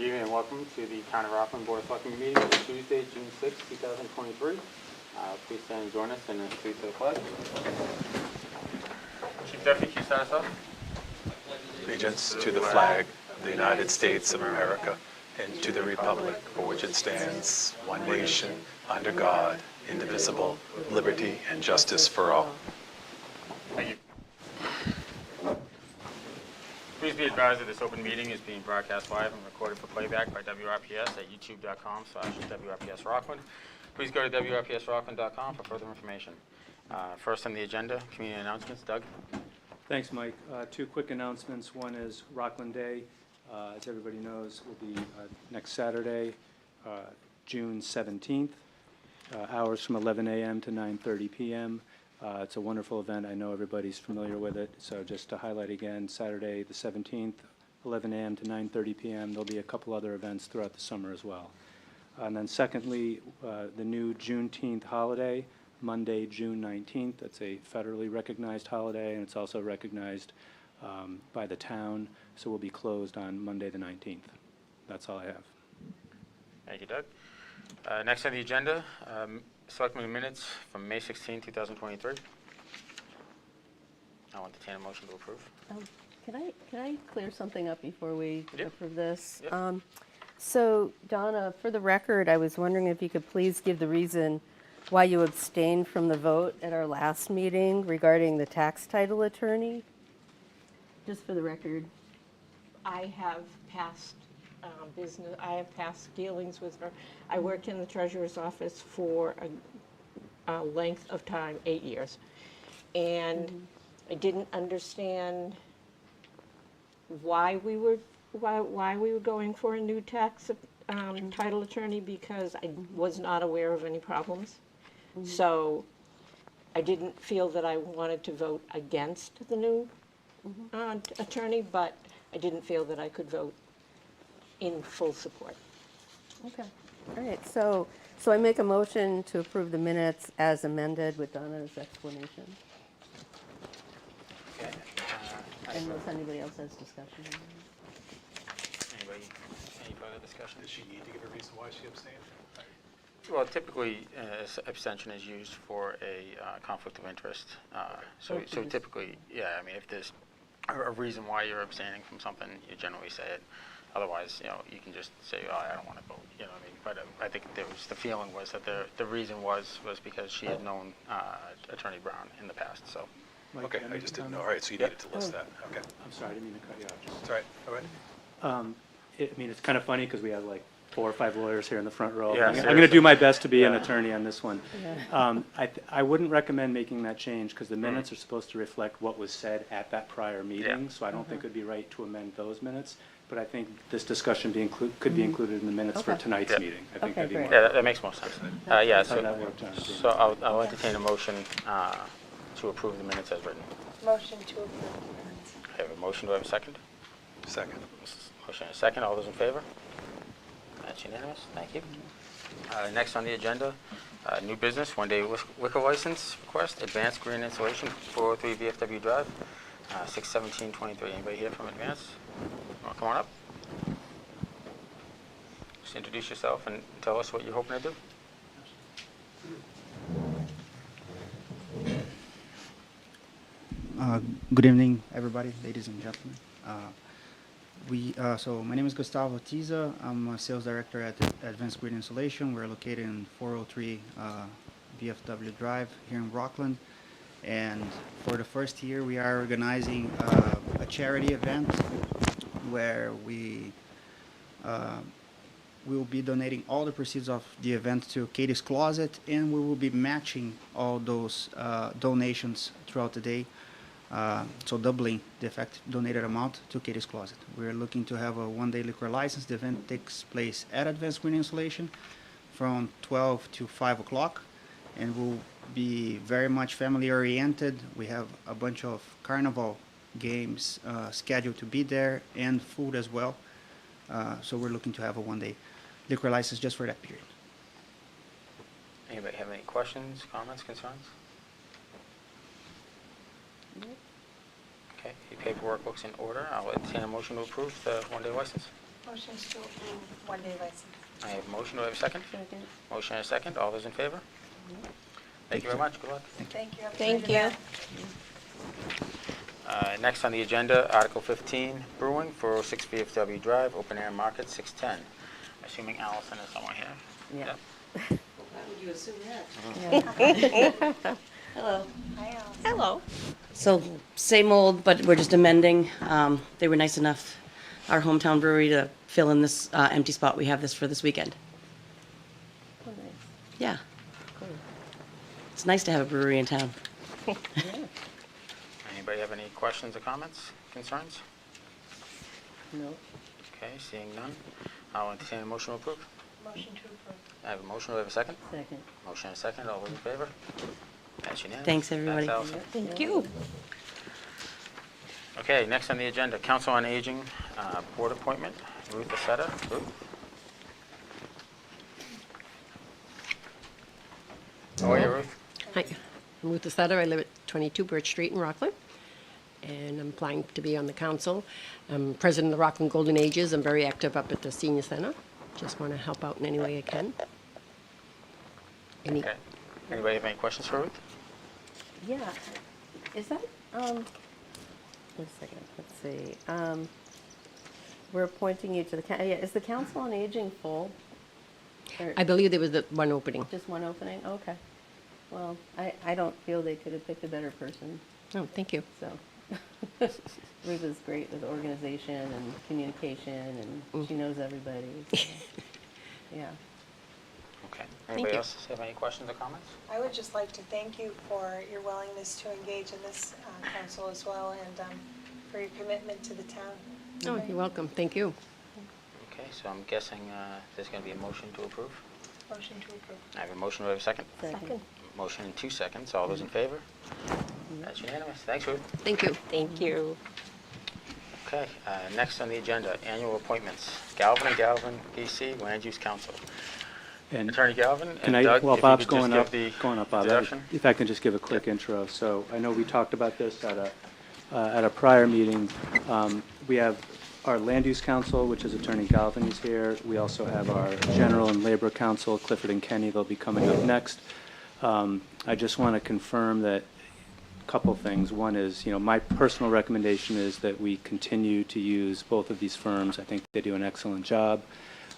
Good evening and welcome to the Town of Rockland Board of Selectmen meeting for Tuesday, June 6, 2023. Please stand and join us in the salute to the flag. Chief Deputy, can you start us off? Allegiance to the flag of the United States of America and to the republic for which it stands, one nation, under God, indivisible, with liberty and justice for all. Thank you. Please be advised that this open meeting is being broadcast live and recorded for playback by WRPS at youtube.com/WRPS-Rockland. Please go to WRPSRockland.com for further information. First on the agenda, community announcements. Doug? Thanks, Mike. Two quick announcements. One is Rockland Day, as everybody knows, will be next Saturday, June 17th, hours from 11 a.m. to 9:30 p.m. It's a wonderful event. I know everybody's familiar with it. So just to highlight again, Saturday the 17th, 11 a.m. to 9:30 p.m. There'll be a couple other events throughout the summer as well. And then secondly, the new Juneteenth holiday, Monday, June 19th. That's a federally recognized holiday, and it's also recognized by the town. So we'll be closed on Monday the 19th. That's all I have. Thank you, Doug. Next on the agenda, Selectmen minutes from May 16, 2023. I'll entertain a motion to approve. Can I clear something up before we approve this? Yep. So, Donna, for the record, I was wondering if you could please give the reason why you abstained from the vote at our last meeting regarding the tax title attorney? Just for the record. I have past business, I have past dealings with her. I worked in the treasurer's office for a length of time, 8 years. And I didn't understand why we were going for a new tax title attorney, because I was not aware of any problems. So I didn't feel that I wanted to vote against the new attorney, but I didn't feel that I could vote in full support. Okay. All right. So I make a motion to approve the minutes as amended with Donna's explanation. Okay. Unless anybody else has discussion. Anybody? Any further discussion? Does she need to give a reason why she abstained? Well, typically, abstention is used for a conflict of interest. So typically, yeah, I mean, if there's a reason why you're abstaining from something, you generally say it. Otherwise, you can just say, oh, I don't want to vote, what I mean? But I think the feeling was that the reason was because she had known Attorney Brown in the past, so. Mike, Okay, can I make just a didn't know. comment? All right, so you needed to list that. Okay. I'm sorry, I didn't mean to cut you off. That's all right. All right. I mean, it's kind of funny because we have like 4 or 5 lawyers here in the front row. Yeah, I'm going to seriously. do my best to be an attorney on this one. Yeah. I wouldn't recommend making that change because the minutes are supposed to reflect what was said at that prior meeting. So I don't think it would be right to amend those minutes. But I think this discussion could be included in the minutes for Okay. tonight's Yeah. meeting. I think Okay, that'd be great. more. Yeah, that makes more sense. Yeah, That's how that worked out. so I'll entertain a motion to approve the minutes as written. Motion to approve the minutes. I have a motion. Do I have a second? Second. Motion and a second. All those in favor? That's unanimous. Thank you. Next on the agenda, new business, one-day liquor license request, Advanced Green Insulation, 403 VFW Drive, 6/17/23. Anybody here from Advance? Want to come on up? Just introduce yourself and tell us what you're hoping to do. Good evening, everybody, ladies and gentlemen. So my name is Gustavo Tiza. I'm a sales director at Advanced Green Insulation. We're located in 403 VFW Drive here in Rockland. And for the first year, we are organizing a charity event where we will be donating all the proceeds of the event to Katie's Closet, and we will be matching all those donations throughout the day. So doubling the effective donated amount to Katie's Closet. We're looking to have a one-day liquor license. The event takes place at Advanced Green Insulation from 12 to 5 o'clock, and will be very much family-oriented. We have a bunch of carnival games scheduled to be there, and food as well. So we're looking to have a one-day liquor license just for that period. Anybody have any questions, comments, concerns? Okay, the paperwork looks in order. I'll entertain a motion to approve the one-day license. Motions to approve one-day license. I have a motion, do I have a second? Second. Motion and a second, all those in favor? Thank you very much, good luck. Thank you. Have a Thank great you. event. Next on the agenda, Article 15, Brewing, 406 VFW Drive, Open Air Market, 610. Assuming Allison is somewhere here. Yeah. Yep. Hello. Hi, Allison. Hello. So, same old, but we're just amending. They were nice enough, our hometown brewery, to fill in this empty spot. We have this for this weekend. Oh, nice. Yeah, Cool. it's nice to have a brewery in town. Anybody have any questions or comments, concerns? No. Okay, seeing none, I'll entertain a motion to approve. Motion to approve. I have a motion, do I have a second? Second. Motion and a second, all those in favor? That's unanimous. Thanks, everybody. Thanks, Allison. Thank you. Okay, next on the agenda, Council on Aging, Board appointment, Ruth Aceta. Ruth? How are you, Ruth? Hi, I'm Ruth Aceta. I live at 22 Birch Street in Rockland, and I'm applying to be on the council. I'm president of the Rockland Golden Ages. I'm very active up at the senior center. Just want to help out in any way I can. Any, Okay. Anybody have any questions for Ruth? Yeah. Is that, one second, let's see. We're appointing you to the, yeah, is the Council on Aging full? Or I believe there was the one opening. just one opening? Okay. Well, I don't feel they could have picked a better person, Oh, thank you. so. Ruth is great with organization and communication, and she knows everybody. so, Yeah. Okay. Anybody you. else have any questions or comments? I would just like to thank you for your willingness to engage in this council as well, and for your commitment to the town. Oh, you're welcome. Thank you. Okay, so I'm guessing there's going to be a motion to approve. Motion to approve. I have a motion, do I have a second? Second. Motion in 2 seconds, all those in favor? That's unanimous. Thanks, Ruth. Thank you. Thank you. Okay, next on the agenda, annual appointments. Galvin and Galvin, PC, Land Use Council. And Attorney Galvin can and I, Doug, while if you Bob's could just going give up, the Bob, introduction. if I can just give a quick intro. So I know we talked about this at a prior meeting. We have our Land Use Council, which is Attorney Galvin is here. We also have our General and Labor Council, Clifford and Kenny. They'll be coming up next. I just want to confirm that a couple things. One is, my personal recommendation is that we continue to use both of these firms. I think they do an excellent job.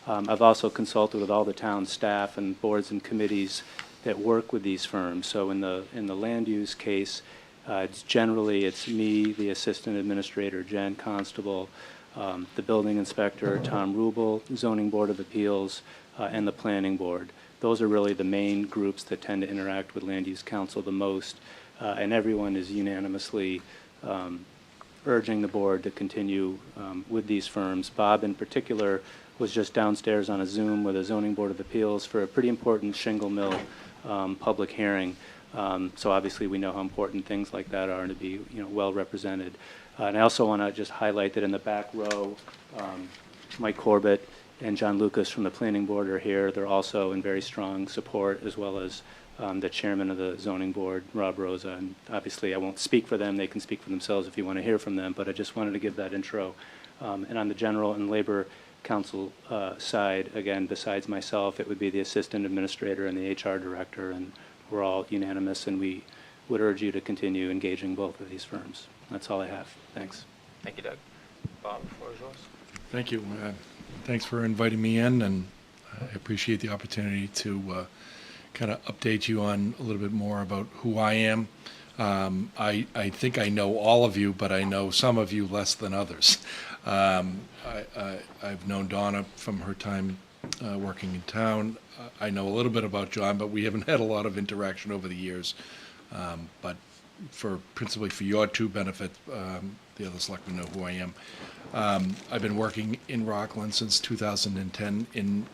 I've also consulted with all the town staff and boards and committees that work with these firms. So in the land use case, it's me, the assistant administrator, Jen Constable, the building inspector, Tom Rubel, zoning board of appeals, and the planning board. Those are really the main groups that tend to interact with land use council the most, and everyone is unanimously urging the board to continue with these firms. Bob in particular was just downstairs on a Zoom with a zoning board of appeals for a pretty important shingle mill public hearing. So obviously we know how important things like that are to be well represented. And I also want to just highlight that in the back row, Mike Corbett and John Lucas from the planning board are here. They're also in very strong support, as well as the chairman of the zoning board, Rob Rosa. And obviously I won't speak for them. They can speak for themselves if you want to hear from them, but I just wanted to give that intro. And on the general and labor council side, again, besides myself, it would be the assistant administrator and the HR director, and we're all unanimous, and we would urge you to continue engaging both of these firms. That's all I have. Thanks. Thank you, Doug. Bob, the floor is yours. Thank you. Thanks for inviting me in, and I appreciate the opportunity to kind of update you on a little bit more about who I am. I think I know all of you, but I know some of you less than others. I've known Donna from her time working in town. I know a little bit about John, but we haven't had a lot of interaction over the years. But principally for your two benefit, the other selectmen know who I am. I've been working in Rockland since 2010 in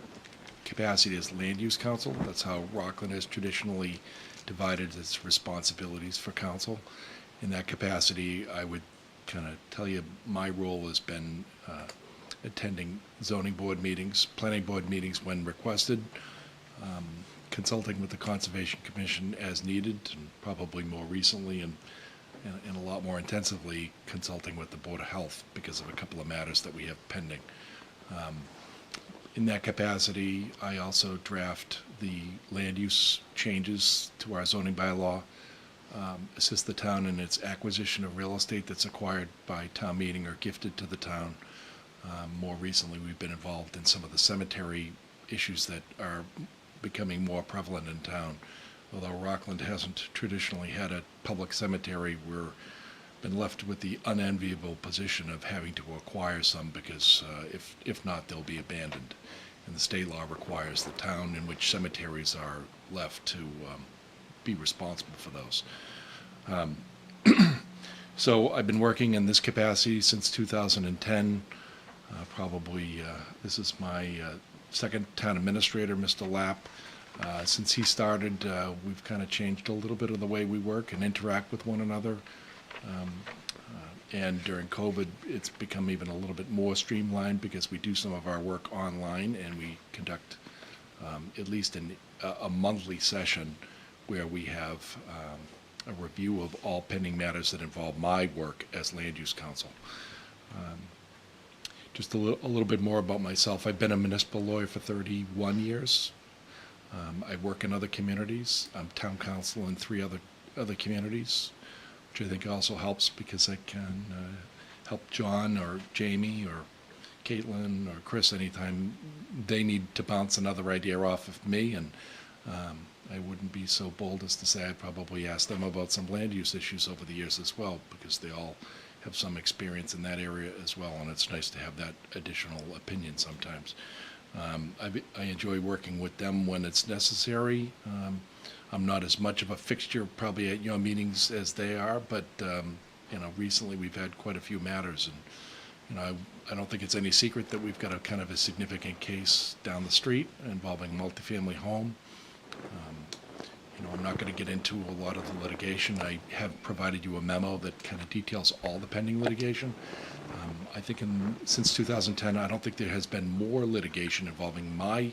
capacity as Land Use Council. That's how Rockland has traditionally divided its responsibilities for council. In that capacity, I would kind of tell you my role has been attending zoning board meetings, planning board meetings when requested, consulting with the Conservation Commission as needed, and probably more recently and a lot more intensively consulting with the Board of Health because of a couple of matters that we have pending. In that capacity, I also draft the land use changes to our zoning bylaw, assist the town in its acquisition of real estate that's acquired by town meeting or gifted to the town. More recently, we've been involved in some of the cemetery issues that are becoming more prevalent in town. Although Rockland hasn't traditionally had a public cemetery, we're been left with the unenviable position of having to acquire some because if not, they'll be abandoned. And the state law requires the town in which cemeteries are left to be responsible for those. So I've been working in this capacity since 2010. This is my second town administrator, Mr. Lapp. Since he started, we've kind of changed a little bit of the way we work and interact with one another. And during COVID, it's become even a little bit more streamlined because we do some of our work online and we conduct at least a monthly session where we have a review of all pending matters that involve my work as land use counsel. Just a little bit more about myself. I've been a municipal lawyer for 31 years. I work in other communities. I'm town council in 3 other communities, which I think also helps because I can help John or Jamie or Caitlin or Chris anytime they need to bounce another idea off of me. And I wouldn't be so bold as to say I'd probably ask them about some land use issues over the years as well, because they all have some experience in that area as well, and it's nice to have that additional opinion sometimes. I enjoy working with them when it's necessary. I'm not as much of a fixture probably at your meetings as they are, but recently we've had quite a few matters, and I don't think it's any secret that we've got a kind of a significant case down the street involving a multifamily home. I'm not going to get into a lot of the litigation. I have provided you a memo that kind of details all the pending litigation. I think since 2010, I don't think there has been more litigation involving my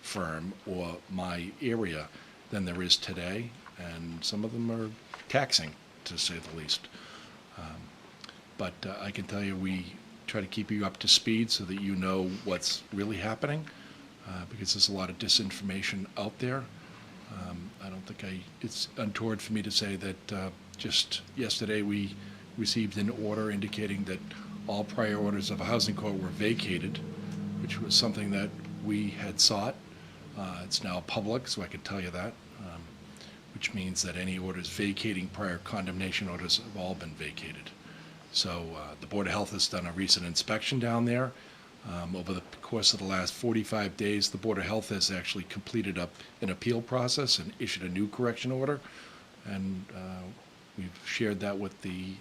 firm or my area than there is today, and some of them are taxing, to say the least. But I can tell you we try to keep you up to speed so that you know what's really happening, because there's a lot of disinformation out there. I don't think it's untoward for me to say that just yesterday we received an order indicating that all prior orders of a housing court were vacated, which was something that we had sought. It's now public, so I can tell you that, which means that any orders vacating prior condemnation orders have all been vacated. So the Board of Health has done a recent inspection down there. Over the course of the last 45 days, the Board of Health has actually completed an appeal process and issued a new correction order. And we've shared that with the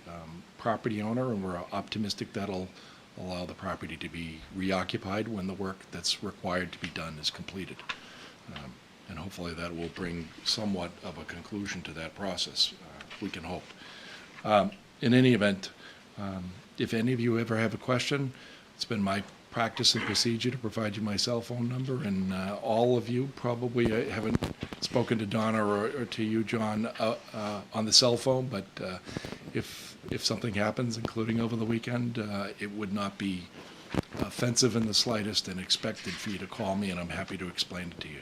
property owner, and we're optimistic that'll allow the property to be reoccupied when the work that's required to be done is completed. And hopefully that will bring somewhat of a conclusion to that process, we can hope. In any event, if any of you ever have a question, it's been my practice and procedure to provide you my cell phone number, and all of you probably haven't spoken to Donna or to you, John, on the cell phone, but if something happens, including over the weekend, it would not be offensive in the slightest and expected for you to call me, and I'm happy to explain it to you.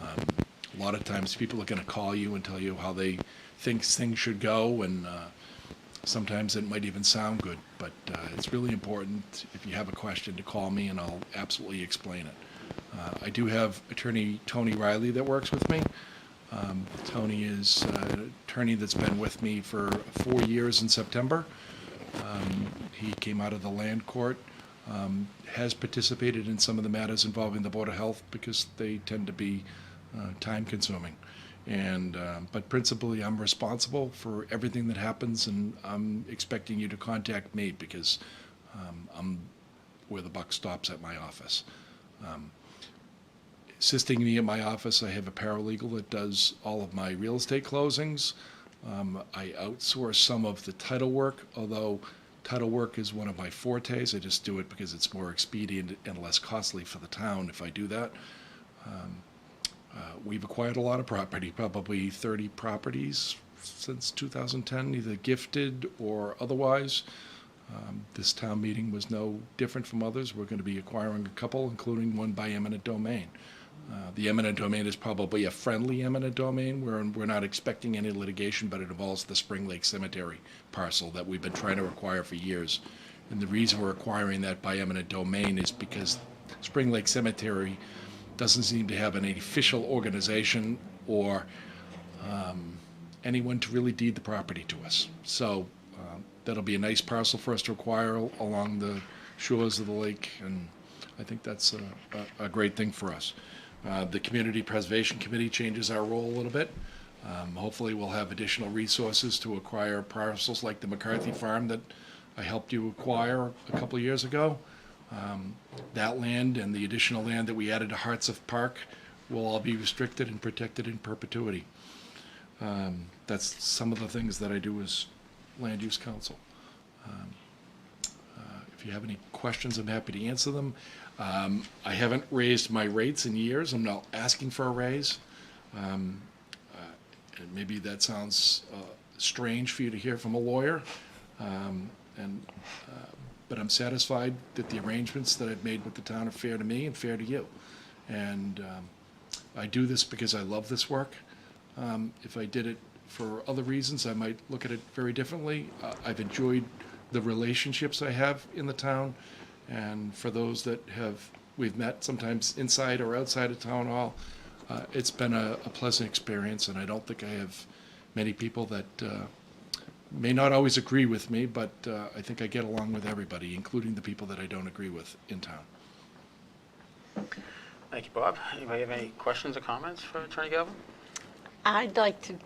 A lot of times people are going to call you and tell you how they think things should go, and sometimes it might even sound good, but it's really important if you have a question to call me and I'll absolutely explain it. I do have attorney Tony Riley that works with me. Tony is an attorney that's been with me for 4 years in September. He came out of the land court, has participated in some of the matters involving the Board of Health because they tend to be time consuming. And but principally, I'm responsible for everything that happens, and I'm expecting you to contact me because I'm where the buck stops at my office. Assisting me at my office, I have a paralegal that does all of my real estate closings. I outsource some of the title work, although title work is one of my fortes. I just do it because it's more expedient and less costly for the town if I do that. We've acquired a lot of property, probably 30 properties since 2010, either gifted or otherwise. This town meeting was no different from others. We're going to be acquiring a couple, including one by eminent domain. The eminent domain is probably a friendly eminent domain. We're not expecting any litigation, but it involves the Spring Lake Cemetery parcel that we've been trying to acquire for years. And the reason we're acquiring that by eminent domain is because Spring Lake Cemetery doesn't seem to have an official organization or anyone to really deed the property to us. So that'll be a nice parcel for us to acquire along the shores of the lake, and I think that's a great thing for us. The Community Preservation Committee changes our role a little bit. Hopefully we'll have additional resources to acquire parcels like the McCarthy Farm that I helped you acquire a couple of years ago. That land and the additional land that we added to Hearts of Park will all be restricted and protected in perpetuity. That's some of the things that I do as Land Use Council. If you have any questions, I'm happy to answer them. I haven't raised my rates in years. I'm not asking for a raise. And maybe that sounds strange for you to hear from a lawyer. But I'm satisfied that the arrangements that I've made with the town are fair to me and fair to you. And I do this because I love this work. If I did it for other reasons, I might look at it very differently. I've enjoyed the relationships I have in the town, and for those that we've met sometimes inside or outside of town hall, it's been a pleasant experience, and I don't think I have many people that may not always agree with me, but I think I get along with everybody, including the people that I don't agree with in town. Thank you, Bob. Anybody have any questions or comments for Attorney Galvin? I'd like to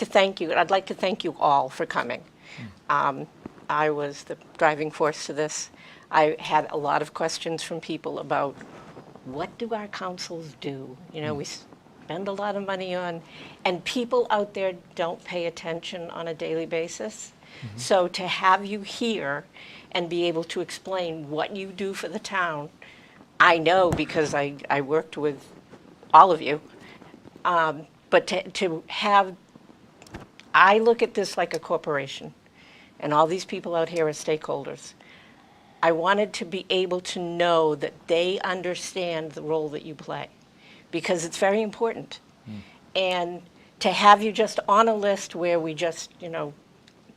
thank you. I'd like to thank you all for coming. I was the driving force to this. I had a lot of questions from people about what do our councils do? You know, we spend a lot of money on, and people out there don't pay attention on a daily basis. So to have you here and be able to explain what you do for the town, I know because I worked with all of you. But to have, I look at this like a corporation, and all these people out here are stakeholders. I wanted to be able to know that they understand the role that you play, because it's very important. And to have you just on a list where we just,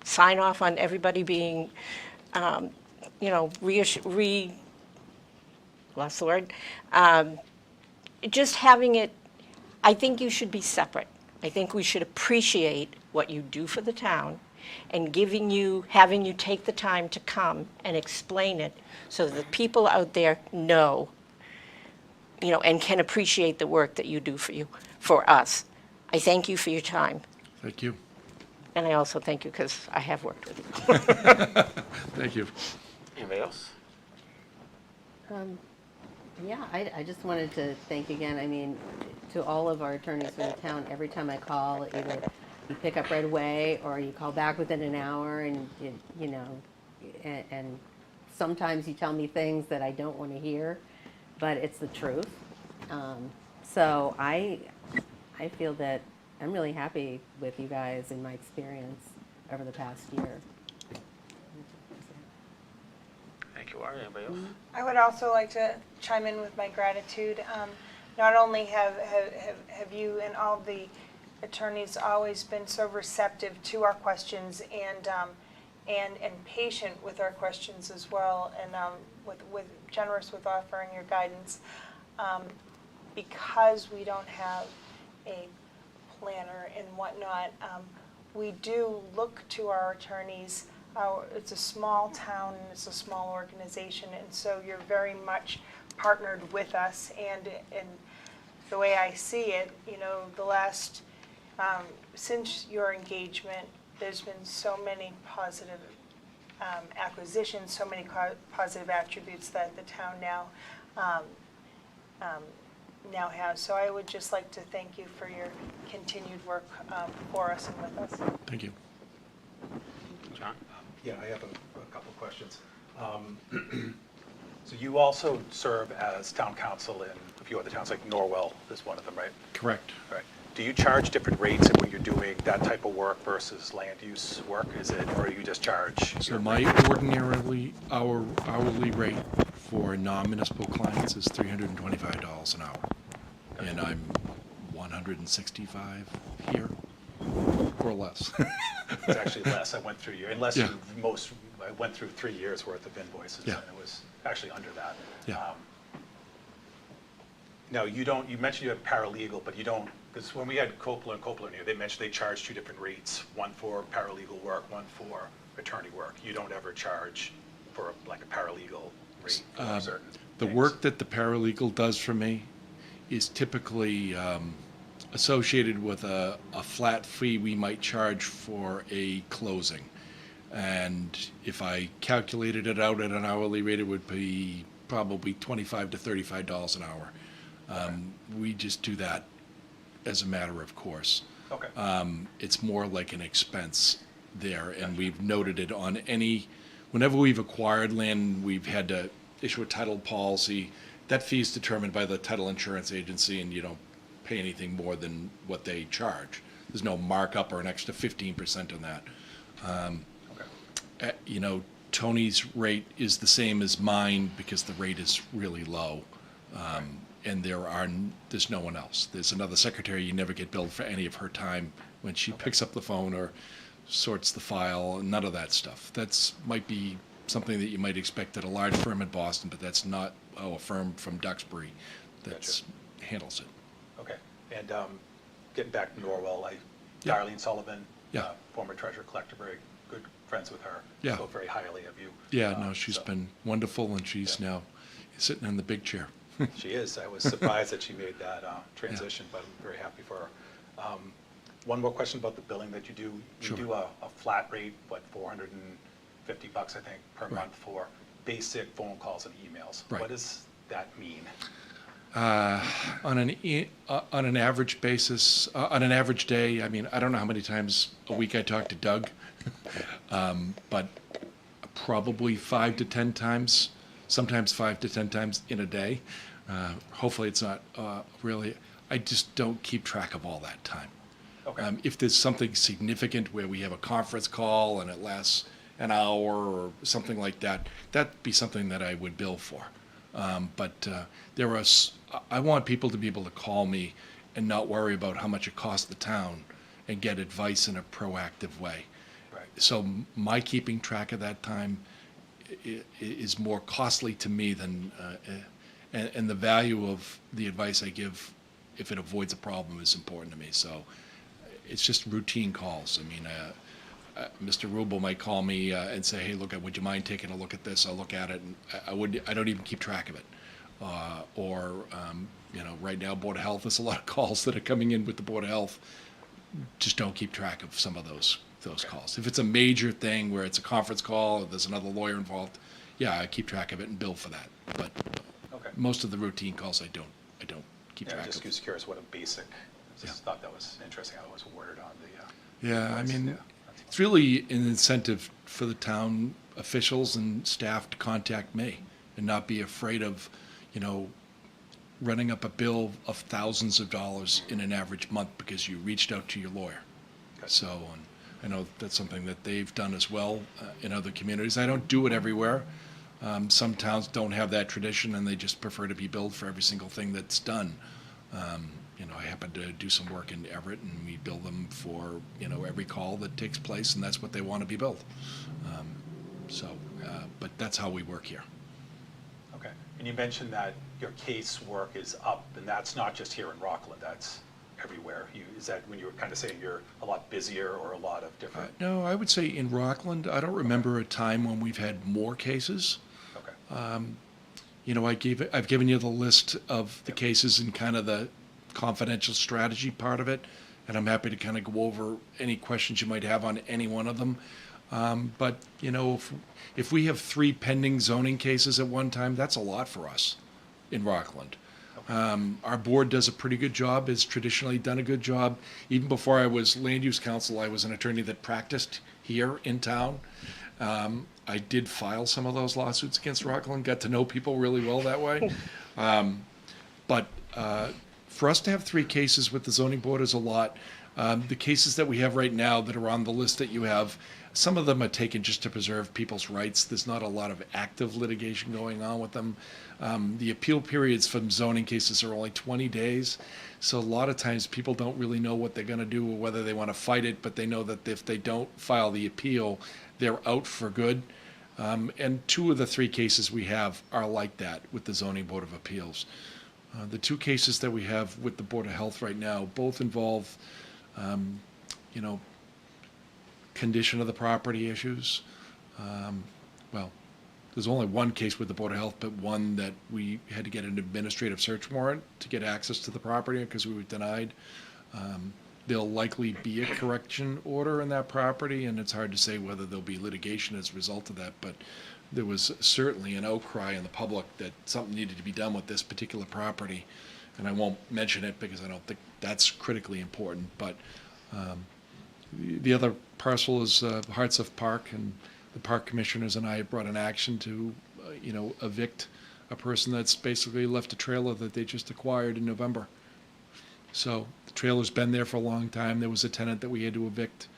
sign off on everybody being, lost the word, just having it, I think you should be separate. I think we should appreciate what you do for the town and having you take the time to come and explain it so that the people out there know, and can appreciate the work that you do for us. I thank you for your time. Thank you. And I also thank you because I have worked with you. Thank you. Anybody else? Yeah, I just wanted to thank again, to all of our attorneys in the town. Every time I call, either you pick up right away or you call back within an hour, and and sometimes you tell me things that I don't want to hear, but it's the truth. So I feel that I'm really happy with you guys and my experience over the past year. Thank you, Laurie. Anybody else? I would also like to chime in with my gratitude. Not only have you and all the attorneys always been so receptive to our questions and patient with our questions as well, and with generous with offering your guidance, because we don't have a planner and whatnot, we do look to our attorneys. It's a small town and it's a small organization, and so you're very much partnered with us. And the way I see it, the last since your engagement, there's been so many positive acquisitions, so many positive attributes that the town now has. So I would just like to thank you for your continued work for us and with us. Thank you. John? Yeah, I have a couple of questions. So you also serve as town council in a few other towns, like Norwell is one of them, right? Correct. Right. do you charge different rates when you're doing that type of work versus land use work? Is it, or you just charge? So your my rate? ordinarily hourly rate for non-municipal clients is $325 an hour. And I'm 165 here, or less. It's actually less. I went through Yeah. I went through 3 years worth of invoices, Yeah. and it was actually under that. Yeah. Now, you mentioned you have paralegal, but you don't, because when we had Coppola and Coppola in here, they mentioned they charge 2 different rates, one for paralegal work, one for attorney work. You don't ever charge for like a paralegal rate for certain The things. work that the paralegal does for me is typically associated with a flat fee we might charge for a closing. And if I calculated it out at an hourly rate, it would be probably $25 to $35 an hour. We just do that as a matter of course. Okay. It's more like an expense there, and we've noted it on whenever we've acquired land, we've had to issue a title policy. That fee is determined by the title insurance agency, and you don't pay anything more than what they charge. There's no markup or an extra 15% on that. Okay. Tony's rate is the same as mine because the rate is really low. And there's no one else. There's another secretary, you never get billed for any of her time when she picks up the phone or sorts the file, none of that stuff. Might be something that you might expect at a large firm in Boston, but that's not a firm from Duxbury that handles it. Okay. And getting back to Norwell, Yeah. Darlene Sullivan, Yeah. Former treasurer collector, very good friends with her. Yeah. Spoke very highly of you. Yeah, no, she's So- been wonderful, and she's Yeah. now sitting in the big chair. She is. I was surprised that she made that transition, but I'm very happy for her. One more question about the billing that you do. Sure. You do a flat rate, $450, I think, per Right. month for basic phone calls and emails. Right. What does that mean? On an average basis, on an average day, I mean, I don't know how many times a week I talk to Doug, but probably 5 to 10 times, sometimes 5 to 10 times in a day. Hopefully it's not really, I just don't keep track of all that time. Okay. If there's something significant where we have a conference call and it lasts an hour or something like that, that'd be something that I would bill for. But I want people to be able to call me and not worry about how much it costs the town and get advice in a proactive way. Right. So my keeping track of that time is more costly to me than, and the value of the advice I give, if it avoids a problem, is important to me. So it's just routine calls. I mean, Mr. Rubel might call me and say, "Hey, look, would you mind taking a look at this?" I'll look at it, and I don't even keep track of it. Right now, Board of Health, there's a lot of calls that are coming in with the Board of Health. Just don't keep track of some of those calls. If it's a major thing where it's a conference call or there's another lawyer involved, yeah, I keep track of it and bill for that. But Okay. most of the routine calls, I don't keep Yeah, track just of. was curious what a basic, just Yeah. thought that was interesting how it was worded on the. Yeah, I advice. mean, Yeah. it's really an incentive for the town officials and staff to contact me and not be afraid of, running up a bill of thousands of dollars in an average month because you reached out to your lawyer. Okay. So, and I know that's something that they've done as well in other communities. I don't do it everywhere. Some towns don't have that tradition, and they just prefer to be billed for every single thing that's done. I happen to do some work in Everett, and we bill them for, every call that takes place, and that's what they want to be billed. But that's how we work here. Okay. And you mentioned that your case work is up, and that's not just here in Rockland, that's everywhere. Is that when you were kind of saying you're a lot busier or a lot of different? No, I would say in Rockland, I don't remember a time when we've had more cases. Okay. I've given you the list of the cases and kind of the confidential strategy part of it, and I'm happy to kind of go over any questions you might have on any one of them. But if we have 3 pending zoning cases at one time, that's a lot for us in Rockland. Our board does a pretty good job, has traditionally done a good job. Even before I was land use counsel, I was an attorney that practiced here in town. I did file some of those lawsuits against Rockland, got to know people really well that way. But For us to have 3 cases with the zoning board is a lot. The cases that we have right now that are on the list that you have, some of them are taken just to preserve people's rights. There's not a lot of active litigation going on with them. The appeal periods from zoning cases are only 20 days. So a lot of times people don't really know what they're going to do or whether they want to fight it, but they know that if they don't file the appeal, they're out for good. And 2 of the 3 cases we have are like that with the Zoning Board of Appeals. The 2 cases that we have with the Board of Health right now both involve, condition of the property issues. Well, there's only one case with the Board of Health, but one that we had to get an administrative search warrant to get access to the property because we were denied. There'll likely be a correction order in that property, and it's hard to say whether there'll be litigation as a result of that, but there was certainly an outcry in the public that something needed to be done with this particular property. And I won't mention it because I don't think that's critically important, but the other parcel is Hartsuff Park, and the park commissioners and I brought an action to, evict a person that's basically left a trailer that they just acquired in November. So the trailer's been there for a long time. There was a tenant that we had to evict.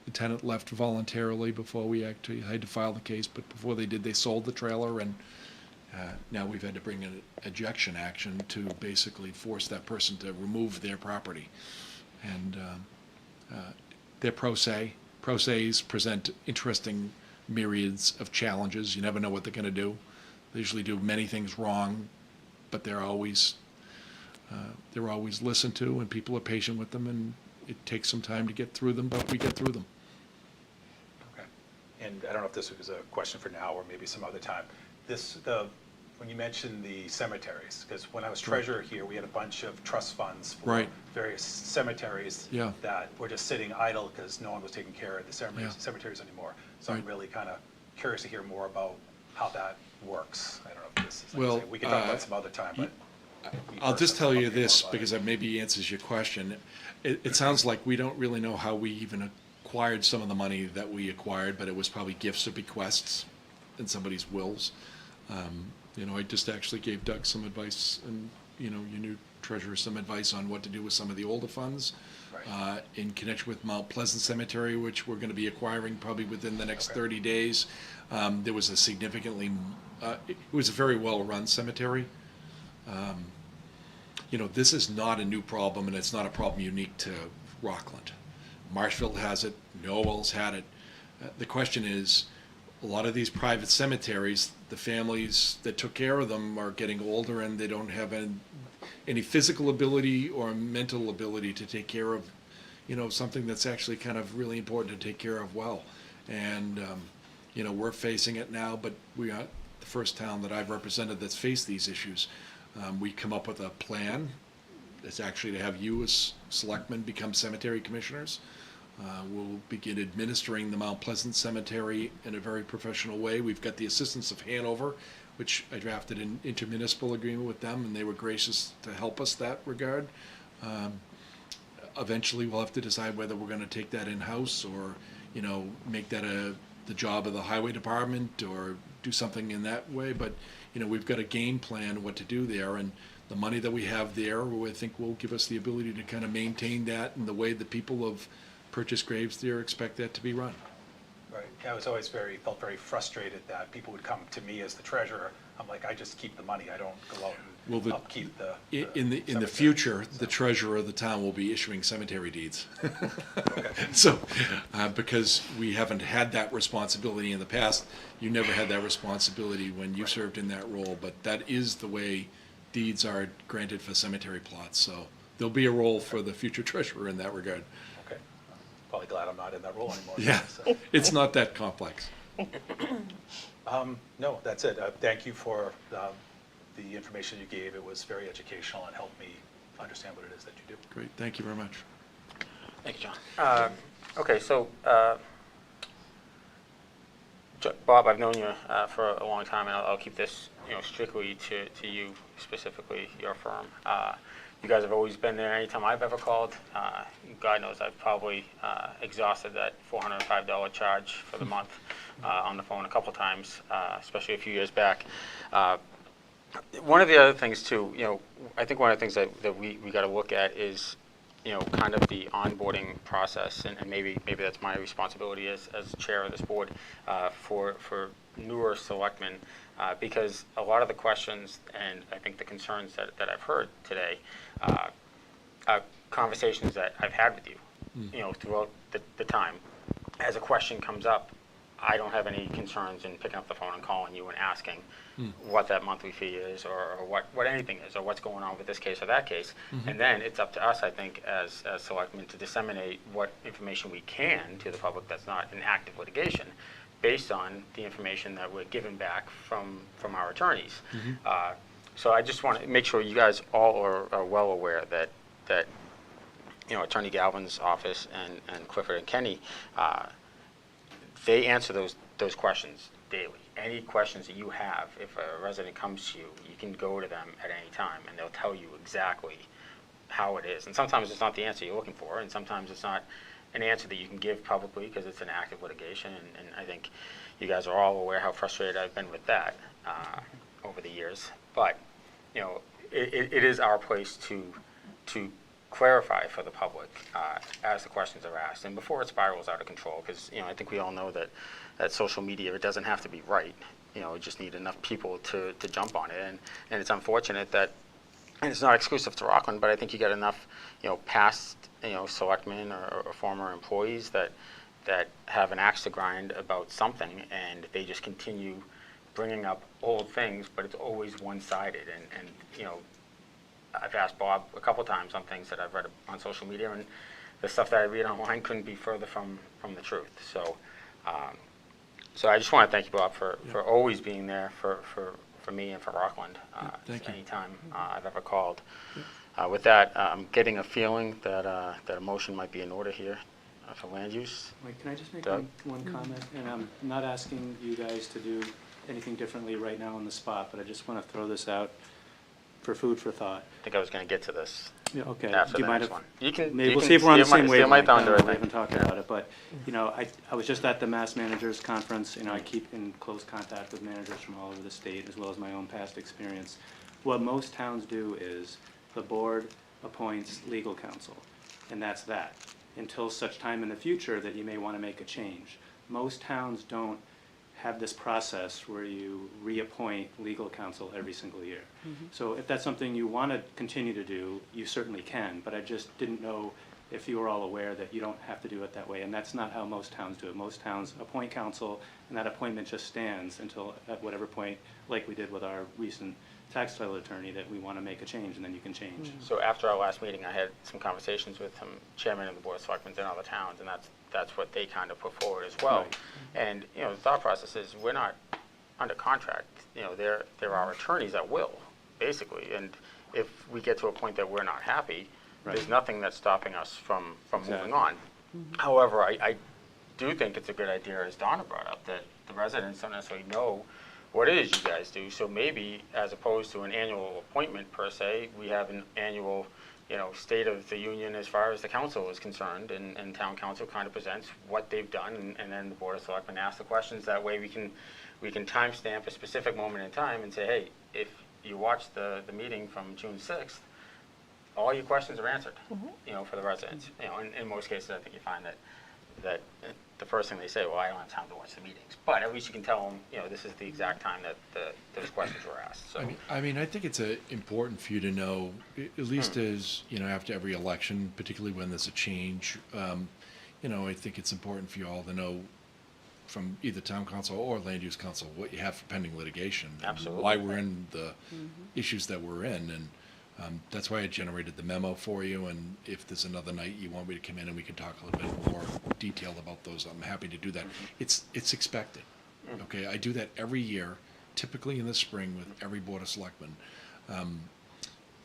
The tenant left voluntarily before we actually had to file the case, but before they did, they sold the trailer, and now we've had to bring an ejection action to basically force that person to remove their property. And they're pro se. Pro ses present interesting myriads of challenges. You never know what they're going to do. They usually do many things wrong, but they're always listened to, and people are patient with them, and it takes some time to get through them, but we get through them. Okay. And I don't know if this was a question for now or maybe some other time. When you mentioned the cemeteries, because when I was treasurer here, we had a bunch of trust funds for Right. various cemeteries Yeah. that were just sitting idle because no one was taking care of the Yeah. cemeteries anymore. So I'm Right. really kind of curious to hear more about how that works. I don't know if this is, Well, we can talk about some other time, but. I'll just tell you this, because that maybe answers your question. It sounds like we don't really know how we even acquired some of the money that we acquired, but it was probably gifts or bequests in somebody's wills. I just actually gave Doug some advice, and, your new treasurer some advice on what to do with some of the older funds. Right. In connection with Mount Pleasant Cemetery, which we're going to be acquiring probably within the next Okay. 30 days. There was it was a very well-run cemetery. This is not a new problem, and it's not a problem unique to Rockland. Marshfield has it, Nowell's had it. The question is, a lot of these private cemeteries, the families that took care of them are getting older, and they don't have any physical ability or mental ability to take care of, something that's actually kind of really important to take care of well. And, we're facing it now, but we are the first town that I've represented that's faced these issues. We come up with a plan. It's actually to have you as selectmen become cemetery commissioners. We'll begin administering the Mount Pleasant Cemetery in a very professional way. We've got the assistance of Hanover, which I drafted an intermunicipal agreement with them, and they were gracious to help us that regard. Eventually, we'll have to decide whether we're going to take that in-house or, make that the job of the highway department or do something in that way. But, we've got a game plan what to do there, and the money that we have there, I think, will give us the ability to kind of maintain that in the way the people of purchased graves there expect that to be run. Right. I was always felt very frustrated that people would come to me as the treasurer. I'm like, I just keep the money. I don't go out and upkeep the In the cemetery. future, So- the treasurer of the town will be issuing cemetery deeds. Okay. So, because we haven't had that responsibility in the past, you never had that responsibility when you served in that role, but that is the way deeds are granted for cemetery plots, so there'll be a role for the future treasurer in that regard. Okay. Probably glad I'm not in that role anymore. Yeah, So, it's not that complex. no, that's it. Thank you for the information you gave. It was very educational and helped me understand what it is that you do. Great, thank you very much. Thank you, John. Okay, so, Bob, I've known you for a long time, and I'll keep this, strictly to you specifically, your firm. You guys have always been there anytime I've ever called. God knows I've probably exhausted that $405 charge for the month on the phone a couple times, especially a few years back. One of the other things too, I think one of the things that we got to look at is, kind of the onboarding process, and maybe that's my responsibility as chair of this board, for newer selectmen, because a lot of the questions and I think the concerns that I've heard today, are conversations that I've had with you, throughout the time. As a question comes up, I don't have any concerns in picking up the phone and calling you and asking what that monthly fee is, or what anything is, or what's going on with this case or that case. And then it's up to us, I think, as selectmen, to disseminate what information we can to the public that's not in active litigation, based on the information that we're given back from our attorneys. So I just want to make sure you guys all are well aware that Attorney Galvin's office and Clifford and Kenny, they answer those questions daily. Any questions that you have, if a resident comes to you, you can go to them at any time, and they'll tell you exactly how it is. And sometimes it's not the answer you're looking for, and sometimes it's not an answer that you can give publicly because it's an active litigation. And I think you guys are all aware how frustrated I've been with that over the years. But it is our place to clarify for the public as the questions are asked, and before it spirals out of control. Because I think we all know that social media, it doesn't have to be right. You just need enough people to jump on it, and it's unfortunate that, and it's not exclusive to Rockland, but I think you get enough past selectmen or former employees that have an axe to grind about something, and they just continue bringing up old things, but it's always one-sided. And I've asked Bob a couple times on things that I've read on social media, and the stuff that I read online couldn't be further from the truth. So I just want to thank you, Bob, for always being there for me and for Rockland anytime I've ever called. With that, I'm getting a feeling that a motion might be in order here for land use. Wait, can I just make Doug? one comment? And I'm not asking you guys to do anything differently right now on the spot, but I just want to throw this out for food for thought. I think I was going to get to this Yeah, okay. after Do the you mind next if- one. You can. Maybe you we'll can see if we're on the steal same my- steal my wavelength. thunder, I We think. haven't talked about it, but, I was just at the Mass Managers Conference. I keep in close contact with managers from all over the state, as well as my own past experience. What most towns do is the board appoints legal counsel, and that's that, until such time in the future that you may want to make a change. Most towns don't have this process where you reappoint legal counsel every single year. So if that's something you want to continue to do, you certainly can, but I just didn't know if you were all aware that you don't have to do it that way, and that's not how most towns do it. Most towns appoint counsel, and that appointment just stands until at whatever point, like we did with our recent tax title attorney, that we want to make a change, and then you can change. So after our last meeting, I had some conversations with some chairman of the board of selectmen in other towns, and that's what they kind of put forward as well. Right. And the thought process is, we're not under contract. There are attorneys at will, basically. And if we get to a point that we're not happy, Right. there's nothing that's stopping us from Exactly. moving on. However, I do think it's a good idea, as Donna brought up, that the residents don't necessarily know what it is you guys do. So maybe, as opposed to an annual appointment per se, we have an annual, state of the union as far as the council is concerned, and town council kind of presents what they've done, and then the board of selectmen asks the questions. That way we can timestamp a specific moment in time and say, hey, if you watch the meeting from June 6th, all your questions are answered, for the residents. In most cases, I think you find that the first thing they say, well, I don't have time to watch the meetings. But at least you can tell them, this is the exact time that those questions were asked. So I mean, I think it's important for you to know, at least as, after every election, particularly when there's a change, I think it's important for you all to know from either town council or land use council what you have for pending litigation. and Absolutely. Why we're in the issues that we're in. And that's why I generated the memo for you, and if there's another night you want me to come in and we can talk a little bit more detailed about those, I'm happy to do that. It's expected, okay? I do that every year, typically in the spring with every board of selectmen.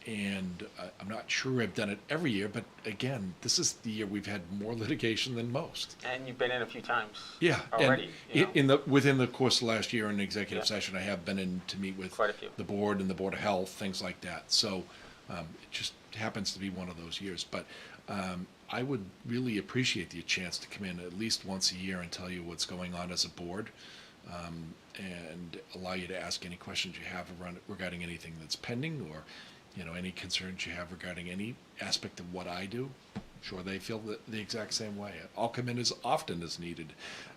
And I'm not sure I've done it every year, but again, this is the year we've had more litigation than most. and you've been in a few times. Yeah, Already. and within the course of last year in executive Yeah. session, I have been in to meet with Quite a few. the board and the Board of Health, things like that. So it just happens to be one of those years. But I would really appreciate the chance to come in at least once a year and tell you what's going on as a board. and allow you to ask any questions you have regarding anything that's pending, or, any concerns you have regarding any aspect of what I do. Sure, they feel the exact same way. I'll come in as often as needed.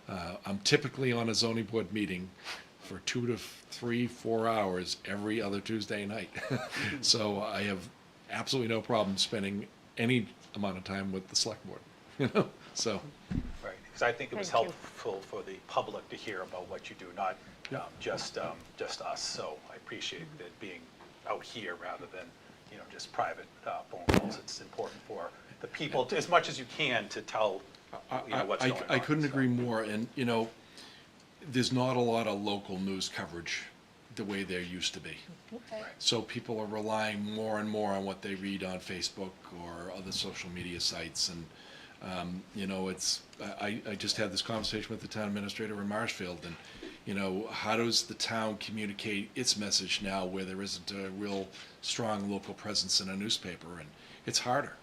I'm typically on a zoning board meeting for 2 to 3, 4 hours every other Tuesday night. So I have absolutely no problem spending any amount of time with the select board. So. Right, because I think it was Thank you. helpful for the public to hear about what you do, not just us. So I appreciate it being out here rather than, just private phone calls. It's important for the people, as much as you can, to tell, what's going on. I couldn't so. agree more, and, there's not a lot of local news coverage the way there used to be. So people are relying more and more on what they read on Facebook or other social media sites, and I just had this conversation with the town administrator in Marshfield, and how does the town communicate its message now where there isn't a real strong local presence in a newspaper? And it's harder.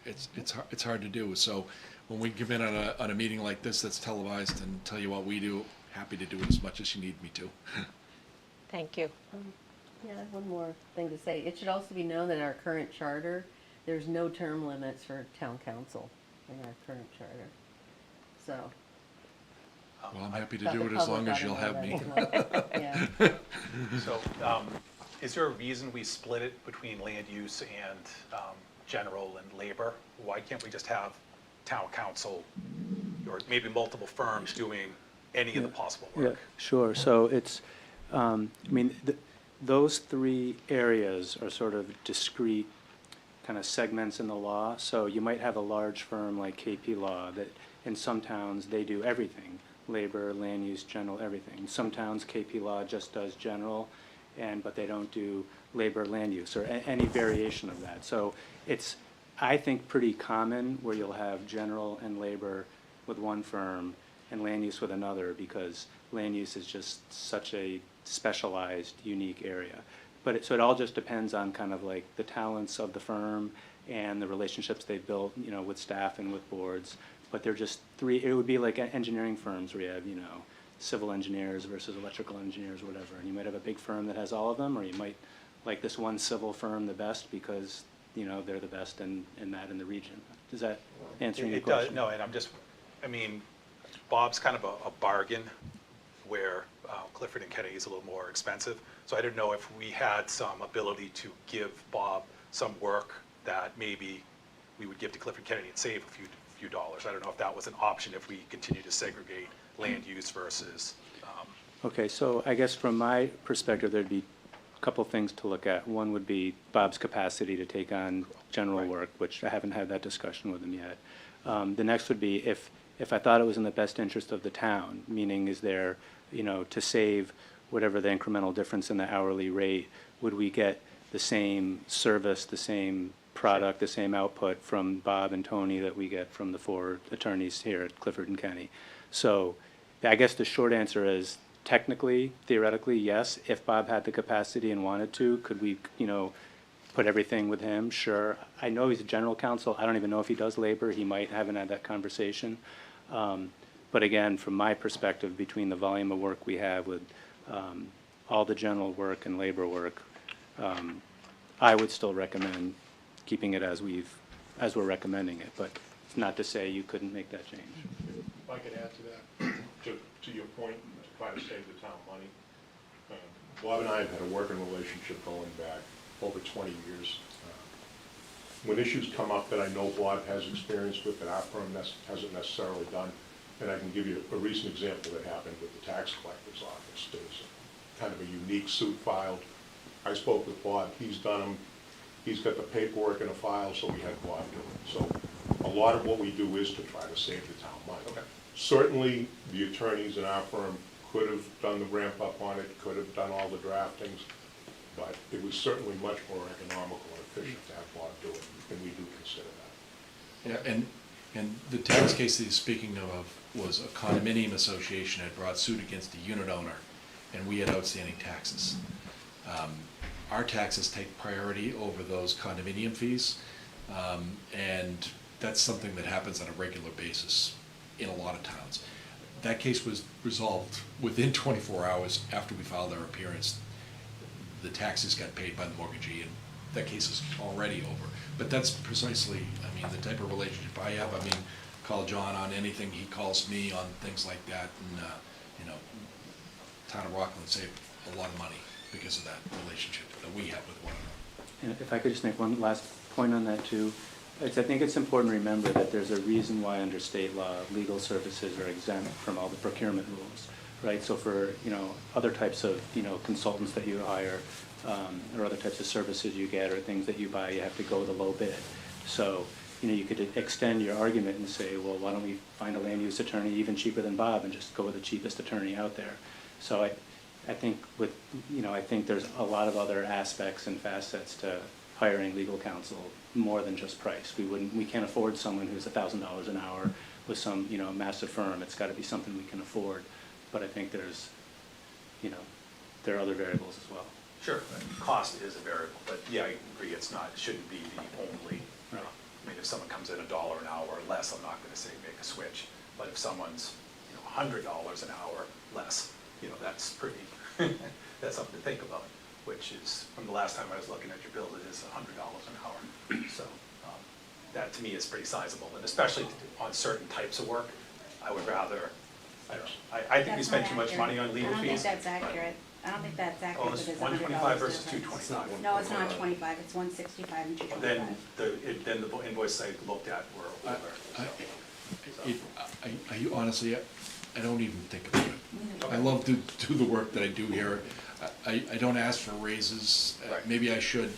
It's hard to do. So when we come in on a meeting like this that's televised and tell you what we do, happy to do it as much as you need me to. Thank you. Yeah, I have one more thing to say. It should also be known that in our current charter, there's no term limits for town council in our current charter. So. Well, I'm happy to thought do the it as public long as ought to you'll know have that me. as well. Yeah. So, is there a reason we split it between land use and general and labor? Why can't we just have town council or maybe multiple firms doing any of the possible Yeah, work? sure. So it's, those three areas are sort of discrete kind of segments in the law. So you might have a large firm like KP Law that in some towns they do everything, labor, land use, general, everything. Some towns KP Law just does general, but they don't do labor, land use, or any variation of that. So it's, I think, pretty common where you'll have general and labor with one firm and land use with another, because land use is just such a specialized, unique area. But so it all just depends on kind of like the talents of the firm and the relationships they've built, with staff and with boards. But they're just three, it would be like engineering firms where you have, civil engineers versus electrical engineers, whatever. And you might have a big firm that has all of them, or you might like this one civil firm the best because, they're the best in the region. Does that answer your It question? does, no, and Bob's kind of a bargain where Clifford and Kennedy is a little more expensive. So I didn't know if we had some ability to give Bob some work that maybe we would give to Clifford Kennedy and save a few dollars. I don't know if that was an option if we continue to segregate land use versus. Okay, so I guess from my perspective, there'd be a couple things to look at. One would be Bob's capacity to take on general Right. work, which I haven't had that discussion with him yet. The next would be if I thought it was in the best interest of the town, meaning is there, to save whatever the incremental difference in the hourly rate, would we get the same service, the same product, the same output from Bob and Tony that we get from the 4 attorneys here at Clifford and Kenny? So I guess the short answer is technically, theoretically, yes. If Bob had the capacity and wanted to, could we, put everything with him? Sure. I know he's a general counsel. I don't even know if he does labor. He might. Haven't had that conversation. But again, from my perspective, between the volume of work we have with all the general work and labor work, I would still recommend keeping it as we're recommending it. But it's not to say you couldn't make that change. If I could add to that, to your point, to try to save the town money. Bob and I have had a working relationship going back over 20 years. When issues come up that I know Bob has experience with that our firm hasn't necessarily done, and I can give you a recent example that happened with the tax collector's office. There was kind of a unique suit filed. I spoke with Bob, he's done them, he's got the paperwork in a file, so we had Bob do it. So a lot of what we do is to try to save the town money. Okay. Certainly, the attorneys in our firm could have done the ramp up on it, could have done all the draftings, but it was certainly much more economical and efficient to have Bob do it, and we do consider that. Yeah, and the tax case that he's speaking of was a condominium association had brought suit against the unit owner, and we had outstanding taxes. Our taxes take priority over those condominium fees, and that's something that happens on a regular basis in a lot of towns. That case was resolved within 24 hours after we filed our appearance. The taxes got paid by the mortgagee, and that case is already over. But that's precisely, I mean, the type of relationship I have. I mean, call John on anything, he calls me on things like that, and, you know, town of Rockland saved a lot of money because of that relationship that we have with one another. And if I could just make one last point on that too. I think it's important to remember that there's a reason why under state law, legal services are exempt from all the procurement rules, right? So for, you know, other types of, you know, consultants that you hire, or other types of services you get, or things that you buy, you have to go with a low bid. So, you know, you could extend your argument and say, well, why don't we find a land use attorney even cheaper than Bob and just go with the cheapest attorney out there? So I think with, you know, I think there's a lot of other aspects and facets to hiring legal counsel more than just price. We can't afford someone who's $1,000 an hour with some, you know, massive firm. It's got to be something we can afford. But I think there's, you know, there are other variables as well. Sure, cost is a variable, but yeah, I agree, it shouldn't be the only. Right. I mean, if someone comes in $1 an hour or less, I'm not gonna say make a switch. But if someone's, you know, $100 an hour less, you know, that's pretty, that's something to think about, which is, from the last time I was looking at your bill, it is $100 an hour. So, that to me is pretty sizable, and especially on certain types of work, I would rather, I don't know, I think we spend too much money on legal fees. I don't think that's accurate. I don't think that's accurate. Oh, it's because $125 $100 versus difference. $225. No, it's not 25, it's 165 and 225. Then the invoices I looked at were older. Honestly, I don't even think about it. I love to do the work that I do here. I don't ask for raises. Right. Maybe I should.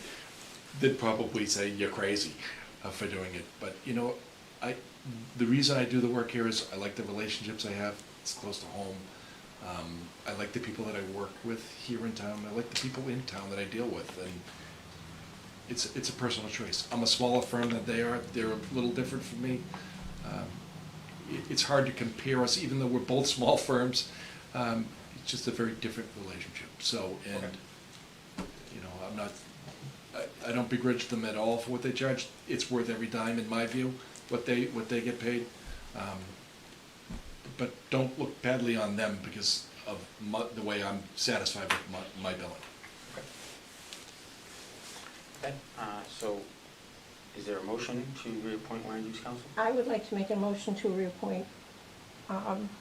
They'd probably say, you're crazy for doing it. But, you know, the reason I do the work here is I like the relationships I have. It's close to home. I like the people that I work with here in town. I like the people in town that I deal with. And it's a personal choice. I'm a smaller firm than they are. They're a little different from me. It's hard to compare us, even though we're both small firms. It's just a very different relationship. So, and, you know, I don't begrudge them at all for what they charge. It's worth every dime, in my view, what they get paid. But don't look badly on them because of the way I'm satisfied with my billing. Okay, so is there a motion to reappoint land use council? I would like to make a motion to reappoint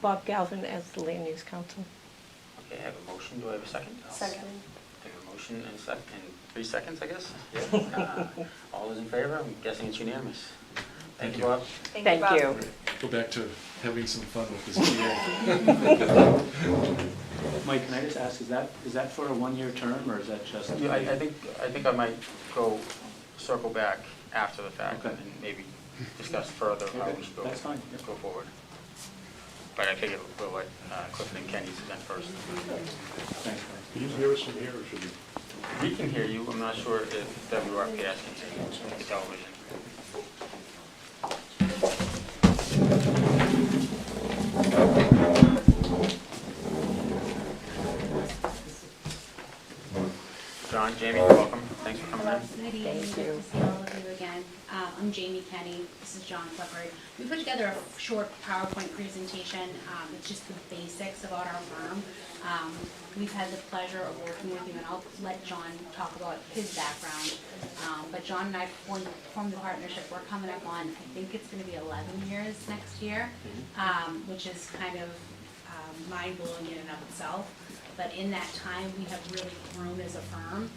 Bob Galvin as the land use council. Okay, I have a motion. Do I have a second? Second. I have a motion and a second, in 3 seconds, I guess? Yeah. All those in favor? I'm guessing it's unanimous. Thank you, Bob. Thank you. Go back to having some fun with this. Mike, can I just ask, is that for a one-year term, or is that just? Yeah, I think I might circle back after the fact Okay. and maybe discuss further how we should go That's fine, yeah. go forward. But I figured we'll let Clifton and Kenny's present first. Thanks, Mike. Can you hear us from here, or should we? We can hear you. I'm not sure if WRPS can hear you, the television. John, Jamie, you're welcome. Thanks for coming in. Good evening, good to see all of you again. I'm Jamie Kenny, this is John Clifford. We put together a short PowerPoint presentation. It's just the basics about our firm. We've had the pleasure of working with you, and I'll let John talk about his background. But John and I formed the partnership. We're coming up on, I think it's going to be 11 years next year, which is kind of mind-blowing in and of itself. But in that time, we have really grown as a firm.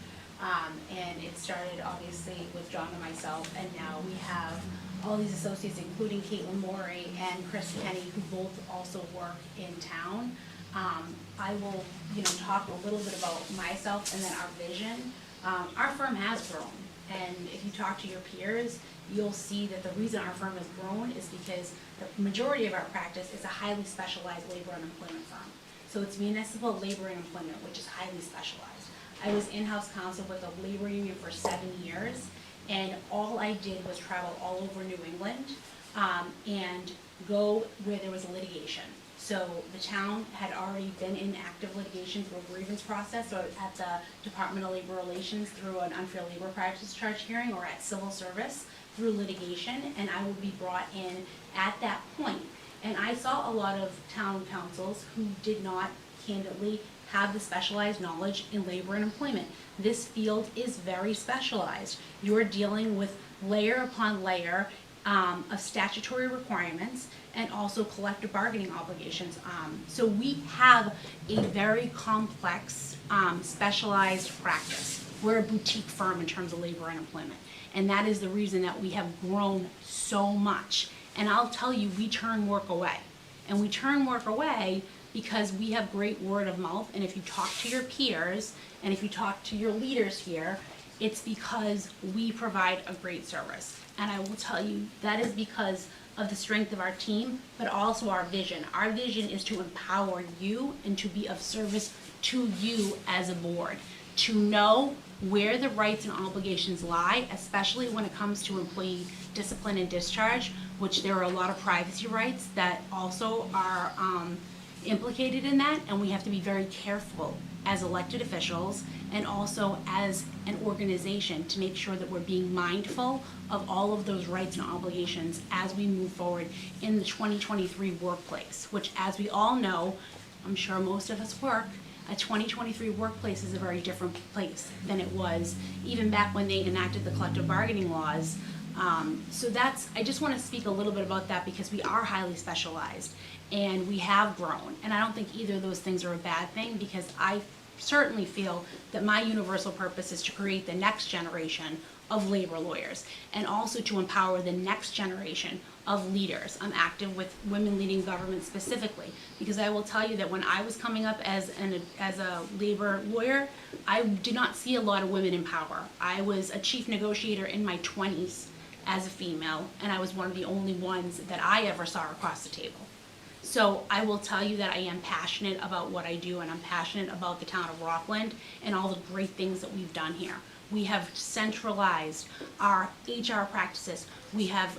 And it started obviously with John and myself, and now we have all these associates, including Caitlin Morey and Chris Kenny, who both also work in town. I will, talk a little bit about myself and then our vision. Our firm has grown, and if you talk to your peers, you'll see that the reason our firm has grown is because the majority of our practice is a highly specialized labor and employment firm. So it's municipal labor and employment, which is highly specialized. I was in-house counsel with a labor union for 7 years, and all I did was travel all over New England and go where there was litigation. So the town had already been in active litigation through a grievance process, or at the Department of Labor Relations through an unfair labor practice charge hearing, or at civil service through litigation, and I would be brought in at that point. And I saw a lot of town councils who did not candidly have the specialized knowledge in labor and employment. This field is very specialized. You're dealing with layer upon layer of statutory requirements and also collective bargaining obligations. So we have a very complex, specialized practice. We're a boutique firm in terms of labor and employment. And that is the reason that we have grown so much. And I'll tell you, we turn work away. And we turn work away because we have great word of mouth. And if you talk to your peers, and if you talk to your leaders here, it's because we provide a great service. And I will tell you, that is because of the strength of our team, but also our vision. Our vision is to empower you and to be of service to you as a board, to know where the rights and obligations lie, especially when it comes to employee discipline and discharge, which there are a lot of privacy rights that also are implicated in that, and we have to be very careful as elected officials and also as an organization to make sure that we're being mindful of all of those rights and obligations as we move forward in the 2023 workplace, which, as we all know, I'm sure most of us work, a 2023 workplace is a very different place than it was even back when they enacted the collective bargaining laws. So I just want to speak a little bit about that because we are highly specialized and we have grown. And I don't think either of those things are a bad thing, because I certainly feel that my universal purpose is to create the next generation of labor lawyers and also to empower the next generation of leaders. I'm active with Women Leading Government specifically because I will tell you that when I was coming up as a labor lawyer, I did not see a lot of women in power. I was a chief negotiator in my 20s as a female, and I was one of the only ones that I ever saw across the table. So I will tell you that I am passionate about what I do, and I'm passionate about the town of Rockland and all the great things that we've done here. We have centralized our HR practices. We have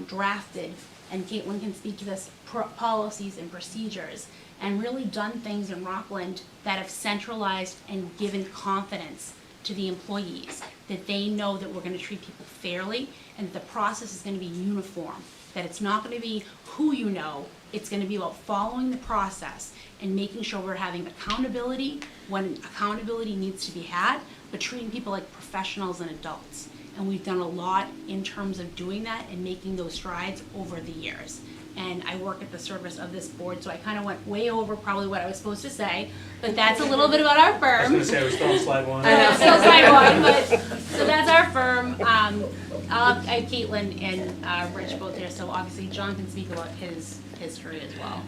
drafted, and Caitlin can speak to this, policies and procedures, and really done things in Rockland that have centralized and given confidence to the employees, that they know that we're going to treat people fairly and that the process is going to be uniform, that it's not going to be who you know, it's going to be about following the process and making sure we're having accountability when accountability needs to be had, but treating people like professionals and adults. And we've done a lot in terms of doing that and making those strides over the years. And I work at the service of this board, so I kind of went way over probably what I was supposed to say, but that's a little bit about our firm. I was going to say, we're still on slide one. I know, still slide one, but, so that's our firm. I have Caitlin and Rich both here, so obviously John can speak about his history as well.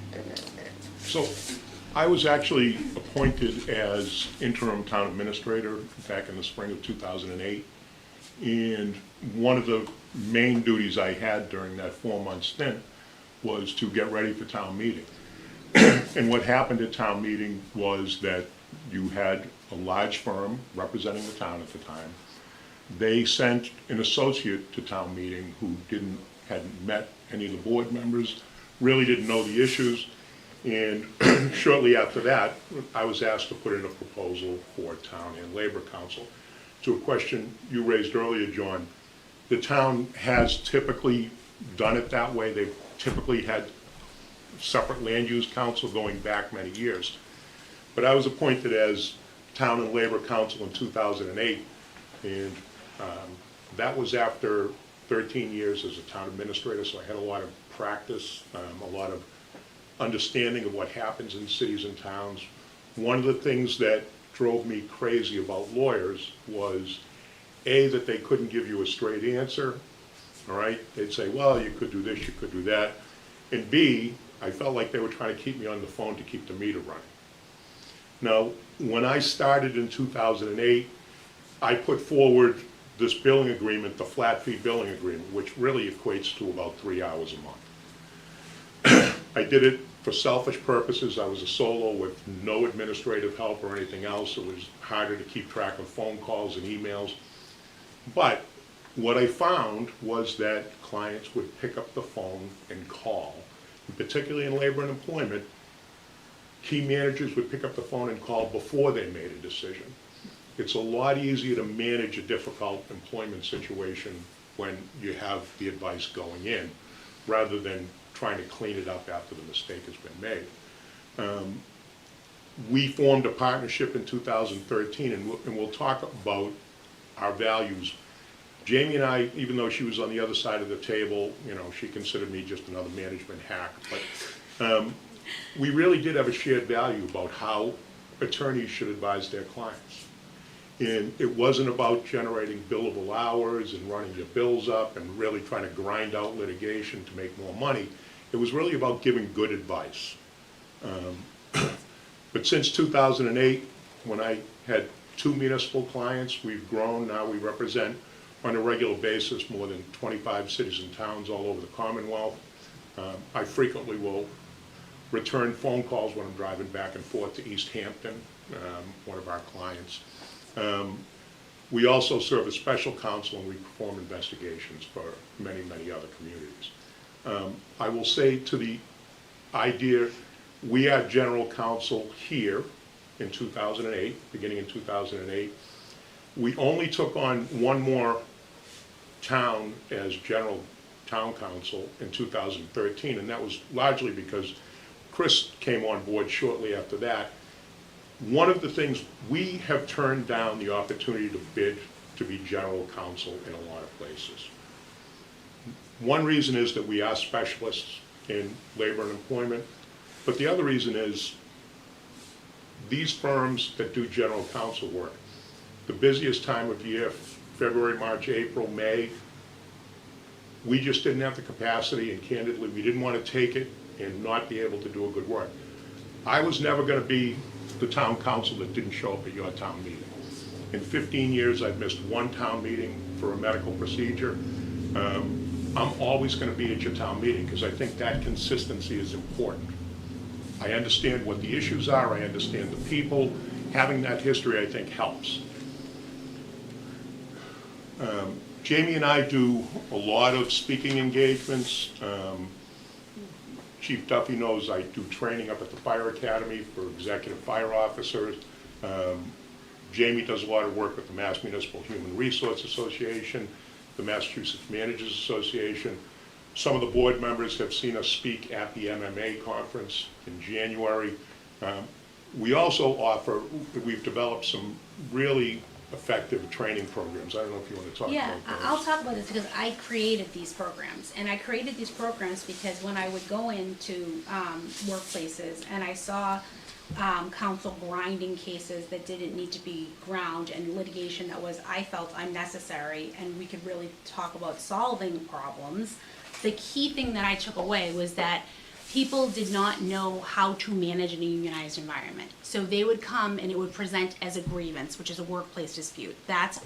So I was actually appointed as interim town administrator back in the spring of 2008. And one of the main duties I had during that 4-month stint was to get ready for town meeting. And what happened at town meeting was that you had a large firm representing the town at the time. They sent an associate to town meeting who hadn't met any of the board members, really didn't know the issues. And shortly after that, I was asked to put in a proposal for town and labor council. To a question you raised earlier, John, the town has typically done it that way. They've typically had separate land use council going back many years. But I was appointed as town and labor council in 2008, and that was after 13 years as a town administrator, so I had a lot of practice, a lot of understanding of what happens in cities and towns. One of the things that drove me crazy about lawyers was, A, that they couldn't give you a straight answer, all right? They'd say, well, you could do this, you could do that. And B, I felt like they were trying to keep me on the phone to keep the meter running. Now, when I started in 2008, I put forward this billing agreement, the flat fee billing agreement, which really equates to about 3 hours a month. I did it for selfish purposes. I was a solo with no administrative help or anything else. It was harder to keep track of phone calls and emails. But what I found was that clients would pick up the phone and call, and particularly in labor and employment. Key managers would pick up the phone and call before they made a decision. It's a lot easier to manage a difficult employment situation when you have the advice going in, rather than trying to clean it up after the mistake has been made. We formed a partnership in 2013, and we'll talk about our values. Jamie and I, even though she was on the other side of the table, you know, she considered me just another management hack, but we really did have a shared value about how attorneys should advise their clients. And it wasn't about generating billable hours and running your bills up and really trying to grind out litigation to make more money. It was really about giving good advice. But since 2008, when I had 2 municipal clients, we've grown. Now we represent on a regular basis more than 25 cities and towns all over the Commonwealth. I frequently will return phone calls when I'm driving back and forth to East Hampton, one of our clients. We also serve as special counsel, and we perform investigations for many, many other communities. I will say to the idea, we had general counsel here in 2008, beginning in 2008. We only took on one more town as general town council in 2013, and that was largely because Chris came on board shortly after that. One of the things, we have turned down the opportunity to bid to be general counsel in a lot of places. One reason is that we are specialists in labor and employment, but the other reason is these firms that do general counsel work, the busiest time of year, February, March, April, May, we just didn't have the capacity, and candidly, we didn't want to take it and not be able to do a good work. I was never going to be the town council that didn't show up at your town meeting. In 15 years, I've missed one town meeting for a medical procedure. I'm always going to be at your town meeting because I think that consistency is important. I understand what the issues are, I understand the people. Having that history, I think, helps. Jamie and I do a lot of speaking engagements. Chief Duffy knows I do training up at the Fire Academy for executive fire officers. Jamie does a lot of work with the Mass Municipal Human Resource Association, the Massachusetts Managers Association. Some of the board members have seen us speak at the MMA conference in January. We also offer, we've developed some really effective training programs. I don't know if you want to talk Yeah, about those. I'll talk about this because I created these programs. And I created these programs because when I would go into workplaces and I saw counsel grinding cases that didn't need to be ground and litigation that was, I felt, unnecessary, and we could really talk about solving problems, the key thing that I took away was that people did not know how to manage in a unionized environment. So they would come and it would present as a grievance, which is a workplace dispute. That's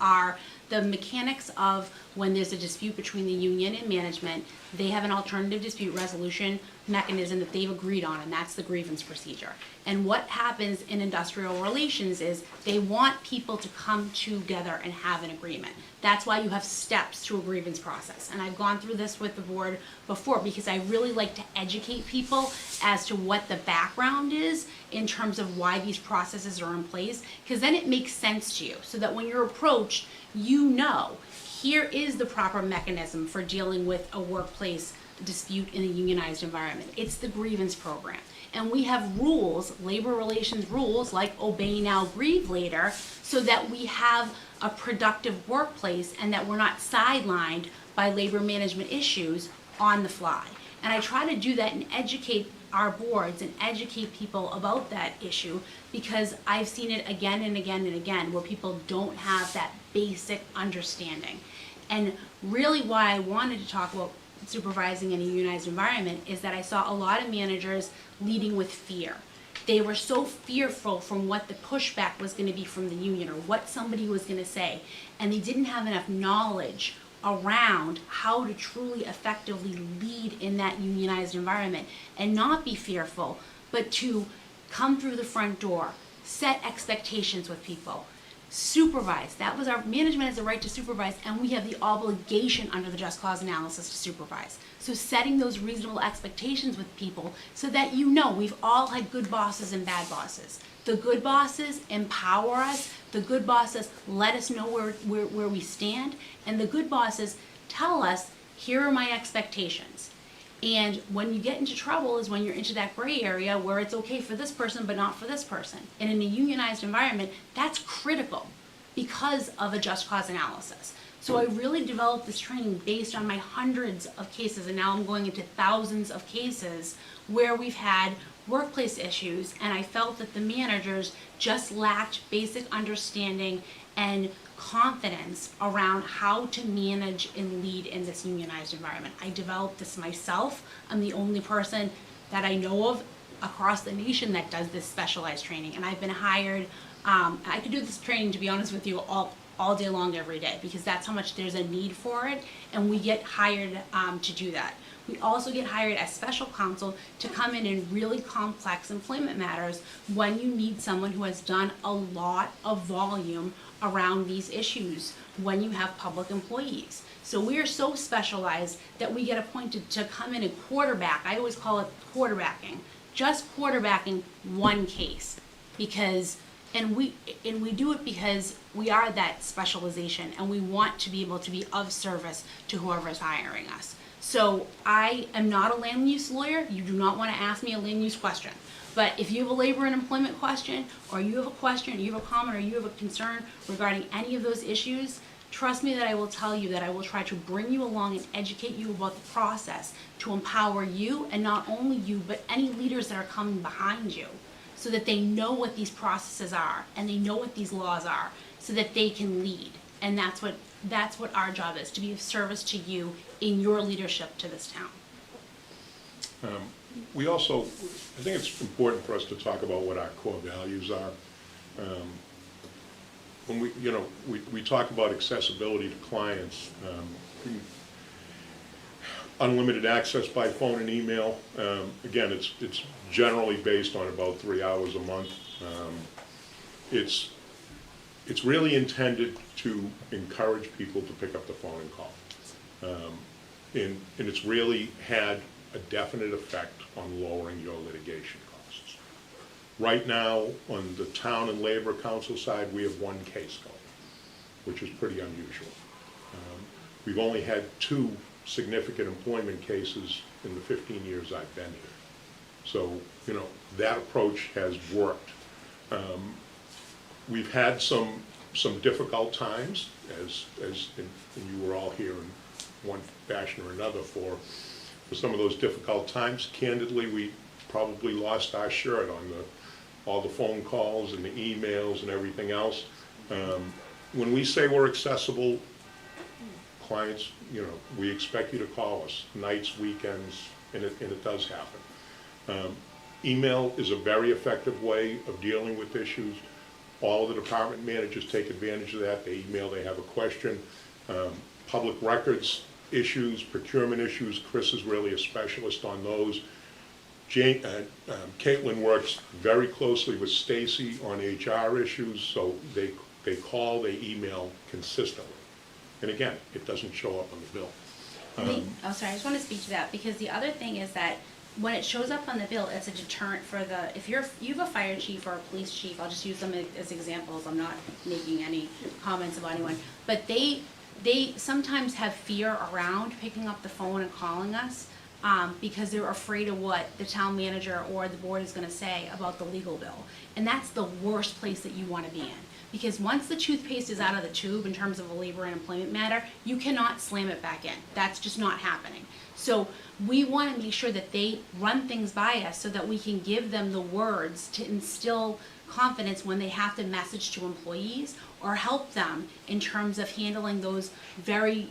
the mechanics of when there's a dispute between the union and management, they have an alternative dispute resolution mechanism that they've agreed on, and that's the grievance procedure. And what happens in industrial relations is they want people to come together and have an agreement. That's why you have steps to a grievance process. And I've gone through this with the board before because I really like to educate people as to what the background is in terms of why these processes are in place, because then it makes sense to you, so that when you're approached, you know, here is the proper mechanism for dealing with a workplace dispute in a unionized environment. It's the grievance program. And we have rules, labor relations rules, like obey now, grieve later, so that we have a productive workplace and that we're not sidelined by labor management issues on the fly. And I try to do that and educate our boards and educate people about that issue, because I've seen it again and again and again where people don't have that basic understanding. And really why I wanted to talk about supervising in a unionized environment is that I saw a lot of managers leading with fear. They were so fearful from what the pushback was going to be from the union or what somebody was going to say, and they didn't have enough knowledge around how to truly effectively lead in that unionized environment and not be fearful, but to come through the front door, set expectations with people, supervise. That was our management has the right to supervise, and we have the obligation under the just cause analysis to supervise. So setting those reasonable expectations with people so that you know we've all had good bosses and bad bosses. The good bosses empower us. The good bosses let us know where we stand. And the good bosses tell us, here are my expectations. And when you get into trouble is when you're into that gray area where it's okay for this person but not for this person. And in a unionized environment, that's critical because of a just cause analysis. So I really developed this training based on my hundreds of cases, and now I'm going into thousands of cases where we've had workplace issues, and I felt that the managers just lacked basic understanding and confidence around how to manage and lead in this unionized environment. I developed this myself. I'm the only person that I know of across the nation that does this specialized training, and I've been hired. I could do this training, to be honest with you, all day long, every day, because that's how much there's a need for it, and we get hired to do that. We also get hired as special counsel to come in really complex employment matters when you need someone who has done a lot of volume around these issues when you have public employees. So we are so specialized that we get appointed to come in and quarterback. I always call it quarterbacking, just quarterbacking one case, because and we do it because we are that specialization, and we want to be able to be of service to whoever is hiring us. So I am not a land use lawyer. You do not want to ask me a land use question. But if you have a labor and employment question, or you have a question, or you have a comment, or you have a concern regarding any of those issues, trust me that I will tell you that I will try to bring you along and educate you about the process to empower you, and not only you, but any leaders that are coming behind you, so that they know what these processes are and they know what these laws are, so that they can lead. And that's what our job is, to be of service to you in your leadership to this town. We also, I think it's important for us to talk about what our core values are. When we talk about accessibility to clients, unlimited access by phone and email. Again, it's generally based on about 3 hours a month. It's really intended to encourage people to pick up the phone and call. And it's really had a definite effect on lowering your litigation costs. Right now, on the town and labor council side, we have one case going, which is pretty unusual. We've only had 2 significant employment cases in the 15 years I've been here. So, that approach has worked. We've had some difficult times, as you were all here in one fashion or another for some of those difficult times. Candidly, we probably lost our shirt on all the phone calls and the emails and everything else. When we say we're accessible, clients, we expect you to call us nights, weekends, and it does happen. Email is a very effective way of dealing with issues. All of the department managers take advantage of that. They email, they have a question. Public records issues, procurement issues, Chris is really a specialist on those. Caitlin works very closely with Stacy on HR issues, so they call, they email consistently. And again, it doesn't show up on the bill. Oh, sorry, I just want to speak to that, because the other thing is that when it shows up on the bill, it's a deterrent for if you have a fire chief or a police chief, I'll just use them as examples, I'm not making any comments about anyone, but they sometimes have fear around picking up the phone and calling us, because they're afraid of what the town manager or the board is going to say about the legal bill. And that's the worst place that you want to be in. Because once the toothpaste is out of the tube in terms of a labor and employment matter, you cannot slam it back in. That's just not happening. So we want to make sure that they run things by us so that we can give them the words to instill confidence when they have to message to employees, or help them in terms of handling those very,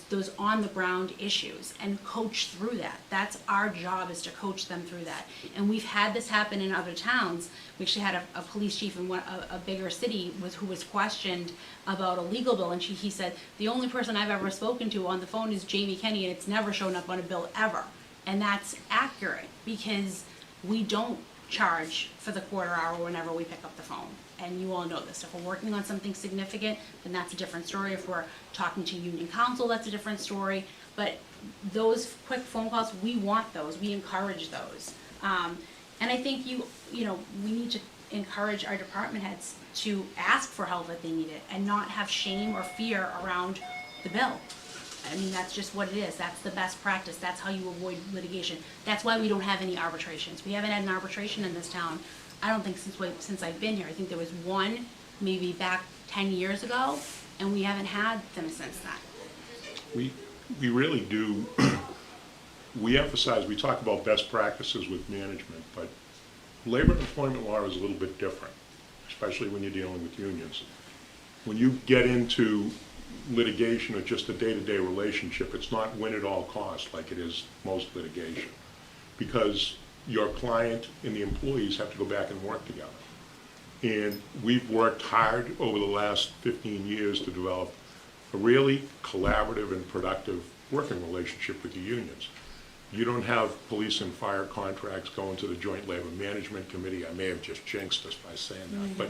those on the ground issues, and coach through that. That's our job, is to coach them through that. And we've had this happen in other towns. We actually had a police chief in a bigger city who was questioned about a legal bill, and he said, the only person I've ever spoken to on the phone is Jamie Kenny, and it's never shown up on a bill ever. And that's accurate, because we don't charge for the quarter hour whenever we pick up the phone. And you all know this. If we're working on something significant, then that's a different story. If we're talking to union counsel, that's a different story. But those quick phone calls, we want those. We encourage those. And I think we need to encourage our department heads to ask for help if they need it, and not have shame or fear around the bill. I mean, that's just what it is. That's the best practice. That's how you avoid litigation. That's why we don't have any arbitrations. We haven't had an arbitration in this town, I don't think since I've been here. I think there was one, maybe back 10 years ago, and we haven't had them since then. We really do, we emphasize, we talk about best practices with management, but labor and employment law is a little bit different, especially when you're dealing with unions. When you get into litigation or just a day-to-day relationship, it's not win at all costs like it is most litigation, because your client and the employees have to go back and work together. And we've worked hard over the last 15 years to develop a really collaborative and productive working relationship with the unions. You don't have police and fire contracts going to the Joint Labor Management Committee. I may have just jinxed us by saying that, but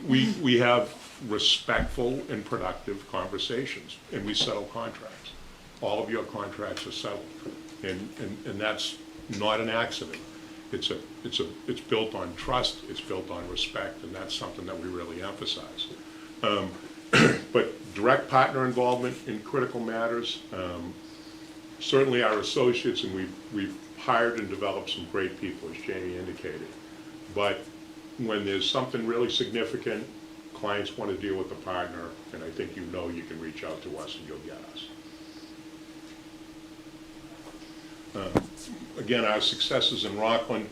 we have respectful and productive conversations, and we settle contracts. All of your contracts are settled, and that's not an accident. It's built on trust, it's built on respect, and that's something that we really emphasize. But direct partner involvement in critical matters, certainly our associates, and we've hired and developed some great people, as Jamie indicated. But when there's something really significant, clients want to deal with the partner, and I think you know you can reach out to us and you'll get us. Again, our successes in Rockland,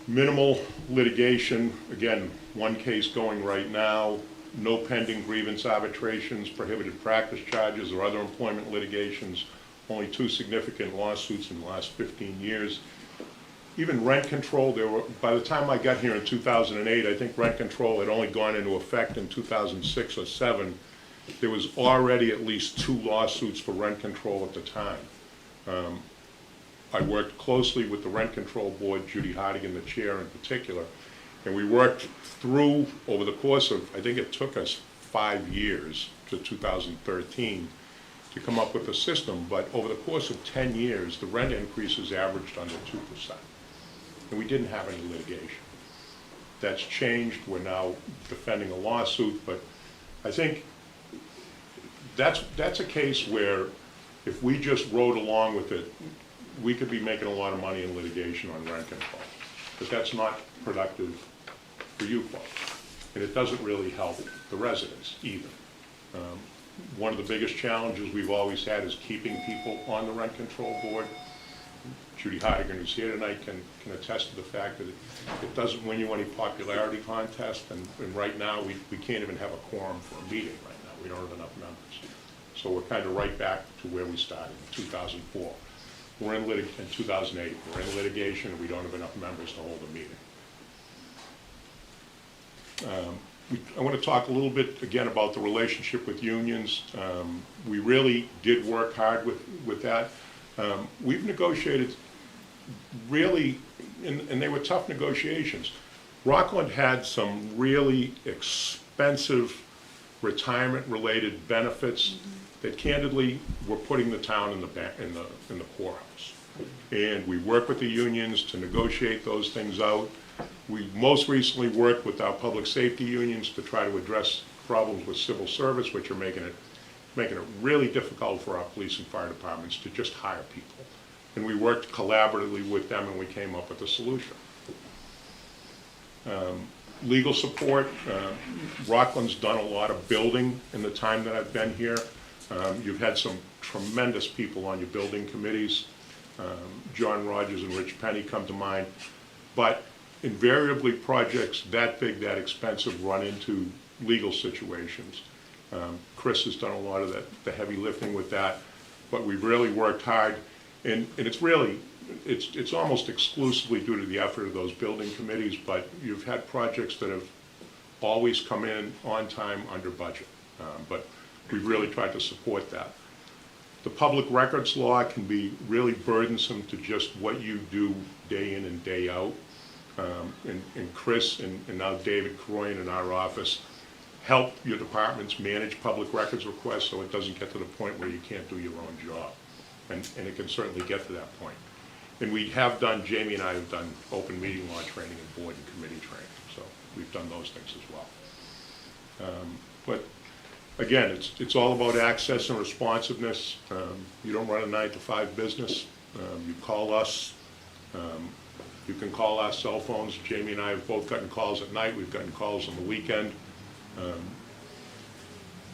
minimal litigation, again, one case going right now, no pending grievance arbitrations, prohibited practice charges, or other employment litigations, only 2 significant lawsuits in the last 15 years. Even rent control, by the time I got here in 2008, I think rent control had only gone into effect in 2006 or 7. There was already at least 2 lawsuits for rent control at the time. I worked closely with the Rent Control Board, Judy Hardigan, the chair in particular, and we worked through, over the course of, I think it took us 5 years to 2013 to come up with a system, but over the course of 10 years, the rent increases averaged under 2%. And we didn't have any litigation. That's changed. We're now defending a lawsuit, but I think that's a case where if we just rode along with it, we could be making a lot of money in litigation on rent control. But that's not productive for you folks. And it doesn't really help the residents either. One of the biggest challenges we've always had is keeping people on the Rent Control Board. Judy Hardigan, who's here tonight, can attest to the fact that it doesn't win you any popularity contest, and right now we can't even have a quorum for a meeting right now. We don't have enough members. So we're kind of right back to where we started in 2004. We're in 2008, we're in litigation, and we don't have enough members to hold a meeting. I want to talk a little bit again about the relationship with unions. We really did work hard with that. We've negotiated really, and they were tough negotiations. Rockland had some really expensive retirement-related benefits that candidly were putting the town in the poorhouse. And we worked with the unions to negotiate those things out. We most recently worked with our public safety unions to try to address problems with civil service, which are making it really difficult for our police and fire departments to just hire people. And we worked collaboratively with them, and we came up with a solution. Legal support, Rockland's done a lot of building in the time that I've been here. You've had some tremendous people on your building committees. John Rogers and Rich Penny come to mind. But invariably projects that big, that expensive run into legal situations. Chris has done a lot of the heavy lifting with that, but we've really worked hard, and it's almost exclusively due to the effort of those building committees, but you've had projects that have always come in on time, under budget, but we've really tried to support that. The public records law can be really burdensome to just what you do day in and day out. And Chris and now David Croyan in our office help your departments manage public records requests so it doesn't get to the point where you can't do your own job. And it can certainly get to that point. And we have done, Jamie and I have done open meeting law training and board and committee training. So we've done those things as well. But Again, it's all about access and responsiveness. You don't run a 9-to-5 business. You call us. You can call our cell phones. Jamie and I have both gotten calls at night. We've gotten calls on the weekend.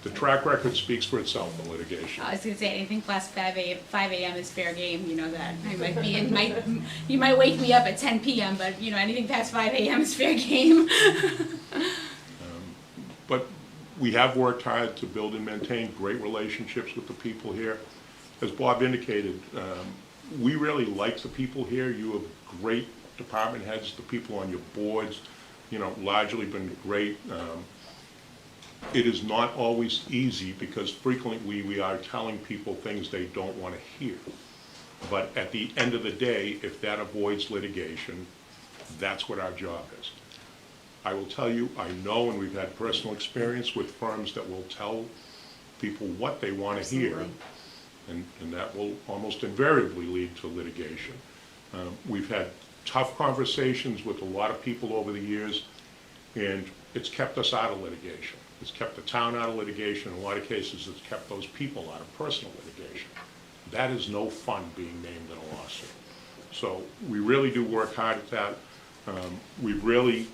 The track record speaks for itself in litigation. I was gonna say, anything past 5 a.m. is fair game, you know that. I might be in, you might wake me up at 10 p.m., but, you know, anything past 5 a.m. is fair game. But we have worked hard to build and maintain great relationships with the people here. As Bob indicated, we really like the people here. You have great department heads, the people on your boards, you know, largely been great. It is not always easy because frequently we are telling people things they don't want to hear. But at the end of the day, if that avoids litigation, that's what our job is. I will tell you, I know, and we've had personal experience with firms that will tell people what they want to hear, and that will almost invariably lead to litigation. We've had tough conversations with a lot of people over the years, and it's kept us out of litigation. It's kept the town out of litigation. In a lot of cases, it's kept those people out of personal litigation. That is no fun being named in a lawsuit. So we really do work hard at that. We've really,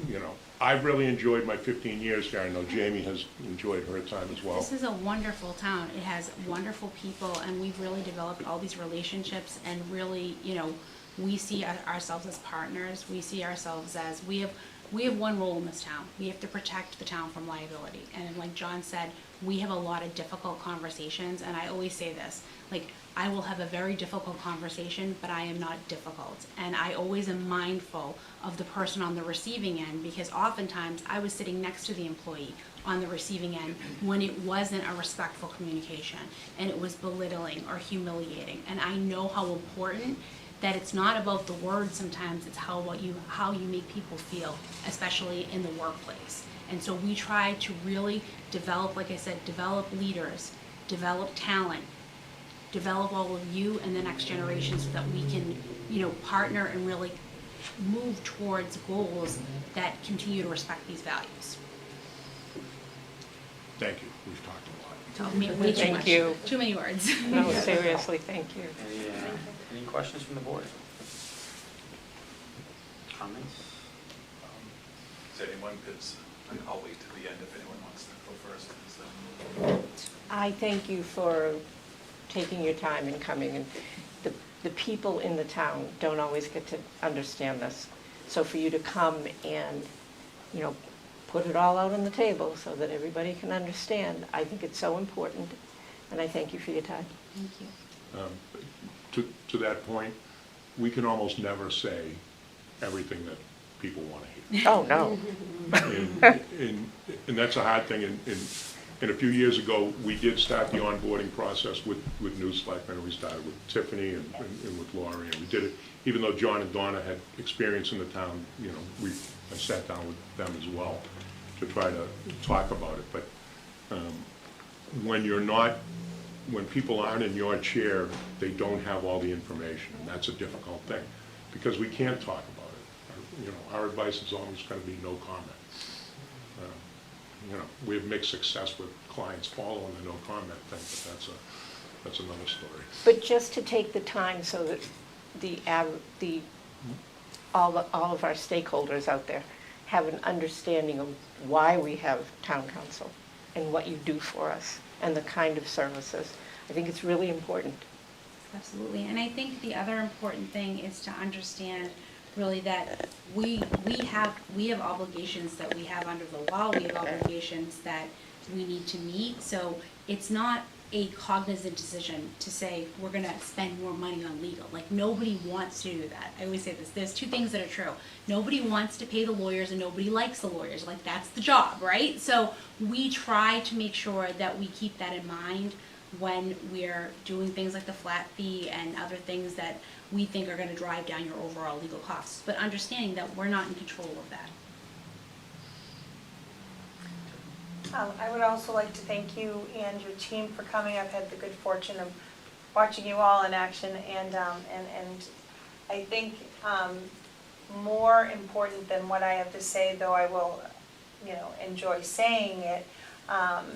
you know, I've really enjoyed my 15 years here. I know Jamie has enjoyed her time as well. This is a wonderful town. It has wonderful people, and we've really developed all these relationships, and really, you know, we see ourselves as partners. We see ourselves as, we have one role in this town. We have to protect the town from liability. And like John said, we have a lot of difficult conversations, and I always say this, like, I will have a very difficult conversation, but I am not difficult. And I always am mindful of the person on the receiving end, because oftentimes I was sitting next to the employee on the receiving end when it wasn't a respectful communication, and it was belittling or humiliating. And I know how important that it's not about the words sometimes, it's how you make people feel, especially in the workplace. And so we try to really develop, like I said, develop leaders, develop talent, develop all of you and the next generation so that we can, you know, partner and really move towards goals that continue to respect these values. Thank you. We've talked a lot. Way too Thank much. you. Too many words. No, seriously, thank you. Any questions from the board? Comments? Is anyone, I'll wait till the end if anyone wants to go first. I thank you for taking your time and coming, and the people in the town don't always get to understand this. So for you to come and, you know, put it all out on the table so that everybody can understand, I think it's so important, and I thank you for your time. Thank you. To that point, we can almost never say everything that people want to hear. Oh, no. And that's a hard thing. And a few years ago, we did start the onboarding process with new selectmen. We started with Tiffany and with Laurie, and we did it, even though John and Donna had experience in the town, you know, I sat down with them as well to try to talk about it. But when people aren't in your chair, they don't have all the information, and that's a difficult thing, because we can't talk about it. You know, our advice is always going to be no comment. You know, we have mixed success with clients following the no comment thing, but that's another story. But just to take the time so that all of our stakeholders out there have an understanding of why we have town council and what you do for us and the kind of services. I think it's really important. Absolutely, and I think the other important thing is to understand really that we have obligations that we have under the law, we have obligations that we need to meet, so it's not a cognizant decision to say we're gonna spend more money on legal. Like, nobody wants to do that. I always say this, there's two things that are true. Nobody wants to pay the lawyers and nobody likes the lawyers. Like, that's the job, right? So we try to make sure that we keep that in mind when we're doing things like the flat fee and other things that we think are gonna drive down your overall legal costs. But understanding that we're not in control of that. I would also like to thank you and your team for coming. I've had the good fortune of watching you all in action, and I think more important than what I have to say, though I will, you know, enjoy saying it, Town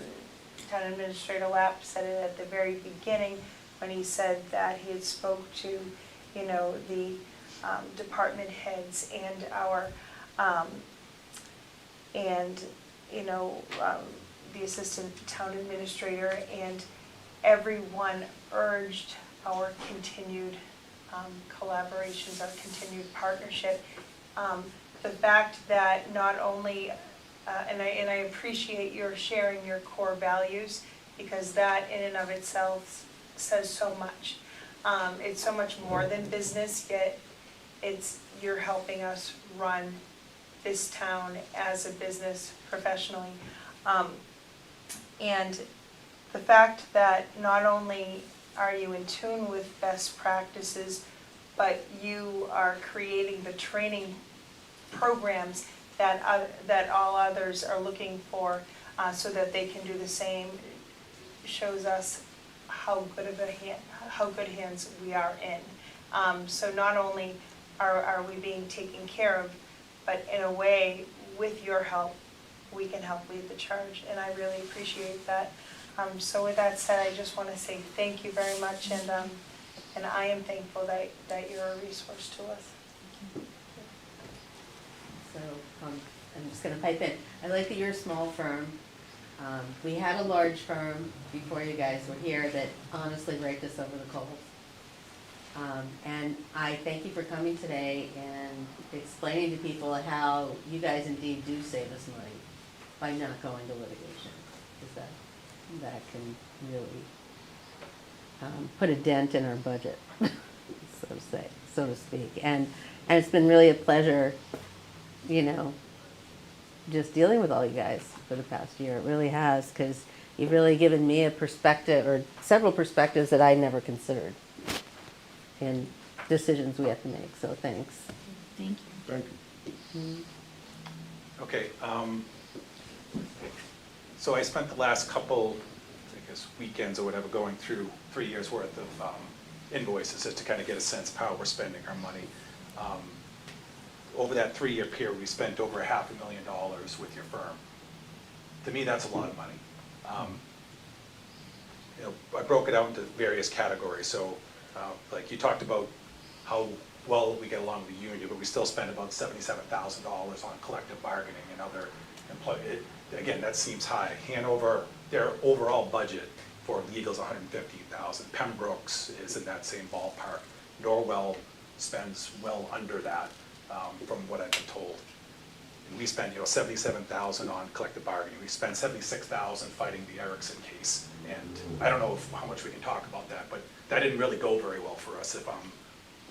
Administrator Lapp said it at the very beginning when he said that he had spoke to, you know, the department heads and our, and, you know, the Assistant Town Administrator, and everyone urged our continued collaborations, our continued partnership. The fact that not only, and I appreciate your sharing your core values, because that in and of itself says so much. It's so much more than business, yet you're helping us run this town as a business professionally. And the fact that not only are you in tune with best practices, but you are creating the training programs that all others are looking for, so that they can do the same, shows us how good hands we are in. So not only are we being taken care of, but in a way, with your help, we can help lead the charge, and I really appreciate that. So with that said, I just want to say thank you very much, and I am thankful that you're a resource to us. So I'm just going to pipe in. I like that you're a small firm. We had a large firm before you guys were here that honestly raked us over the coals. And I thank you for coming today and explaining to people how you guys indeed do save us money by not going to litigation. Because that can really put a dent in our budget, so to speak. And it's been really a pleasure, you know, just dealing with all you guys for the past year. It really has, because you've really given me a perspective, or several perspectives that I never considered in decisions we have to make. So thanks. Thank you. Thank you. Okay, so I spent the last couple, I guess, weekends or whatever going through 3 years' worth of invoices just to kind of get a sense of how we're spending our money. Over that 3-year period, we spent over $500,000 with your firm. To me, that's a lot of money. You know, I broke it out into various categories. So, like you talked about how well we get along with the union, but we still spend about $77,000 on collective bargaining and other employee. Again, that seems high. Hanover, their overall budget for legal is $115,000. Pembroke's is in that same ballpark. Norwell spends well under that, from what I've been told. And we spend, you know, $77,000 on collective bargaining. We spend $76,000 fighting the Erickson case. And I don't know how much we can talk about that, but that didn't really go very well for us. If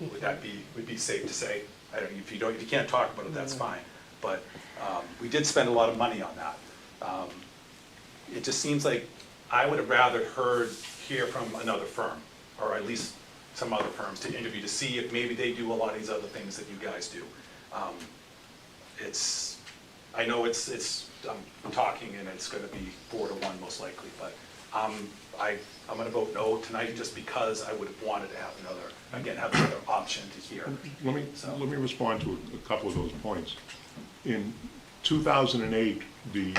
would be safe to say? I don't. If you can't talk about it, that's fine. But we did spend a lot of money on that. It just seems like I would have rather hear from another firm, or at least some other firms to interview to see if maybe they do a lot of these other things that you guys do. I know I'm talking and it's going to be 4-1 most likely, but I'm going to vote no tonight just because I would have wanted to have another option to hear. Let me respond to a couple of those points. In 2008, the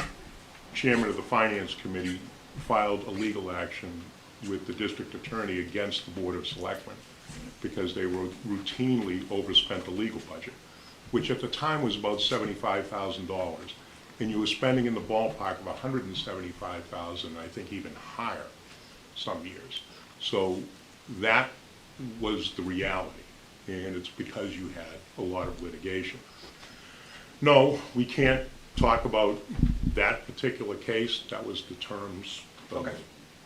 chairman of the Finance Committee filed a legal action with the district attorney against the Board of Selectmen because they were routinely overspent the legal budget, which at the time was about $75,000, and you were spending in the ballpark of $175,000, I think even higher some years. So that was the reality, and it's because you had a lot of litigation. No, we can't talk about that particular case. That was the terms of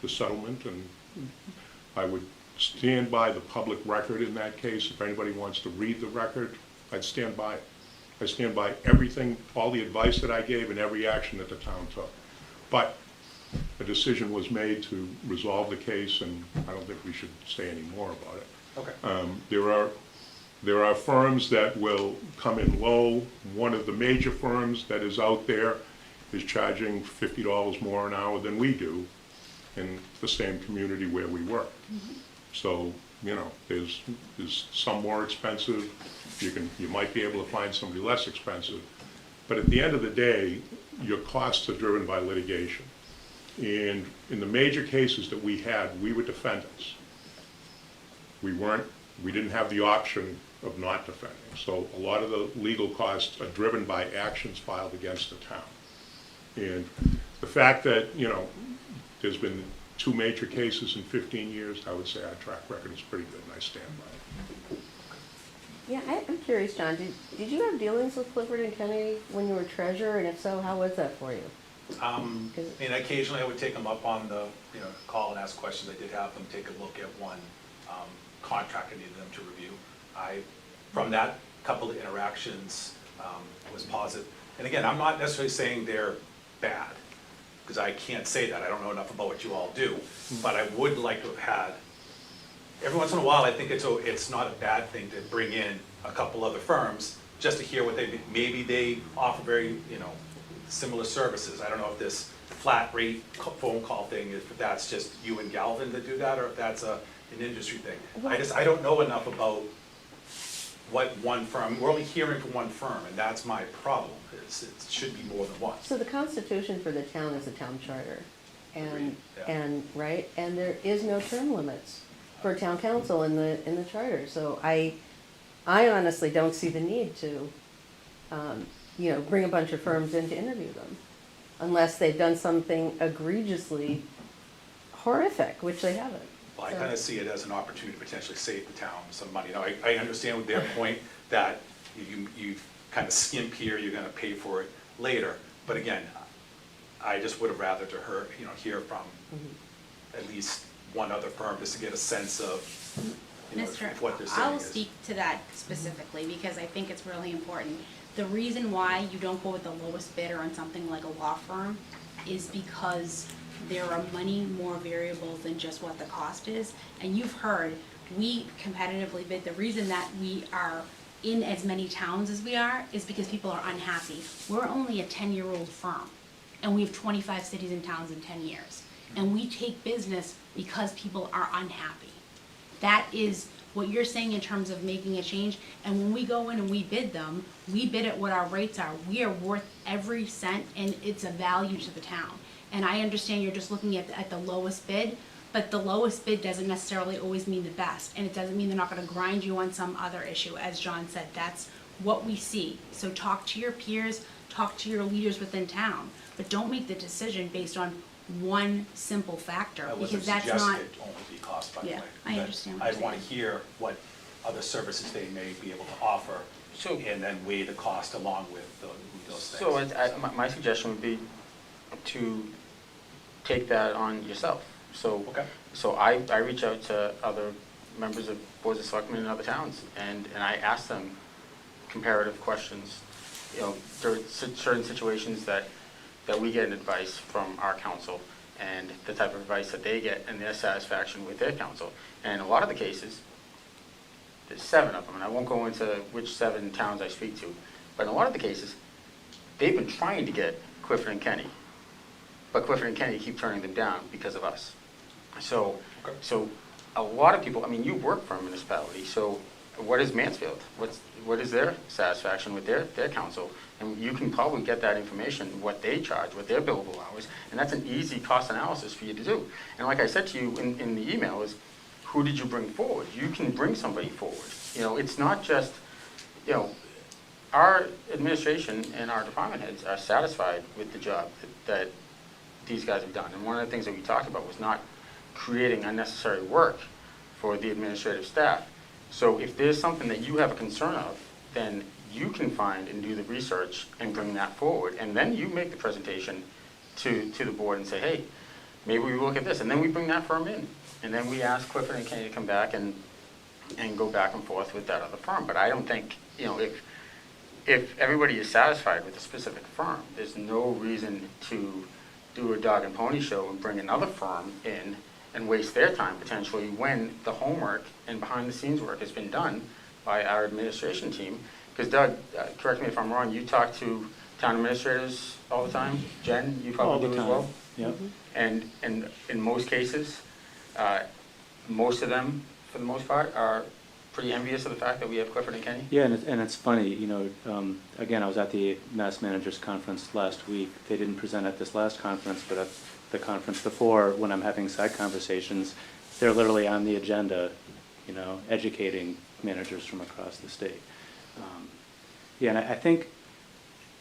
the settlement, and I would stand by the public record in that case. If anybody wants to read the record, I'd stand by it. I stand by everything, all the advice that I gave and every action that the town took. But a decision was made to resolve the case, and I don't think we should say any more about it. Okay. There are firms that will come in low. One of the major firms that is out there is charging $50 more an hour than we do in the same community where we work. Mm-hmm. So, you know, there's some more expensive. You might be able to find somebody less expensive. But at the end of the day, your costs are driven by litigation. And in the major cases that we had, we were defendants. We didn't have the option of not defending. So a lot of the legal costs are driven by actions filed against the town. And the fact that, you know, there's been 2 major cases in 15 years, I would say our track record is pretty good, and I stand by it. Yeah, I'm curious, John, did you have dealings with Clifford and Kenny when you were treasurer, and if so, how was that for you? I mean, occasionally I would take them up on the, you know, call and ask questions. I did have them take a look at one contract I needed them to review. From that couple of interactions, was positive. And again, I'm not necessarily saying they're bad, because I can't say that. I don't know enough about what you all do. But I would like to have had, every once in a while, I think it's not a bad thing to bring in a couple other firms just to hear what maybe they offer very, you know, similar services. I don't know if this flat rate phone call thing, if that's just you and Galvin that do that, or if that's an industry thing. I don't know enough about what one firm, we're only hearing from one firm, and that's my problem. It should be more than one. So the constitution for the town is a town charter, Agreed, yeah. and, right, and there is no term limits for town council in the charter, so I honestly don't see the need to, you know, bring a bunch of firms in to interview them, unless they've done something egregiously horrific, which they haven't. Well, I kind of see it as an opportunity to potentially save the town some money. Now, I understand with their point that you kind of skimp here, you're going to pay for it later. But again, I just would have rather hear from at least one other firm just to get a sense of, you know, Mr. if what they're saying I will is. speak to that specifically because I think it's really important. The reason why you don't go with the lowest bidder on something like a law firm is because there are many more variables than just what the cost is. And you've heard, we competitively bid. The reason that we are in as many towns as we are is because people are unhappy. We're only a 10-year-old firm, and we have 25 cities and towns in 10 years. And we take business because people are unhappy. That is what you're saying in terms of making a change. And when we go in and we bid them, we bid at what our rates are. We are worth every cent, and it's a value to the town. And I understand you're just looking at the lowest bid, but the lowest bid doesn't necessarily always mean the best. And it doesn't mean they're not gonna grind you on some other issue. As John said, that's what we see. So talk to your peers, talk to your leaders within town, but don't make the decision based on one simple factor, I wasn't because that's suggesting not. it only be cost, by the Yeah, way. I But understand what I you're want to saying. hear what other services they may be able to offer, So- and then weigh the cost along with those things. So my suggestion would be to take that on yourself. So, Okay. so I reach out to other members of boards of selectmen in other towns, and I ask them comparative questions. You know, there are certain situations that we get advice from our council, and the type of advice that they get and their satisfaction with their council. And in a lot of the cases, there's 7 of them, and I won't go into which 7 towns I speak to, but in a lot of the cases, they've been trying to get Clifford and Kenny, but Clifford and Kenny keep turning them down because of us. So, Okay. so a lot of people, I mean, you work for a municipality, so what is Mansfield? What is their satisfaction with their council? And you can probably get that information, what they charge, what their billable hours, and that's an easy cost analysis for you to do. And like I said to you in the email is, who did you bring forward? You can bring somebody forward. You know, it's not just, you know, our administration and our department heads are satisfied with the job that these guys have done. And one of the things that we talked about was not creating unnecessary work for the administrative staff. So if there's something that you have a concern of, then you can find and do the research and bring that forward. And then you make the presentation to the board and say, hey, maybe we look at this. And then we bring that firm in. And then we ask Clifford and Kenny to come back and go back and forth with that other firm. But I don't think, you know, if everybody is satisfied with a specific firm, there's no reason to do a dog and pony show and bring another firm in and waste their time potentially when the homework and behind the scenes work has been done by our administration team. Because Doug, correct me if I'm wrong, you talk to town administrators all the time. Jen, you All probably the do as time. well. Yep. And in most cases, most of them, for the most part, are pretty envious of the fact that we have Clifford and Kenny. Yeah, and it's funny, you know, again, I was at the Mass Managers Conference last week. They didn't present at this last conference, but at the conference before, when I'm having side conversations, they're literally on the agenda, you know, educating managers from across the state. Yeah, and I think,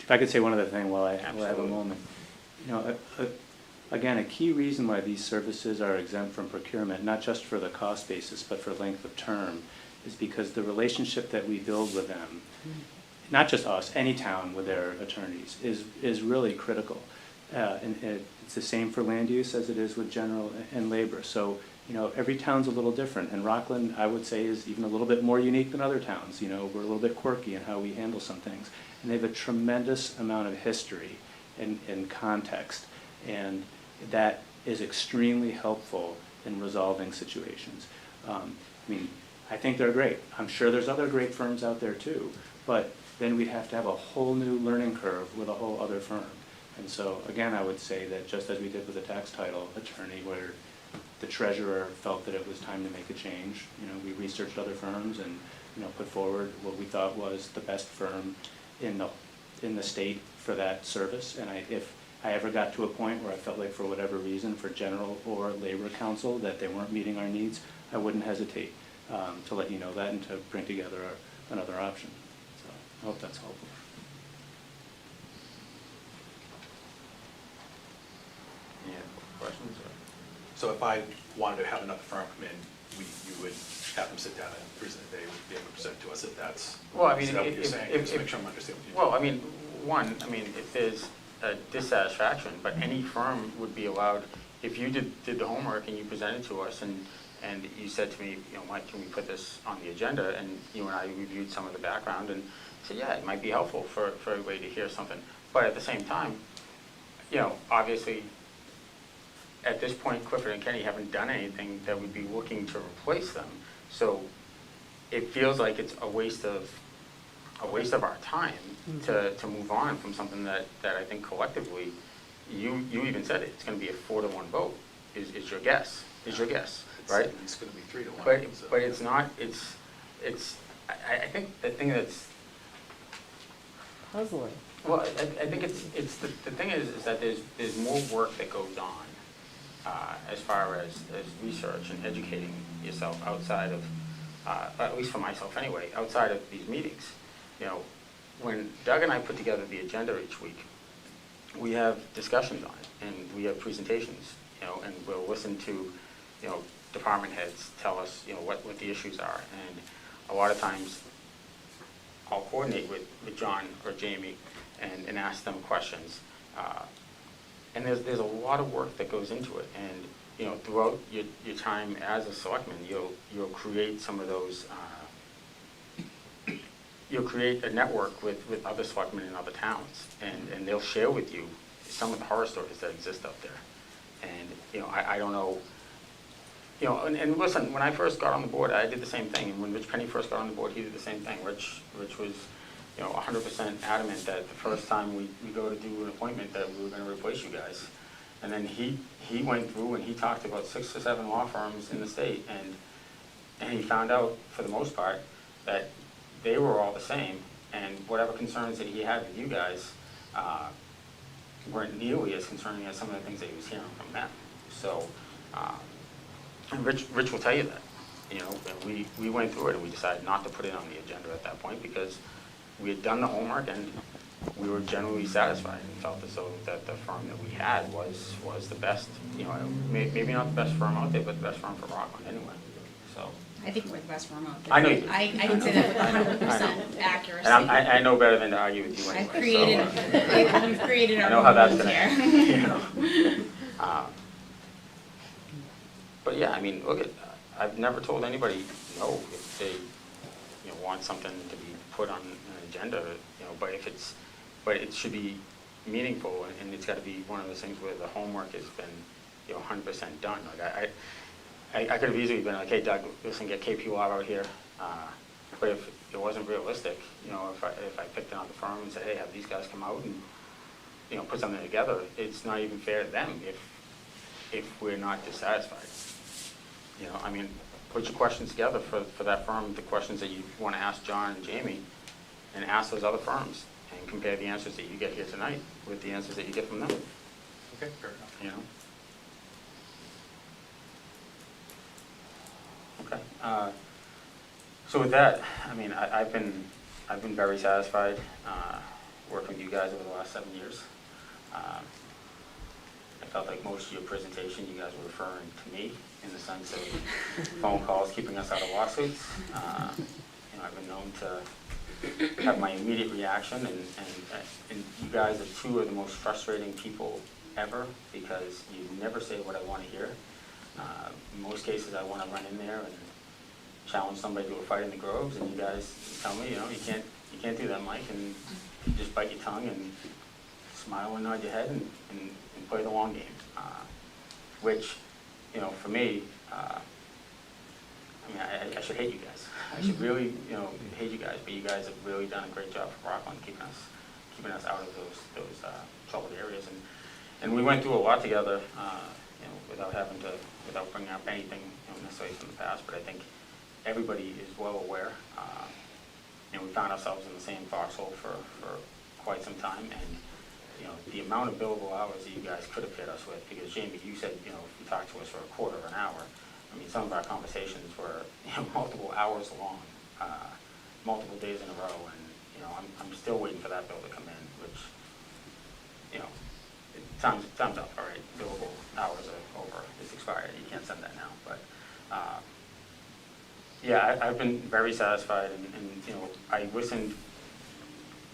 if I could say one other thing while I have a Absolutely. moment. You know, again, a key reason why these services are exempt from procurement, not just for the cost basis, but for length of term, is because the relationship that we build with them, not just us, any town with their attorneys, is really critical. And it's the same for land use as it is with general and labor. So, you know, every town's a little different. And Rockland, I would say, is even a little bit more unique than other towns. You know, we're a little bit quirky in how we handle some things. And they have a tremendous amount of history and context. And that is extremely helpful in resolving situations. I mean, I think they're great. I'm sure there's other great firms out there too. But then we'd have to have a whole new learning curve with a whole other firm. And so, again, I would say that just as we did with the tax title attorney, where the treasurer felt that it was time to make a change, you know, we researched other firms and, you know, put forward what we thought was the best firm in the state for that service. And if I ever got to a point where I felt like, for whatever reason, for general or labor counsel, that they weren't meeting our needs, I wouldn't hesitate to let you know that and to bring together another option. So I hope that's helpful. Any other questions? Or? So if I wanted to have another firm come in, you would have them sit down and present, they would be able to present to us if that's, Well, I mean, is that what you're saying? if, Just make sure I'm understanding what well, I mean, if there's a dissatisfaction, but any firm would be allowed, if you did the homework and you presented to us and you said to me, you know, Mike, can we put this on the agenda? And you and I reviewed some of the background and said, yeah, it might be helpful for everybody to hear something. But at the same time, you know, obviously, at this point, Clifford and Kenny haven't done anything that would be looking to replace them. So it feels like it's a waste of our time to move on from something that I think collectively, you even said it, it's going to be a 4-to-1 vote. Is your guess? Right? It's going to be 3-to-1. But it's not. I think the thing that's Puzzling. well, I think it's the thing is that there's more work that goes on as far as research and educating yourself outside of, at least for myself anyway, outside of these meetings. You know, when Doug and I put together the agenda each week, we have discussions on it and we have presentations, you know, and we'll listen to, you know, department heads tell us, you know, what the issues are. And a lot of times I'll coordinate with John or Jamie and ask them questions. And there's a lot of work that goes into it. And, you know, throughout your time as a selectman, you'll create some of those, you'll create a network with other selectmen in other towns. And they'll share with you some of the horror stories that exist out there. And, you know, I don't know, you know, and listen, when I first got on the board, I did the same thing. And when Rich Penny first got on the board, he did the same thing. Rich was, you know, 100% adamant that the first time we go to do an appointment that we were going to replace you guys. And then he went through and he talked to about 6 or 7 law firms in the state, and he found out, for the most part, that they were all the same, and whatever concerns that he had with you guys weren't nearly as concerning as some of the things that he was hearing from them. So, and Rich will tell you that. You know, and we went through it and we decided not to put it on the agenda at that point because we had done the homework and we were generally satisfied and felt as though that the firm that we had was the best, you know, maybe not the best firm out there, but the best firm for Rockland anyway. So. I think we're the best firm out there. I know you do. I can say that with 100% accuracy. And I know better than to argue with you anyway. We've created I our know how that's rules gonna here. you know. But yeah, I mean, look, I've never told anybody no if they, you know, want something to be put on an agenda, you know. But it should be meaningful, and it's got to be one of those things where the homework has been, you know, 100% done. Like I could have easily been like, hey, Doug, listen, get KPR out here. But if it wasn't realistic, you know, if I picked another firm and said, hey, have these guys come out and, you know, put something together, it's not even fair to them if we're not dissatisfied. You know, I mean, put your questions together for that firm, the questions that you want to ask John and Jamie, and ask those other firms, and compare the answers that you get here tonight with the answers that you get from them. Okay, fair enough. You know? Okay. So with that, I mean, I've been very satisfied working with you guys over the last 7 years. I felt like most of your presentation, you guys were referring to me in the sense of phone calls keeping us out of lawsuits. You know, I've been known to have my immediate reaction, and you guys are two of the most frustrating people ever because you never say what I want to hear. In most cases, I want to run in there and challenge somebody to a fight in the Groves, and you guys tell me, you know, you can't do that, Mike, and you just bite your tongue and smile and nod your head and play the long game, which, you know, for me, I mean, I should hate you guys. I should really, you know, hate you guys, but you guys have really done a great job for Rockland, keeping us out of those troubled areas, and we went through a lot together, you know, without bringing up anything, you know, necessarily from the past, but I think everybody is well aware. You know, we found ourselves in the same foxhole for quite some time, and you know, the amount of billable hours that you guys could have hit us with, because Jamie, you said, you know, if you talked to us for a quarter of an hour, I mean, some of our conversations were, you know, multiple hours long, multiple days in a row, and, you know, I'm still waiting for that bill to come in, which, you know, time's up, all right, billable hours are over, it's expired, you can't send that now, but, yeah, I've been very satisfied, and, you know, I listened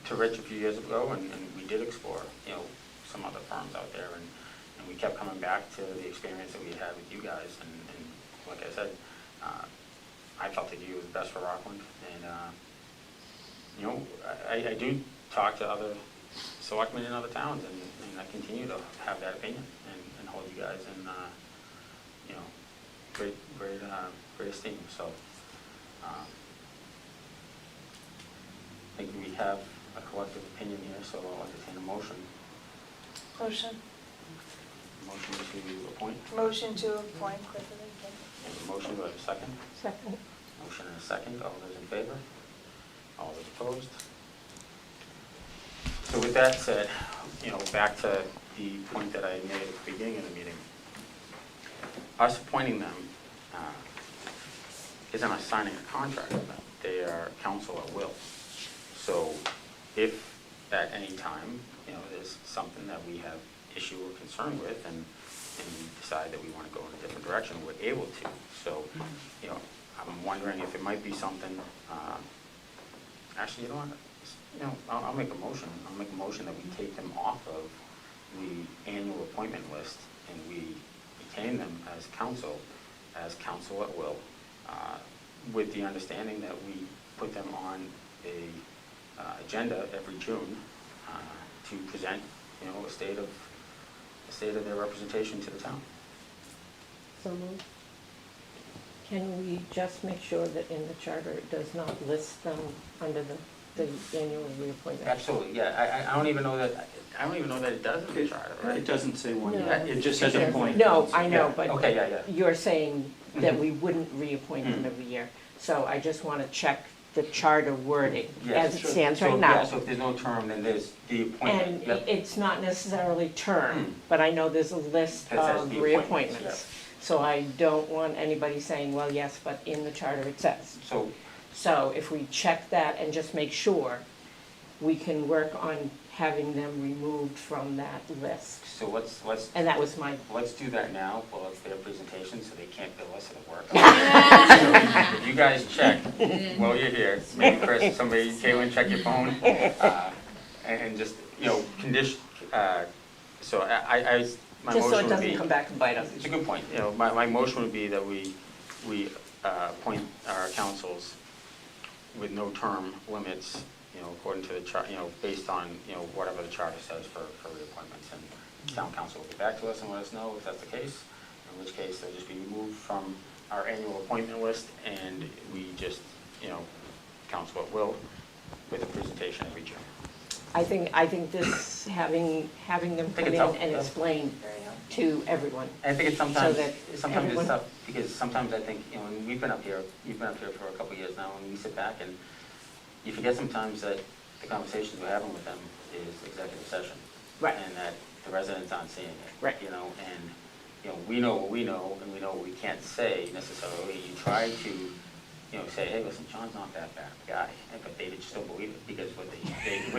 to Rich a few years ago, and we did explore, you know, some other firms out there, and we kept coming back to the experience that we had with you guys, and like I said, I felt that you was best for Rockland, and, you know, I do talk to other selectmen in other towns, and I continue to have that opinion, and hold you guys in, you know, great esteem, so, I think we have a collective opinion here, so I'll entertain a motion. Motion. Motion to appoint. Motion to appoint Clifford and Kim. And a motion, do I have a second? Second. Motion and a second. All those in favor? All those opposed? So with that said, you know, back to the point that I made at the beginning of the meeting, us appointing them isn't us signing a contract with them. They are counsel at will. So if at any time, you know, there's something that we have issue or concern with, and we decide that we want to go in a different direction, we're able to. So, you know, I'm wondering if it might be something, actually, you know what, you know, I'll make a motion. I'll make a motion that we take them off of the annual appointment list, and we retain them as counsel at will, with the understanding that we put them on a agenda every June to present, you know, a state of their representation to the town. So moved. Can we just make sure that in the charter it does not list them under the annual reappointment? Absolutely, yeah. I don't even know that it does in the charter, right? It doesn't say one No. yet, it just says appoint. No, I know, Yeah. but Okay, yeah. you're saying that we wouldn't reappoint them every year. So I just want to check the charter wording Yes. as it stands So, right now. yeah, so if there's no term, then there's the appointment. And Yep. it's not necessarily term, but I know there's a list That says of the appointments, reappointments. So I don't want anybody saying, well, yes, but in the charter it says. So, So if we check that and just make sure, we can work on having them removed from that list. so let's And that was my, do that now while it's their presentation, so they can't bill us at work. So if you guys check while you're here, maybe Chris, somebody, Caitlin, check your phone, and just, you know, condition, so my just so motion it would doesn't be, come back and bite us. it's a good point, you know, my motion would be that we appoint our councils with no term limits, you know, according to the chart, you know, based on, you know, whatever the charter says for reappointments. And town council will get back to us and let us know if that's the case, in which case they'll just be removed from our annual appointment list, and we just, you know, council at will with a presentation every June. I think this, having them come in and explain to everyone. I think it's sometimes that it's everyone- tough, because sometimes I think, you know, and you've been up here for a couple of years now, and we sit back and you forget sometimes that the conversations we're having with them is executive session. Right. And that the residents aren't seeing it. Right. You know, and, we know what we know, and we know what we can't say necessarily. You try to, say, hey, listen, John's not that bad of a guy, but they just don't believe it because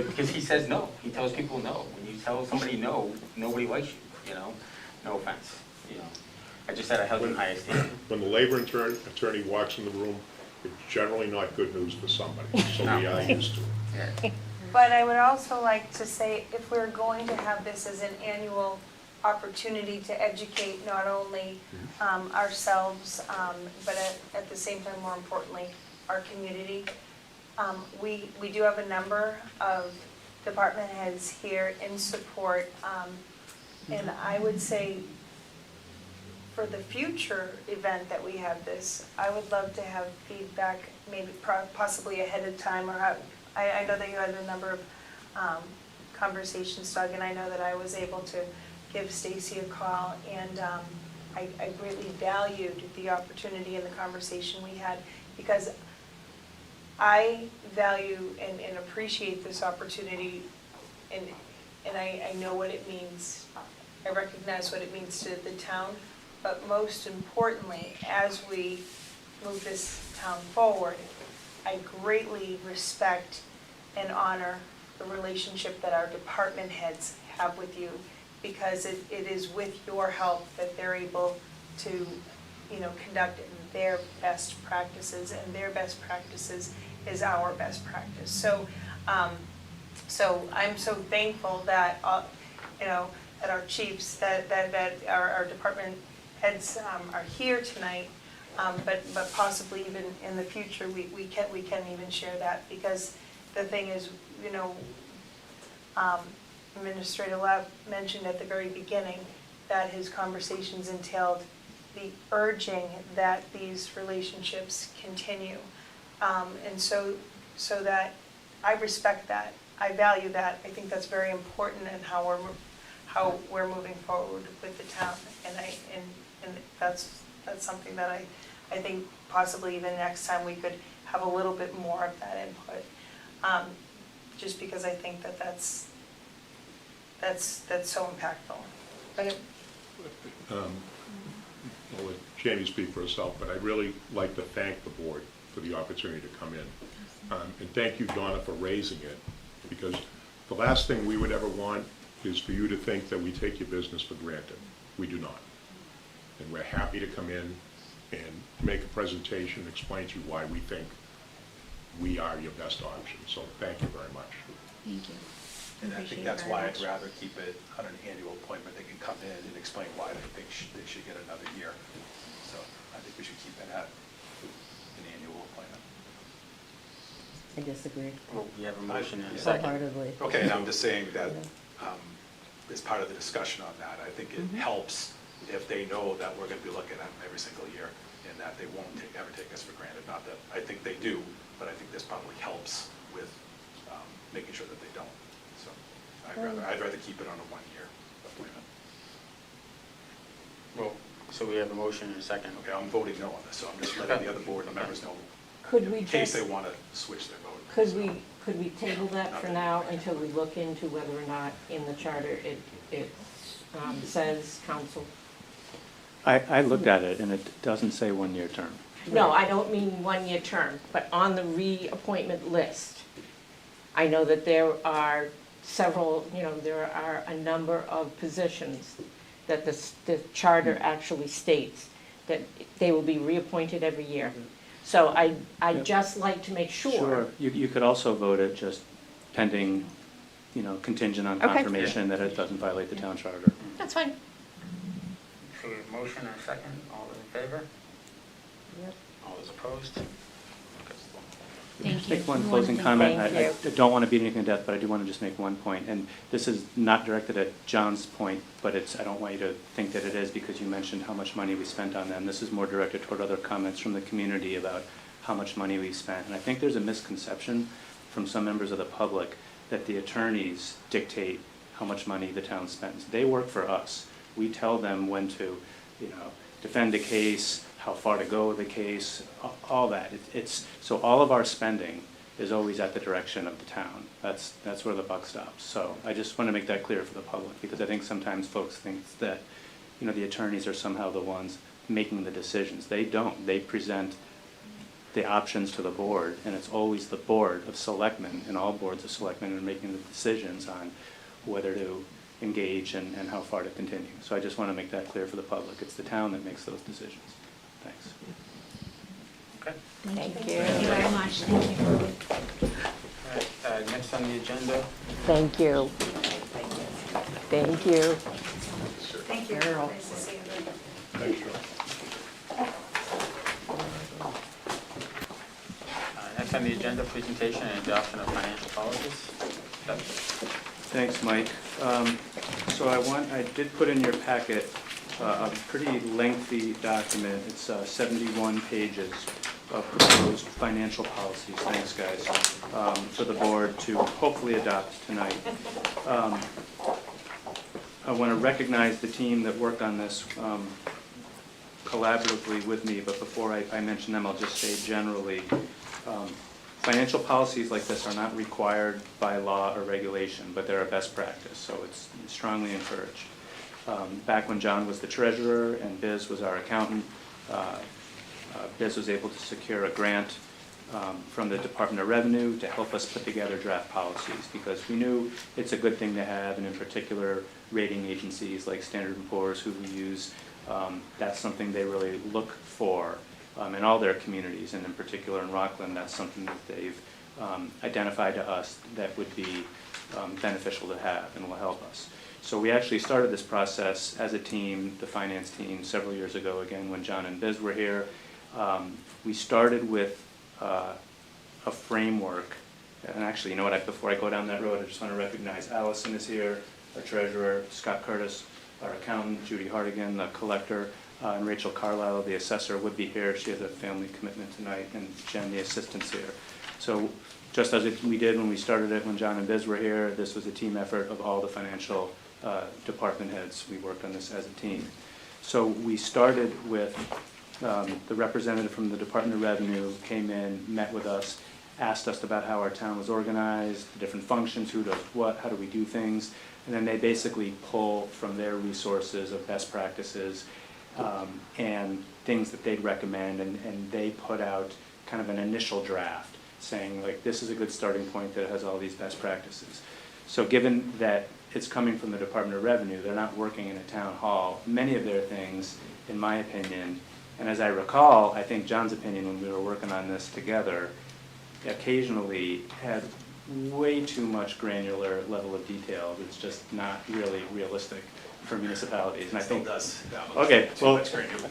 because he says no. He tells people no. When you tell somebody no, nobody likes you. No offense. I just said I held you in high esteem. When the labor attorney walks in the room, it's generally not good news for somebody, so we are used to it. Yeah. But I would also like to say, if we're going to have this as an annual opportunity to educate not only ourselves, but at the same time, more importantly, our community, we do have a number of department heads here in support. And I would say, for the future event that we have this, I would love to have feedback, maybe possibly ahead of time, or I know that you had a number of conversations, Doug, and I know that I was able to give Stacy a call, and I greatly valued the opportunity and the conversation we had, because I value and appreciate this opportunity, and I know what it means. I recognize what it means to the town, but most importantly, as we move this town forward, I greatly respect and honor the relationship that our department heads have with you, because it is with your help that they're able to, conduct their best practices, and their best practices is our best practice. So, so I'm so thankful that, that our chiefs, that our department heads are here tonight, but possibly even in the future, we can even share that, because the thing is, Administrator Lab mentioned at the very beginning that his conversations entailed the urging that these relationships continue. And so that I respect that, I value that. I think that's very important in how we're moving forward with the town. And that's something that I think possibly even next time we could have a little bit more of that input. Just because I think that's so impactful. But I'll let Jamie speak for herself, but I'd really like to thank the board for the opportunity to come in. And thank you, Donna, for raising it, because the last thing we would ever want is for you to think that we take your business for granted. We do not. And we're happy to come in and make a presentation, explain to you why we think we are your best option. So thank you very much. Thank you. And I think that's why I'd rather keep it on an annual appointment. They can come in and explain why they think they should get another year. So I think we should keep it at an annual appointment. I disagree Well, we have a motion and a second. wholeheartedly. Okay, and I'm just saying that as part of the discussion on that, I think it helps if they know that we're going to be looking at them every single year, and that they won't ever take us for granted. Not that I think they do, but I think this probably helps with making sure that they don't. So I'd rather keep it on a one-year appointment. Well, so we have a motion and a second. Okay, I'm voting no on this, so I'm just letting the other board members know could we in case just, they want to switch their vote. could we table that for now until we look into whether or not in the charter it says council? I looked at it, and it doesn't say one-year term. No, I don't mean one-year term, but on the reappointment list, I know that there are several, there are a number of positions that the charter actually states that they will be reappointed every year. So I'd just like to make sure. Sure, you could also vote it just pending, contingent on Okay. confirmation that it doesn't violate the town charter. That's fine. So we have a motion and a second. All those in favor? Yep. All those opposed? Thank Just you. make one We wanna closing thank comment. Thank I don't want to beat anything to death, but I do want to just make one point. And this is not directed at John's point, but I don't want you to think that it is, because you mentioned how much money we spent on them. This is more directed toward other comments from the community about how much money we spent. And I think there's a misconception from some members of the public that the attorneys dictate how much money the town spends. They work for us. We tell them when to, defend a case, how far to go with a case, all that. So all of our spending is always at the direction of the town. That's where the buck stops. So I just want to make that clear for the public, because I think sometimes folks think that, the attorneys are somehow the ones making the decisions. They don't. They present the options to the board, and it's always the board of selectmen, and all boards of selectmen are making the decisions on whether to engage and how far to continue. So I just want to make that clear for the public. It's the town that makes those decisions. Thanks. Okay. Thank Thank you very much. Thank you. All right, next on the agenda. Thank you. Thank you. Thank you. Nice to see you. Thanks, Joe. Next on the agenda, presentation and adoption of financial policies. Stephanie. Thanks, Mike. So I did put in your packet a pretty lengthy document. It's 71 pages of proposed financial policies. Thanks, guys, for the board to hopefully adopt tonight. I want to recognize the team that worked on this collaboratively with me, but before I mention them, I'll just say generally, financial policies like this are not required by law or regulation, but they're a best practice, so it's strongly encouraged. Back when John was the treasurer and Biz was our accountant, Biz was able to secure a grant from the Department of Revenue to help us put together draft policies, because we knew it's a good thing to have, and in particular, rating agencies like Standard & Poor's, who we use, that's something they really look for in all their communities, and in particular in Rockland, that's something that they've identified to us that would be beneficial to have and will help us. So we actually started this process as a team, the finance team, several years ago, again, when John and Biz were here. We started with a framework, and actually, you know what, before I go down that road, I just want to recognize Allison is here, our treasurer, Scott Curtis, our accountant, Judy Hardigan, the collector, and Rachel Carlisle, the assessor, would be here. She has a family commitment tonight, and Jen, the assistant's here. So just as we did when we started it, when John and Biz were here, this was a team effort of all the financial department heads. We worked on this as a team. So we started with the representative from the Department of Revenue came in, met with us, asked us about how our town was organized, the different functions, who does what, how do we do things, and then they basically pull from their resources of best practices and things that they'd recommend, and they put out kind of an initial draft saying, like, this is a good starting point that has all these best practices. So given that it's coming from the Department of Revenue, they're not working in a town hall, many of their things, in my opinion, and as I recall, I think John's opinion when we were working on this together, occasionally had way too much granular level of detail that's just not really realistic for municipalities. And I think does. Okay, well,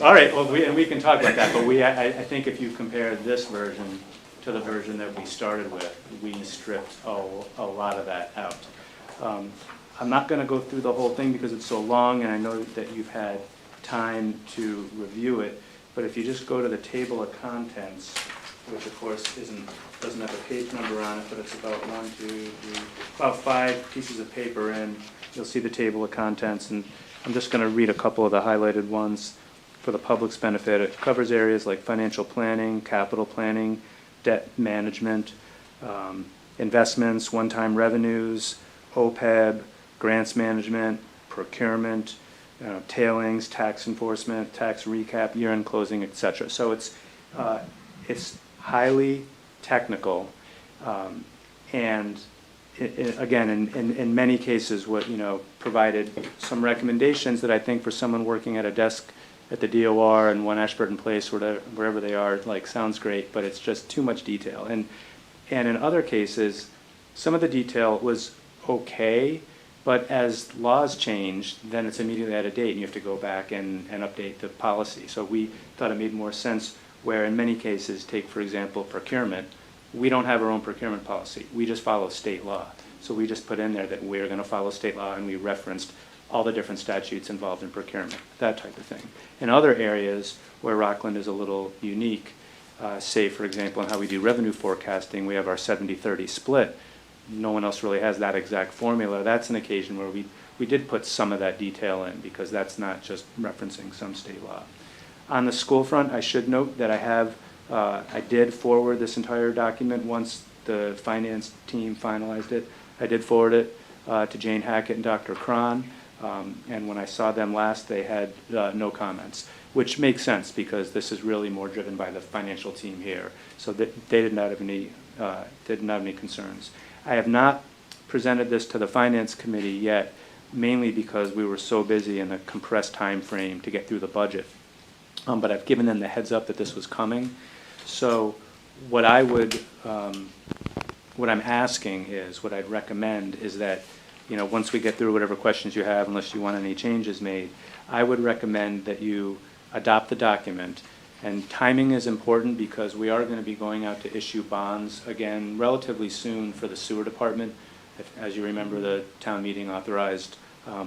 all right, well, we can talk about that, but I think if you compare this version to the version that we started with, we stripped a lot of that out. I'm not going to go through the whole thing because it's so long, and I know that you've had time to review it, but if you just go to the table of contents, which of course doesn't have a page number on it, but it's about about 5 pieces of paper in. You'll see the table of contents, and I'm just going to read a couple of the highlighted ones for the public's benefit. It covers areas like financial planning, capital planning, debt management, investments, one-time revenues, OPEB, grants management, procurement, tailings, tax enforcement, tax recap, year-end closing, etc. So it's highly technical, and again, in many cases, provided some recommendations that I think for someone working at a desk at the DOR in One Ashburton Place, wherever they are, sounds great, but it's just too much detail. And in other cases, some of the detail was okay, but as laws change, then it's immediately out of date, and you have to go back and update the policy. So we thought it made more sense where in many cases, take for example procurement, we don't have our own procurement policy. We just follow state law. So we just put in there that we're going to follow state law, and we referenced all the different statutes involved in procurement, that type of thing. In other areas where Rockland is a little unique, say for example in how we do revenue forecasting, we have our 70-30 split. No one else really has that exact formula. That's an occasion where we did put some of that detail in, because that's not just referencing some state law. On the school front, I should note that I did forward this entire document once the finance team finalized it. I did forward it to Jane Hackett and Dr. Cron. And when I saw them last, they had no comments, which makes sense because this is really more driven by the financial team here. So they did not have any concerns. I have not presented this to the Finance Committee yet, mainly because we were so busy in a compressed time frame to get through the budget. But I've given them the heads up that this was coming. So what I would, what I'm asking is, what I'd recommend is that, you know, once we get through whatever questions you have, unless you want any changes made, I would recommend that you adopt the document. And timing is important because we are going to be going out to issue bonds again relatively soon for the sewer department. As you remember, the town meeting authorized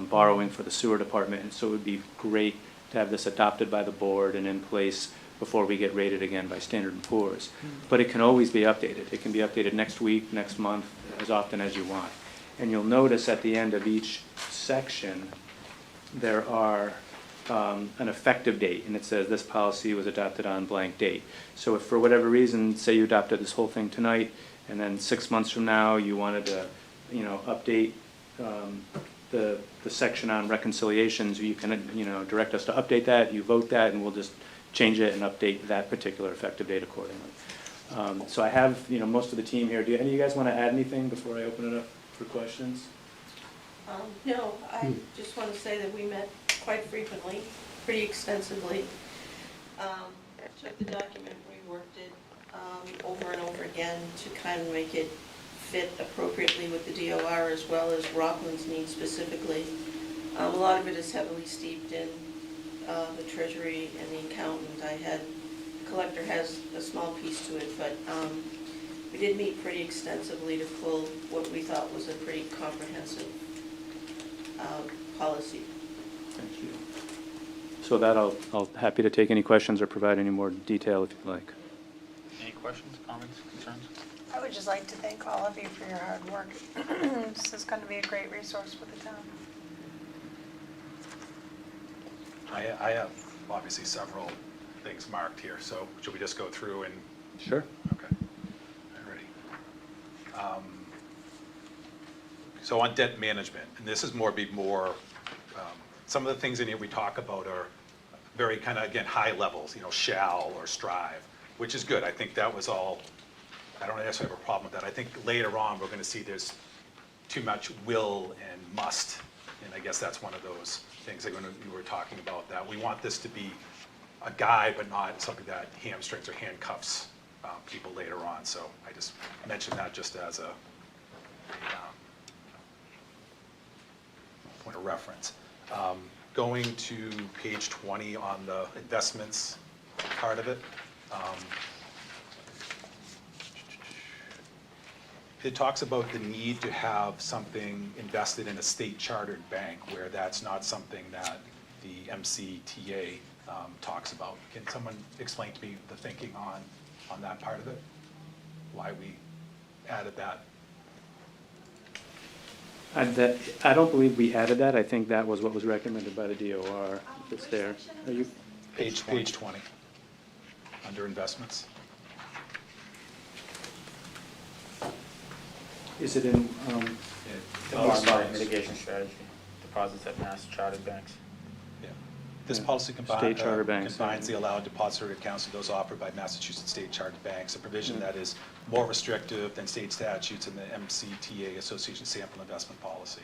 borrowing for the sewer department, and so it would be great to have this adopted by the board and in place before we get rated again by Standard & Poor's. But it can always be updated. It can be updated next week, next month, as often as you want. And you'll notice at the end of each section, there are an effective date, and it says this policy was adopted on blank date. So if for whatever reason, say you adopted this whole thing tonight, and then 6 months from now, you wanted to, you know, update the section on reconciliations, you can, you know, direct us to update that, you vote that, and we'll just change it and update that particular effective date accordingly. So I have, you know, most of the team here. Do any of you guys want to add anything before I open it up for questions? No, I just want to say that we met quite frequently, pretty extensively. Took the document, reworked it over and over again to kind of make it fit appropriately with the DOR as well as Rockland's needs specifically. A lot of it is heavily steeped in the treasury and the accountant. The collector has a small piece to it, but we did meet pretty extensively to pull what we thought was a pretty comprehensive policy. Thank you. So that I'll happy to take any questions or provide any more detail if you'd like. Any questions, comments, concerns? I would just like to thank all of you for your hard work. This is going to be a great resource for the town. I have obviously several things marked here, so should we just go through and? Sure. Okay, all righty. So on debt management, and this is more, some of the things in here we talk about are very kind of, again, high levels, you know, shall or strive, which is good. I think that was all, I don't necessarily have a problem with that. I think later on, we're going to see there's too much will and must, and I guess that's one of those things that you were talking about, that we want this to be a guide, but not something that hamstrings or handcuffs people later on. So I just mentioned that just as a point of reference. Going to page 20 on the investments part of it. It talks about the need to have something invested in a state chartered bank, where that's not something that the MCTA talks about. Can someone explain to me the thinking on that part of it? Why we added that? I don't believe we added that. I think that was what was recommended by the DOR. It's there. Are you? Page 20, under investments. Is it in? Mitigation strategy, deposits at mass chartered banks. Yeah. This policy State charter banks, combines the allowed depository accounts of those offered by Massachusetts state chartered banks, a provision that is more restrictive than state statutes in the MCTA Association Sample Investment Policy.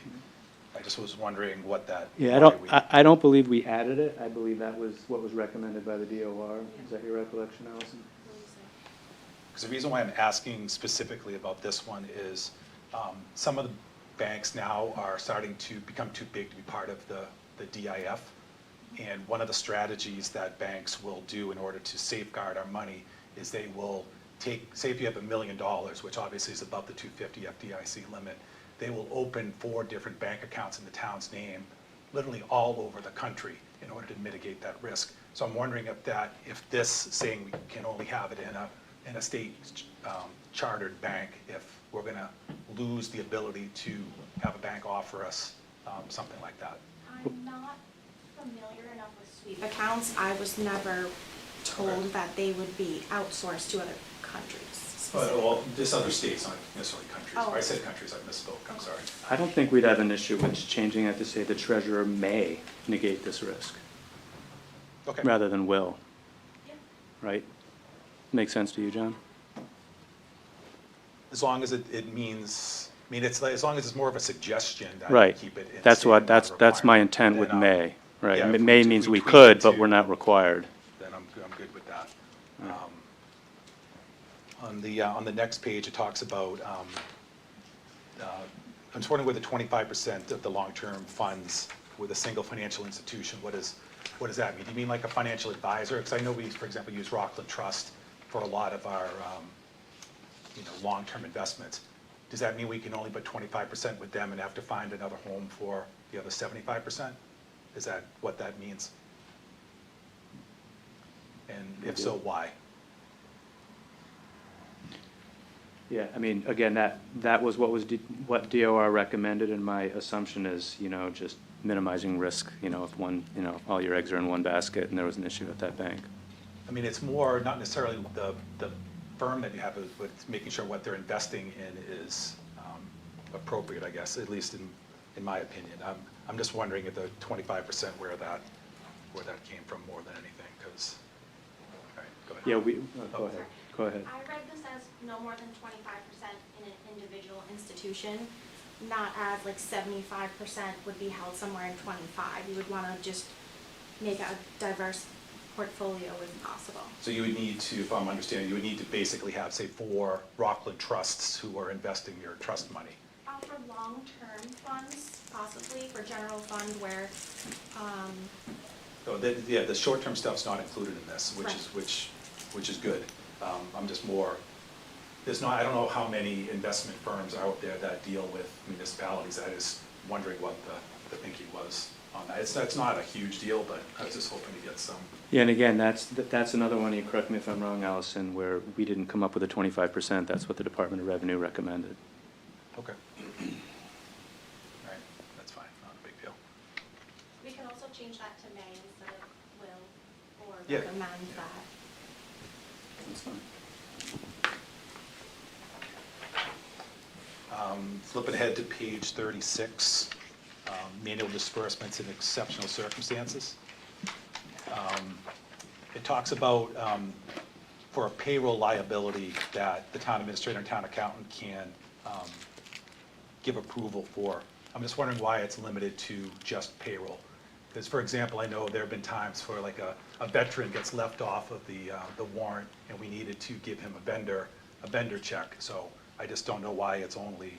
I just was wondering what that. Yeah, I don't believe we added it. I believe that was what was recommended by the DOR. Is that your recollection, Allison? Because the reason why I'm asking specifically about this one is some of the banks now are starting to become too big to be part of the DIF. And one of the strategies that banks will do in order to safeguard our money is they will take, say if you have $1 million, which obviously is above the 250 FDIC limit, they will open 4 different bank accounts in the town's name, literally all over the country, in order to mitigate that risk. So I'm wondering if this saying we can only have it in a state chartered bank, if we're going to lose the ability to have a bank offer us something like that. I'm not familiar enough with sweep accounts. I was never told that they would be outsourced to other countries. Well, just other states, not necessarily countries. Oh. I said countries, I misspoke, I'm sorry. I don't think we'd have an issue with changing it to say the treasurer may negate this risk, Okay. rather than will, Yeah. right? Make sense to you, John? As long as it means, I mean, it's like, as long as it's more of a suggestion that Right. you keep it in. That's what, statement, not a that's my requirement, intent with then, may, right? yeah, if May we means we tweak could, it but to- we're not required. Then I'm good with that. On the next page, it talks about, I'm just wondering with the 25% of the long-term funds with a single financial institution, what does that mean? Do you mean like a financial advisor? Because I know we, for example, use Rockland Trust for a lot of our, long-term investments. Does that mean we can only put 25% with them and have to find another home for the other 75%? Is that what that means? And if so, why? Yeah, I mean, again, that was what DOR recommended, and my assumption is, just minimizing risk, if one, if all your eggs are in one basket and there was an issue at that bank. I mean, it's more, not necessarily the firm that you have, but it's making sure what they're investing in is appropriate, I guess, at least in my opinion. I'm just wondering if the 25% where that came from more than anything, because, all right, go ahead. Yeah, go ahead. I read this as no more than 25% in an individual institution, not as like 75% would be held somewhere in 25. You would want to just make a diverse portfolio if possible. So you would need to, if I'm understanding, you would need to basically have, say, 4 Rockland trusts who are investing your trust money. For long-term funds, possibly, for general fund where, So the short-term stuff's not included in this, Right. which is good. I'm just more, I don't know how many investment firms are out there that deal with municipalities. I was wondering what the thinking was on that. It's not a huge deal, but I was just hoping to get some. Yeah, and again, that's another one, you correct me if I'm wrong, Allison, where we didn't come up with a 25%, that's what the Department of Revenue recommended. Okay. All right, that's fine, not a big deal. we can also change that to may instead of will, or Yeah. recommend that. That's fine. Flipping ahead to page 36, manual disbursements in exceptional circumstances. It talks about, for a payroll liability that the town administrator and town accountant can give approval for. I'm just wondering why it's limited to just payroll. Because, for example, I know there have been times where like a veteran gets left off of the warrant and we needed to give him a vendor check. So I just don't know why it's only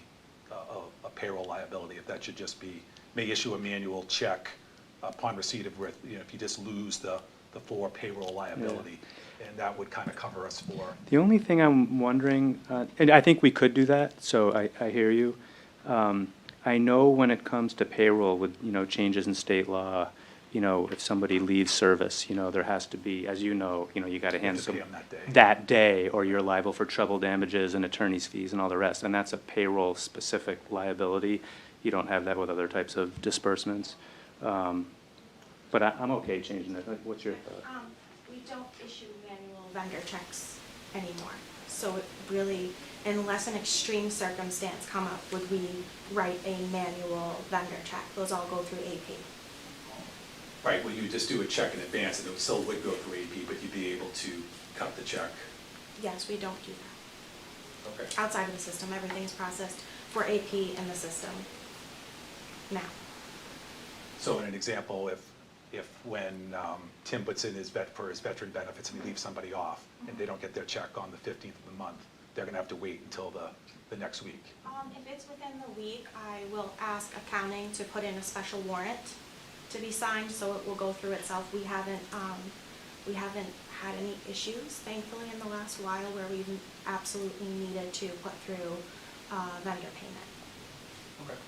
a payroll liability, if that should just be, may issue a manual check upon receipt of, if you just lose the 4 payroll liability. And that would kind of cover us for. The only thing I'm wondering, and I think we could do that, so I hear you. I know when it comes to payroll with, changes in state law, if somebody leaves service, there has to be, as you know, you got to hand to some pay 'em that day. that day, or you're liable for treble damages and attorney's fees and all the rest, and that's a payroll-specific liability. You don't have that with other types of disbursements. But I'm okay changing it. What's your thought? We don't issue manual vendor checks anymore. So it really, unless an extreme circumstance come up, would we write a manual vendor check. Those all go through AP. Right, well, you just do a check in advance and it still would go through AP, but you'd be able to cut the check. Yes, we don't do that. Okay. Outside of the system, everything is processed for AP in the system now. So in an example, if when Tim puts in for his veteran benefits and he leaves somebody off and they don't get their check on the 15th of the month, they're gonna have to wait until the next week. If it's within the week, I will ask accounting to put in a special warrant to be signed, so it will go through itself. We haven't had any issues, thankfully, in the last while where we've absolutely needed to put through vendor payment. Okay.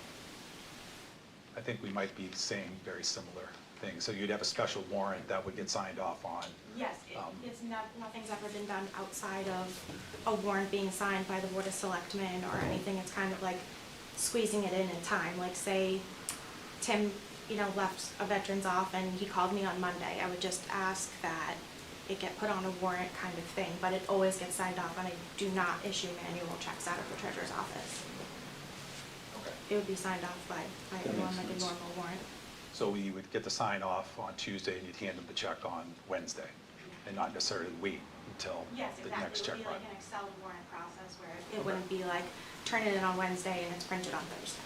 I think we might be saying very similar things. So you'd have a special warrant that would get signed off on. Yes, nothing's ever been done outside of a warrant being signed by the Board of Selectmen or anything. It's kind of like squeezing it in time. Like say Tim, left a veteran's off and he called me on Monday. I would just ask that it get put on a warrant kind of thing, but it always gets signed off, and I do not issue manual checks out of the treasurer's office. It would be signed off by everyone like a normal warrant. So we would get the sign off on Tuesday and you'd hand them the check on Wednesday and not necessarily wait until Yes, the exactly. next It check would be run. like an Excel warrant process where it wouldn't be like, turn it in on Wednesday and it's printed on Thursday.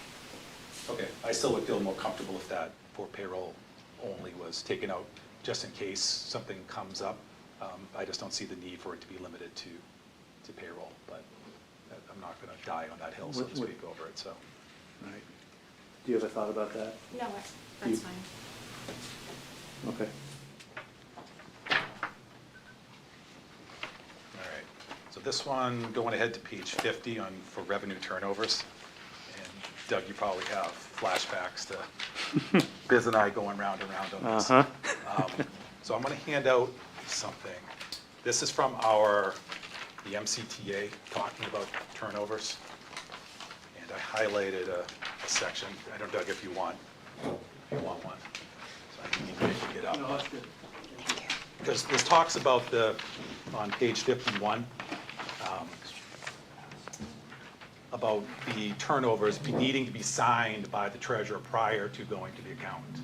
Okay, I still would feel more comfortable if that for payroll only was taken out, just in case something comes up. I just don't see the need for it to be limited to payroll, but I'm not gonna die on that hill, so to speak, over it, so. All right. Do you have a thought about that? No, that's fine. Okay. All right, so this one, going ahead to page 50 for revenue turnovers. And Doug, you probably have flashbacks to Biz and I going round and round on this. So I'm going to hand out something. This is from the MCTA talking about turnovers. And I highlighted a section. I don't know, Doug, if you want one. So I need to pick it up. No, that's good. Because this talks about on page 51, about the turnovers needing to be signed by the treasurer prior to going to the accountant.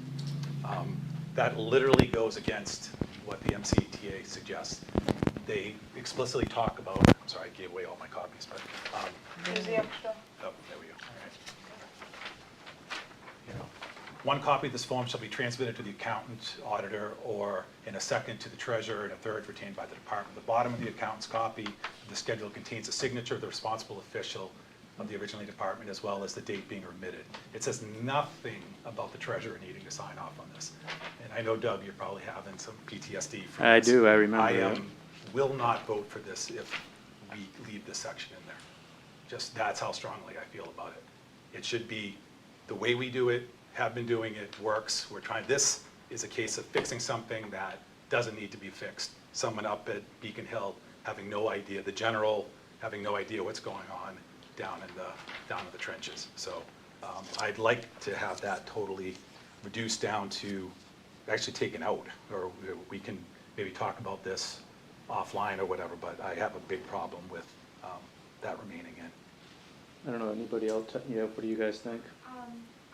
That literally goes against what the MCTA suggests. They explicitly talk about, I'm sorry, I gave away all my copies, but. Here's the extra. Oh, there we go, all right. One copy of this form shall be transmitted to the accountant, auditor, or in a second to the treasurer, and a third retained by the department. The bottom of the accountant's copy of the schedule contains a signature of the responsible official of the originating department, as well as the date being remitted. It says nothing about the treasurer needing to sign off on this. And I know, Doug, you're probably having some PTSD from I this. do, I remember I that. will not vote for this if we leave this section in there. Just, that's how strongly I feel about it. It should be the way we do it, have been doing it, works. This is a case of fixing something that doesn't need to be fixed. Someone up at Beacon Hill having no idea, the general having no idea what's going on down in the trenches. So I'd like to have that totally reduced down to actually taken out, or we can maybe talk about this offline or whatever, but I have a big problem with that remaining in. I don't know, anybody else, what do you guys think?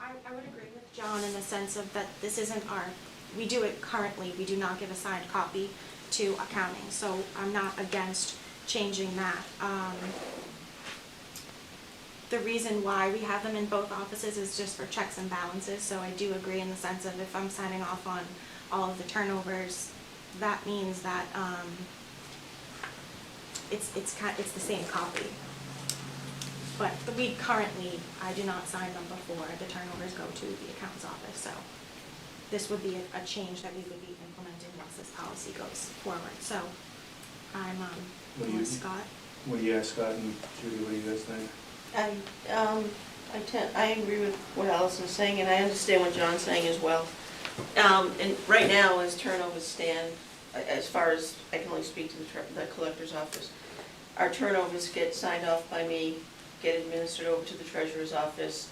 I would agree with John in the sense of that this isn't we do it currently, we do not give a signed copy to accounting, so I'm not against changing that. The reason why we have them in both offices is just for checks and balances, so I do agree in the sense of if I'm signing off on all of the turnovers, that means that it's the same copy. But I do not sign them before the turnovers go to the accountant's office, so this would be a change that we would be implementing once this policy goes forward. So I'm with Scott. What do you ask, Scott and Judy, what do you guys think? I agree with what Allison's saying, and I understand what John's saying as well. And right now, as turnovers stand, as far as I can only speak to the collector's office, our turnovers get signed off by me, get administered over to the treasurer's office.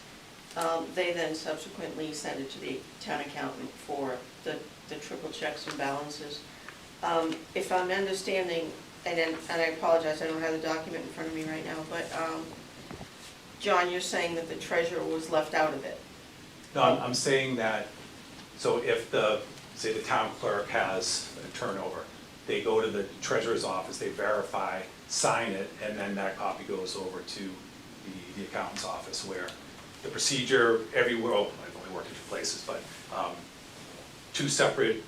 They then subsequently send it to the town accountant for the triple checks and balances. If I'm understanding, and I apologize, I don't have the document in front of me right now, but John, you're saying that the treasurer was left out of it? No, I'm saying that, so if say the town clerk has a turnover, they go to the treasurer's office, they verify, sign it, and then that copy goes over to the accountant's office, where the procedure everywhere, I've only worked in 2 places, but 2 separate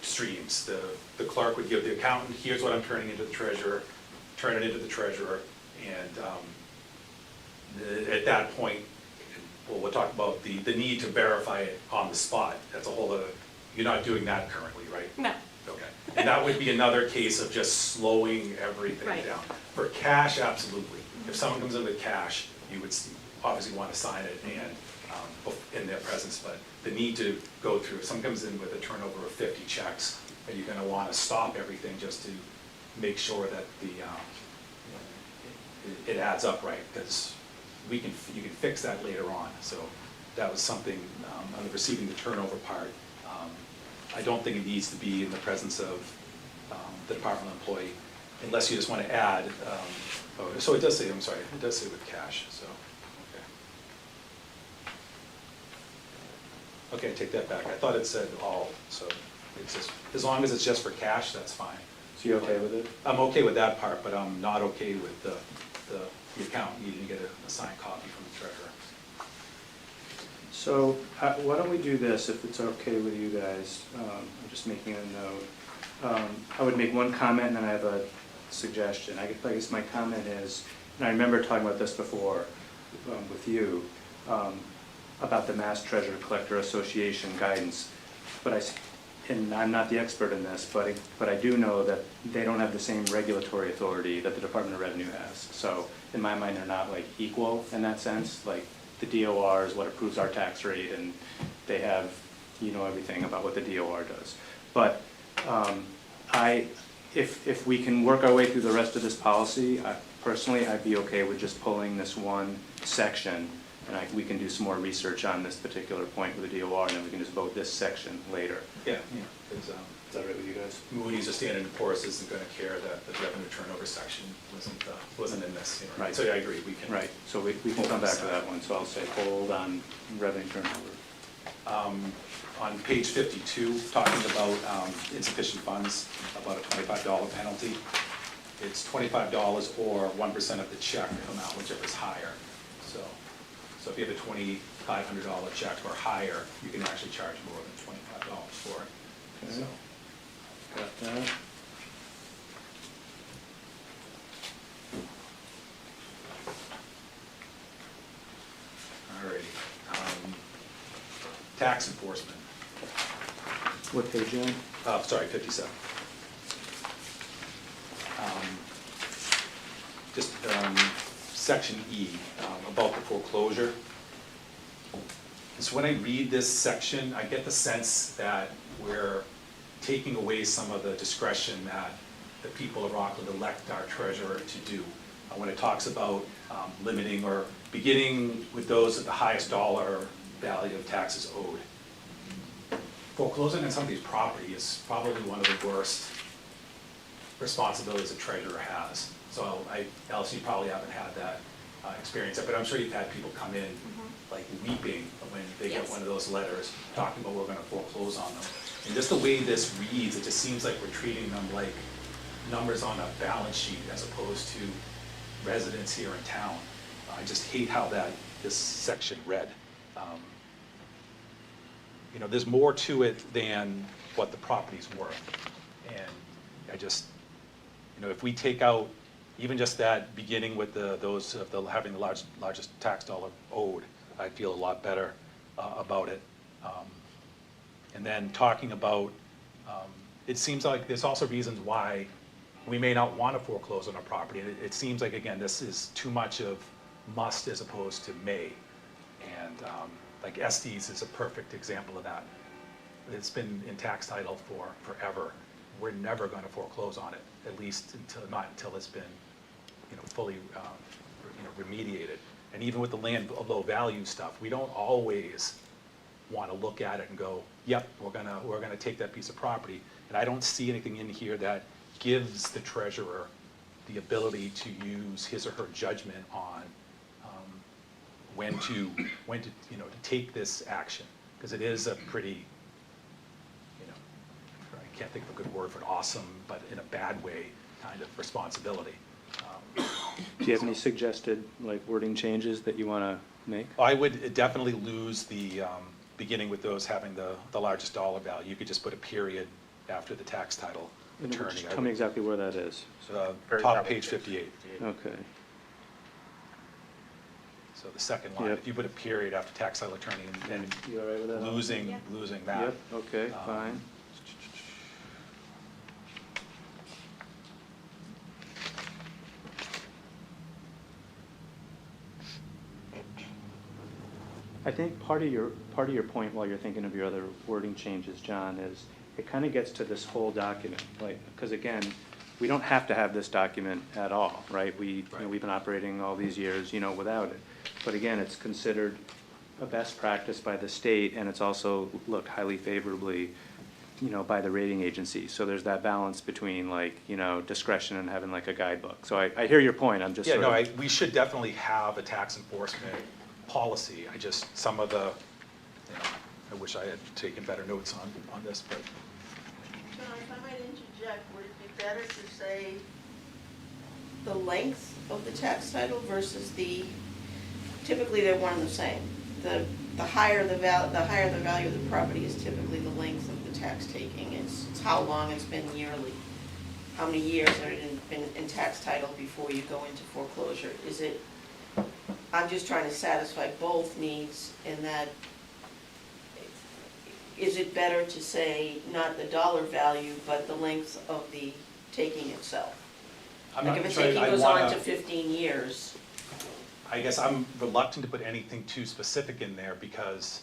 streams. The clerk would give the accountant, here's what I'm turning into the treasurer, turn it into the treasurer, and at that point, we'll talk about the need to verify it on the spot. That's a whole other, you're not doing that currently, right? No. Okay. And that would be another case of just slowing everything Right. down. For cash, absolutely. If someone comes in with cash, you would obviously want to sign it and in their presence, but the need to go through, if someone comes in with a turnover of 50 checks, and you're going to want to stop everything just to make sure that it adds up right, because you can fix that later on. So that was something on the receiving the turnover part. I don't think it needs to be in the presence of the departmental employee, unless you just want to add, so it does say, I'm sorry, it does say with cash, so, okay. Okay, I take that back. I thought it said all, so it's just, as long as it's just for cash, that's fine. So you okay with it? I'm okay with that part, but I'm not okay with the account needing to get a signed copy from the treasurer. So why don't we do this, if it's okay with you guys? I'm just making a note. I would make one comment and then I have a suggestion. I guess my comment is, and I remember talking about this before with you, about the Mass Treasurer Collector Association guidance, and I'm not the expert in this, but I do know that they don't have the same regulatory authority that the Department of Revenue has. So in my mind, they're not like equal in that sense. Like the DOR is what approves our tax rate, and they have, everything about what the DOR does. But if we can work our way through the rest of this policy, personally, I'd be okay with just pulling this one section, and we can do some more research on this particular point with the DOR, and then we can just vote this section later. Yeah, because Is that right with you guys? Moody's or Standard & Poor's isn't going to care that the revenue turnover section wasn't in this. Right. So yeah, I agree. We can. Right. So we can come back to that one. So I'll say hold on revenue turnover. On page 52, talking about insufficient funds, about a $25 penalty. It's $25 or 1% of the check amount, whichever is higher. So if you have a $2,500 check or higher, you can actually charge more than $25 for it. Okay. So. Got that. Alrighty. Tax enforcement. What page, Jen? Sorry, 57. Just section E, about the foreclosure. So when I read this section, I get the sense that we're taking away some of the discretion that the people of Rockland elect our treasurer to do. When it talks about limiting or beginning with those at the highest dollar value of taxes owed. Foreclosing on somebody's property is probably one of the worst responsibilities a treasurer has. So Alice, you probably haven't had that experience, but I'm sure you've had people come in like weeping when they get one of those letters talking about we're going to foreclose on them. And just the way this reads, it just seems like we're treating them like numbers on a balance sheet as opposed to residents here in town. I just hate how this section read. There's more to it than what the property's worth. And I just, if we take out even just that beginning with having the largest tax dollar owed, I feel a lot better about it. And then talking about, it seems like there's also reasons why we may not want to foreclose on a property. It seems like, again, this is too much of must as opposed to may. And like Estes is a perfect example of that. It's been in tax title for forever. We're never going to foreclose on it, at least not until it's been, fully, remediated. And even with the land low value stuff, we don't always want to look at it and go, yep, we're gonna take that piece of property. And I don't see anything in here that gives the treasurer the ability to use his or her judgment on when to take this action, because it is a pretty, I can't think of a good word for it, awesome, but in a bad way kind of responsibility. Do you have any suggested wording changes that you want to make? I would definitely lose the beginning with those having the largest dollar value. You could just put a period after the tax title attorney. Tell me exactly where that is. Top of page 58. Okay. So the second line, Yep. if you put a period after tax title attorney and You all right with that? losing that. Yep, okay, fine. I think part of your point while you're thinking of your other wording changes, John, is it kind of gets to this whole document, because again, we don't have to have this document at all, right? We've been operating all these years, without it. But again, it's considered a best practice by the state, and it's also looked highly favorably by the rating agency. So there's that balance between like, discretion and having like a guidebook. So I hear your point, I'm just Yeah, sort no, of. we should definitely have a tax enforcement policy. I just, some of the, I wish I had taken better notes on this, but. John, if I might interject, would it be better to say the length of the tax title versus typically they're one and the same. The higher the value of the property is typically the length of the tax taking. It's how long it's been yearly. How many years have it been in tax title before you go into foreclosure? I'm just trying to satisfy both needs in that, is it better to say not the dollar value, but the length of the taking itself? Like if a taking goes on to 15 years. I guess I'm reluctant to put anything too specific in there because,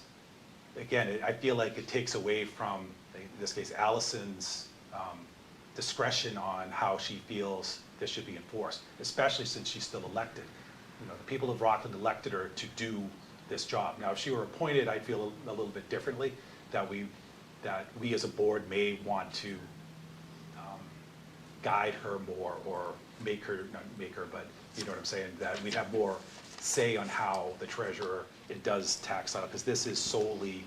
again, I feel like it takes away from, in this case, Allison's discretion on how she feels this should be enforced, especially since she's still elected. The people of Rockland elected her to do this job. Now, if she were appointed, I'd feel a little bit differently, that we as a board may want to guide her more or not make her, but you know what I'm saying, that we'd have more say on how the treasurer, it does tax on it, because this is solely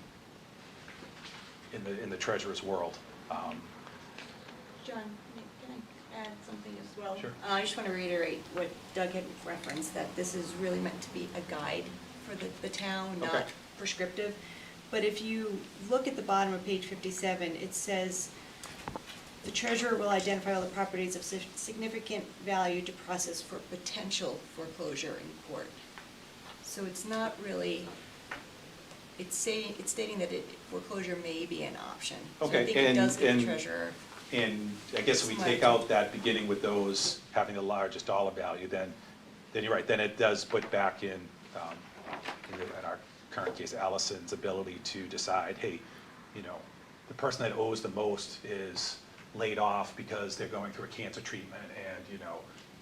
in the treasurer's world. John, can I add something as well? Sure. I just want to reiterate what Doug had referenced, that this is really meant to be a guide for the town, Okay. not prescriptive. But if you look at the bottom of page 57, it says, the treasurer will identify all the properties of significant value to process for potential foreclosure in court. So it's not really, it's stating that foreclosure may be an option. So Okay, I think it does give the treasurer. And I guess if we take out that beginning with those having the largest dollar value, then you're right, then it does put back in our current case, Allison's ability to decide, hey, the person that owes the most is laid off because they're going through a cancer treatment and,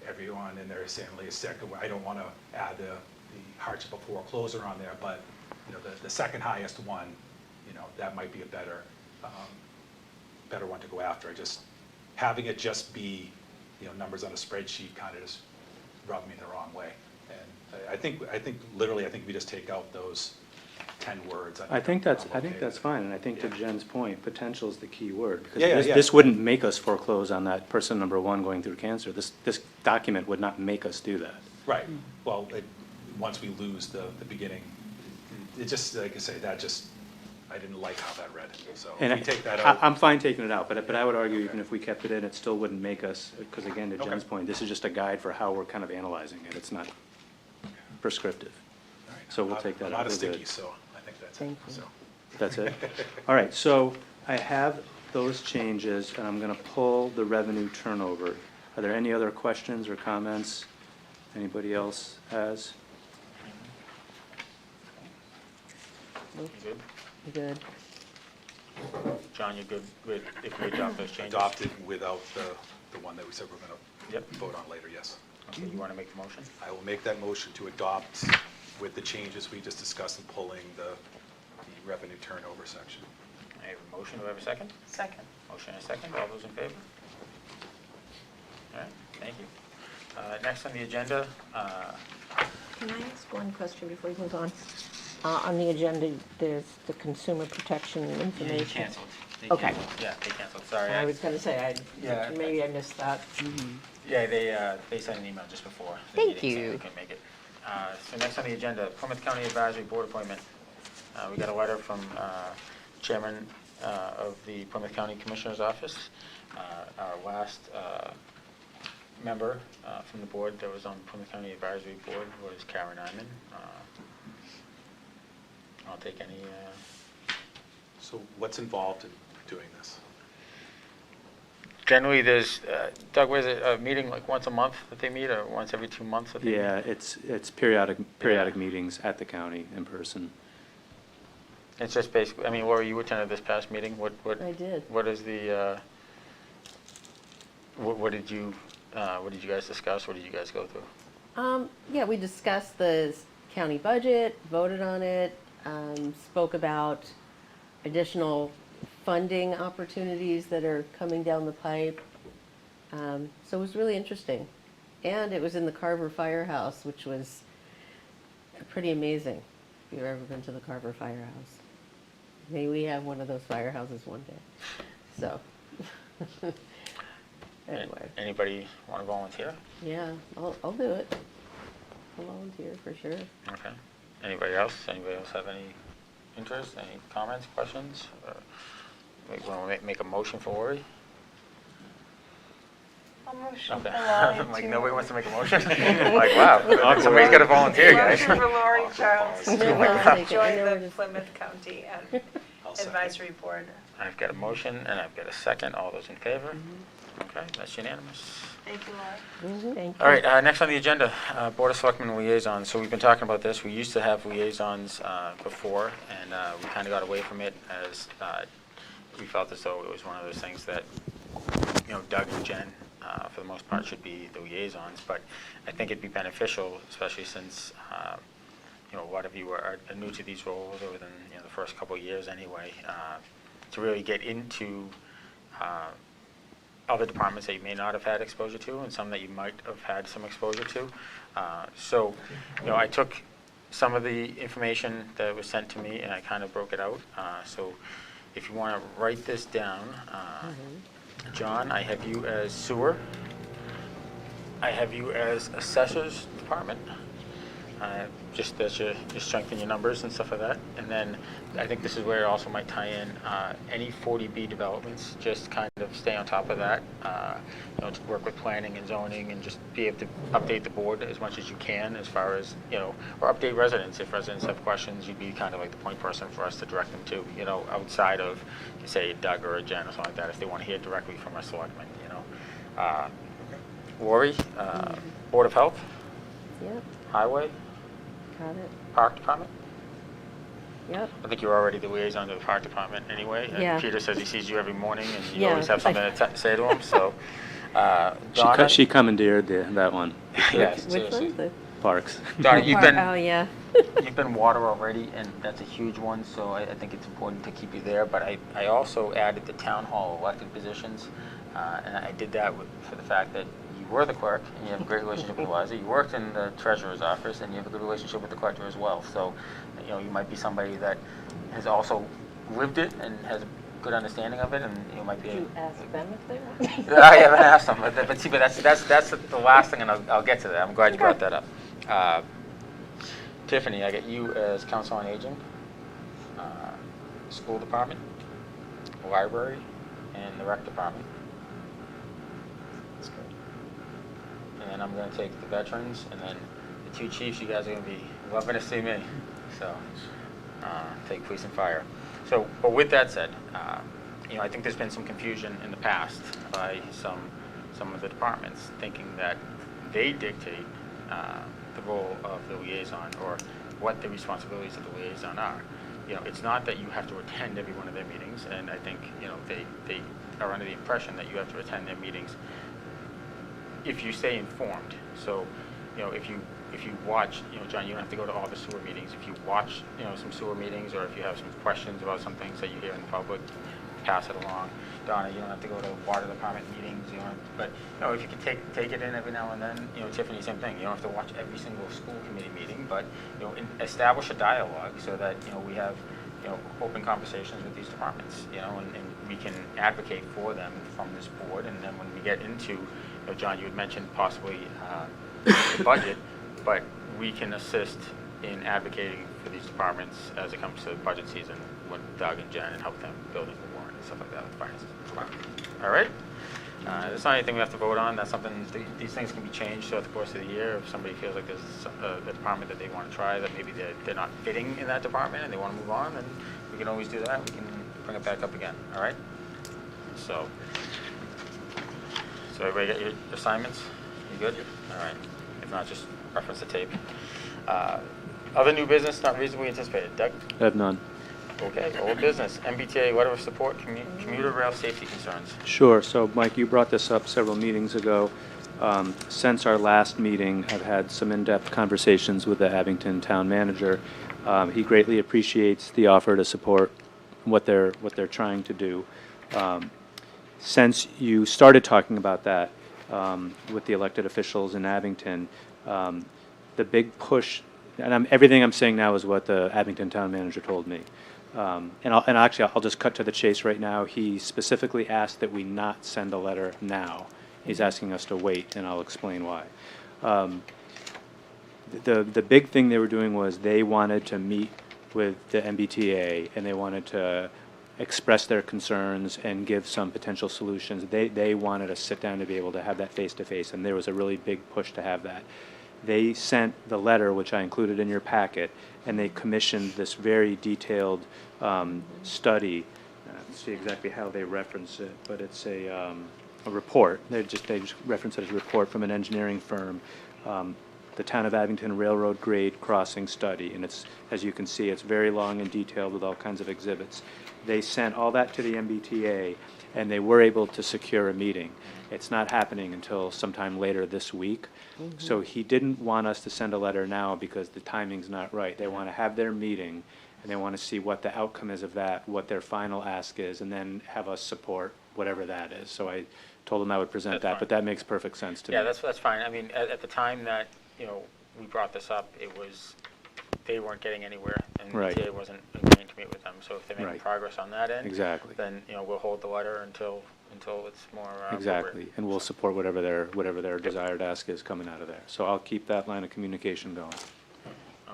everyone in their family is sick. I don't want to add the hardship of foreclosure on there, but, the second highest one, that might be a better one to go after. Having it just be, numbers on a spreadsheet kind of just rubbed me the wrong way. And I think literally we just take out those 10 words. I think I'm that's okay with fine, and I think to Jen's point, potential is the key word. Because Yeah, yeah. this wouldn't make us foreclose on that person number one going through cancer. This document would not make us do that. Right. Well, once we lose the beginning, it just, like I say, I didn't like how that read. So And if we take that out. I'm fine taking it out, but I would argue even if we kept it in, it still wouldn't make us, because again, to Okay. Jen's point, this is just a guide for how we're kind of analyzing it. It's not prescriptive. All right. So we'll take that I'm out. not a We're sticky, good. so I think that's Thank it. you. So. That's it? All right, so I have those changes, and I'm going to pull the revenue turnover. Are there any other questions or comments anybody else has? You good? Good. John, you good with if we adopt those changes? Adopted without the one that we said we're going to Yep. vote on later, yes. Okay, you want to make the motion? I will make that motion to adopt with the changes we just discussed in pulling the revenue turnover section. I have a motion, do I have a second? Second. Motion and a second, all those in favor? All right, thank you. Next on the agenda, Can I ask one question before we move on? On the agenda, there's the consumer protection information. you canceled. They Okay. canceled. Yeah, they canceled, sorry. I was gonna say, Yeah. maybe I missed that. Yeah, they sent an email just before. the Thank meeting saying you. They couldn't make it. So next on the agenda, Plymouth County Advisory Board appointment. We got a letter from Chairman of the Plymouth County Commissioner's Office. Our last member from the board that was on Plymouth County Advisory Board was Karen Iman. I'll take any, So what's involved in doing this? generally there's, Doug, was it a meeting like once a month that they meet, or once every 2 months that they meet? Yeah, it's periodic meetings at the county in person. It's just basically, I mean, Laura, you attended this past meeting, what? I did. What is the, what did you guys discuss, what did you guys go through? Yeah, we discussed the county budget, voted on it, spoke about additional funding opportunities that are coming down the pipe. So it was really interesting. And it was in the Carver Firehouse, which was pretty amazing, if you've ever been to the Carver Firehouse. May we have one of those firehouses one day. So, anyway. Anybody want to volunteer? Yeah, I'll do it. I'll volunteer for sure. Okay. Anybody else? Anybody else have any interest, any comments, questions? Want to make a motion for Lori? I'll motion Okay. for Laurie Like to- nobody wants to make a motion? Like, wow, somebody's got to volunteer, guys. Motion for Laurie Charles Oh my to God. join I know the this- Plymouth County I'll second. Advisory Board. I've got a motion and I've got a second. All those in favor? Okay, that's unanimous. Thank you, Laurie. Thank you. All right, next on the agenda, Board of Selectmen liaisons. So we've been talking about this. We used to have liaisons before, and we kind of got away from it as we felt as though it was one of those things that, Doug and Jen, for the most part, should be the liaisons. But I think it'd be beneficial, especially since, a lot of you are new to these roles over the first couple of years anyway, to really get into other departments that you may not have had exposure to and some that you might have had some exposure to. So, I took some of the information that was sent to me and I kind of broke it out. So if you want to write this down, John, I have you as sewer. I have you as assessors department. Just that you strengthen your numbers and stuff like that. And then I think this is where it also might tie in any 40B developments, just kind of stay on top of that, to work with planning and zoning and just be able to update the board as much as you can as far as, or update residents. If residents have questions, you'd be kind of like the point person for us to direct them to, outside of, say, Doug or a Jen or something like that, if they want to hear directly from our selectmen, Lori, Board of Health, Yep, Highway, got it. Park Department? Yep. I think you're already the liaison to the Park Department anyway. Yeah. Peter says he sees you every morning and you Yeah. always have something to say to him, so. Donna? She commandeered that one, Yes, Which seriously. one? The Parks. Donna, you've Park- been, Oh, yeah. you've been water already, and that's a huge one, so I think it's important to keep you there. But I also added the town hall elected positions, and I did that for the fact that you were the clerk, and you have a great relationship with Eliza. You worked in the treasurer's office, and you have a good relationship with the collector as well. So, you might be somebody that has also lived it and has a good understanding of it, and you might be. Did you ask them if they were? I haven't asked them, but see, but that's the last thing, and I'll get to that. I'm glad you brought that up. Tiffany, I got you as Council on Aging, School Department, Library, and the Rec Department. That's good. And then I'm going to take the veterans, and then the two chiefs. You guys are going to be loving to see me. So, take police and fire. So, but with that said, I think there's been some confusion in the past by some of the departments thinking that they dictate the role of the liaison or what the responsibilities of the liaison are. It's not that you have to attend every one of their meetings, and I think they are under the impression that you have to attend their meetings if you stay informed. So, if you watch, John, you don't have to go to all the sewer meetings. If you watch, some sewer meetings, or if you have some questions about some things that you hear in the public, pass it along. Donna, you don't have to go to water department meetings, but if you can take it in every now and then, Tiffany, same thing. You don't have to watch every single school committee meeting, but establish a dialogue so that we have open conversations with these departments, and we can advocate for them from this board. And then when we get into, John, you had mentioned possibly the budget, but we can assist in advocating for these departments as it comes to budget season with Doug and Jen and help them building the warrant and stuff like that with finances. All right? It's not anything we have to vote on. That's something, these things can be changed throughout the course of the year. If somebody feels like there's a department that they want to try that maybe they're not fitting in that department and they want to move on, then we can always do that. We can bring it back up again. All right? So everybody got your assignments? You good? All right. If not, just reference the tape. Other new business not reasonably anticipated. Doug? I have none. Okay, old business. MBTA letter of support, commuter rail safety concerns. Sure. So, Mike, you brought this up several meetings ago. Since our last meeting, I've had some in-depth conversations with the Abington town manager. He greatly appreciates the offer to support what they're trying to do. Since you started talking about that with the elected officials in Abington, the big push, and everything I'm saying now is what the Abington town manager told me. And actually, I'll just cut to the chase right now. He specifically asked that we not send a letter now. He's asking us to wait, and I'll explain why. The big thing they were doing was they wanted to meet with the MBTA, and they wanted to express their concerns and give some potential solutions. They wanted to sit down to be able to have that face-to-face, and there was a really big push to have that. They sent the letter, which I included in your packet, and they commissioned this very detailed study. Let's see exactly how they reference it, but it's a report. They just reference it as a report from an engineering firm, the Town of Abington Railroad Grade Crossing Study, and it's, as you can see, it's very long and detailed with all kinds of exhibits. They sent all that to the MBTA, and they were able to secure a meeting. It's not happening until sometime later this week. So he didn't want us to send a letter now because the timing's not right. They want to have their meeting, and they want to see what the outcome is of that, what their final ask is, and then have us support whatever that is. So I told them I would present that, but that makes perfect sense to me. Yeah, that's fine. I mean, at the time that, we brought this up, it was, they weren't getting anywhere, and Right. TA wasn't agreeing to meet with them. So if they're making Right. progress on that end, Exactly. then, we'll hold the letter until it's more Exactly, appropriate. and we'll support whatever their desired ask is coming out of there. So I'll keep that line of communication going.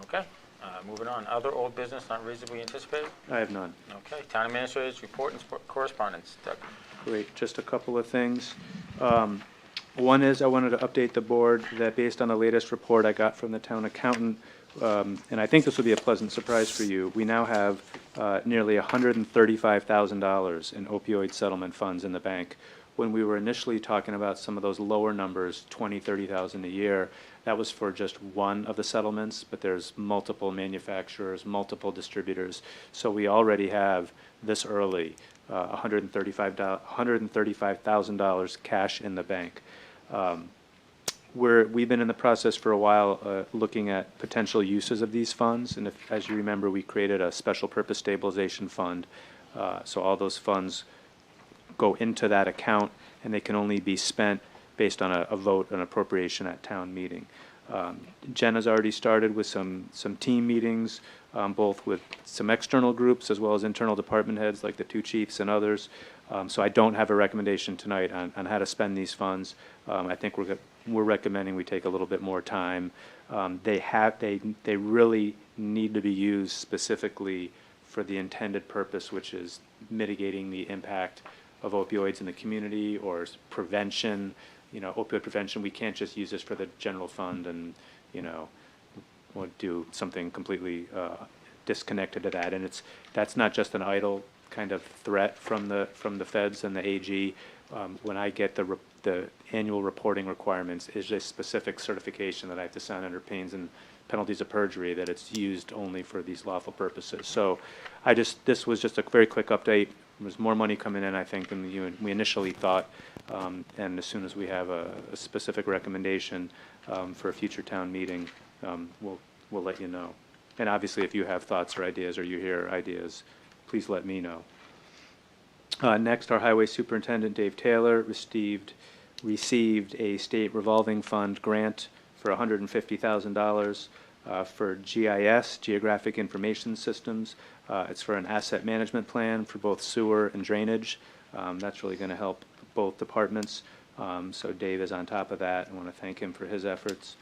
Okay, moving on. Other old business not reasonably anticipated? I have none. Okay, town administrators report and correspondence. Doug? Great, just a couple of things. One is I wanted to update the board that based on the latest report I got from the town accountant, and I think this will be a pleasant surprise for you, we now have nearly $135,000 in opioid settlement funds in the bank. When we were initially talking about some of those lower numbers, 20, 30,000 a year, that was for just one of the settlements, but there's multiple manufacturers, multiple distributors. So we already have this early $135,000 cash in the bank. We've been in the process for a while looking at potential uses of these funds, and as you remember, we created a special purpose stabilization fund. So all those funds go into that account, and they can only be spent based on a vote, an appropriation at town meeting. Jen has already started with some team meetings, both with some external groups as well as internal department heads like the two chiefs and others. So I don't have a recommendation tonight on how to spend these funds. I think we're recommending we take a little bit more time. They really need to be used specifically for the intended purpose, which is mitigating the impact of opioids in the community or prevention, opioid prevention. We can't just use this for the general fund and, or do something completely disconnected to that. And that's not just an idle kind of threat from the feds and the AG. When I get the annual reporting requirements, is a specific certification that I have to sign under pains and penalties of perjury that it's used only for these lawful purposes. So this was just a very quick update. There's more money coming in, I think, than we initially thought. And as soon as we have a specific recommendation for a future town meeting, we'll let you know. And obviously, if you have thoughts or ideas, or you hear ideas, please let me know. Next, our Highway Superintendent, Dave Taylor, received a state revolving fund grant for $150,000 for GIS, Geographic Information Systems. It's for an asset management plan for both sewer and drainage. That's really going to help both departments. So Dave is on top of that. I want to thank him for his efforts.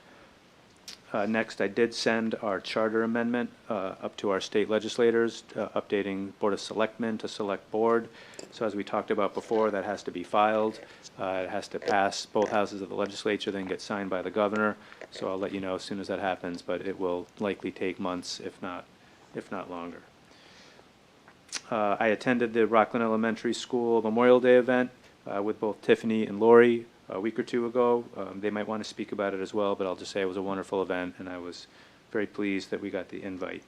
Next, I did send our charter amendment up to our state legislators, updating Board of Selectmen to Select Board. So as we talked about before, that has to be filed. It has to pass both houses of the legislature, then get signed by the governor. So I'll let you know as soon as that happens, but it will likely take months, if not longer. I attended the Rockland Elementary School Memorial Day event with both Tiffany and Lori a week or two ago. They might want to speak about it as well, but I'll just say it was a wonderful event, and I was very pleased that we got the invite.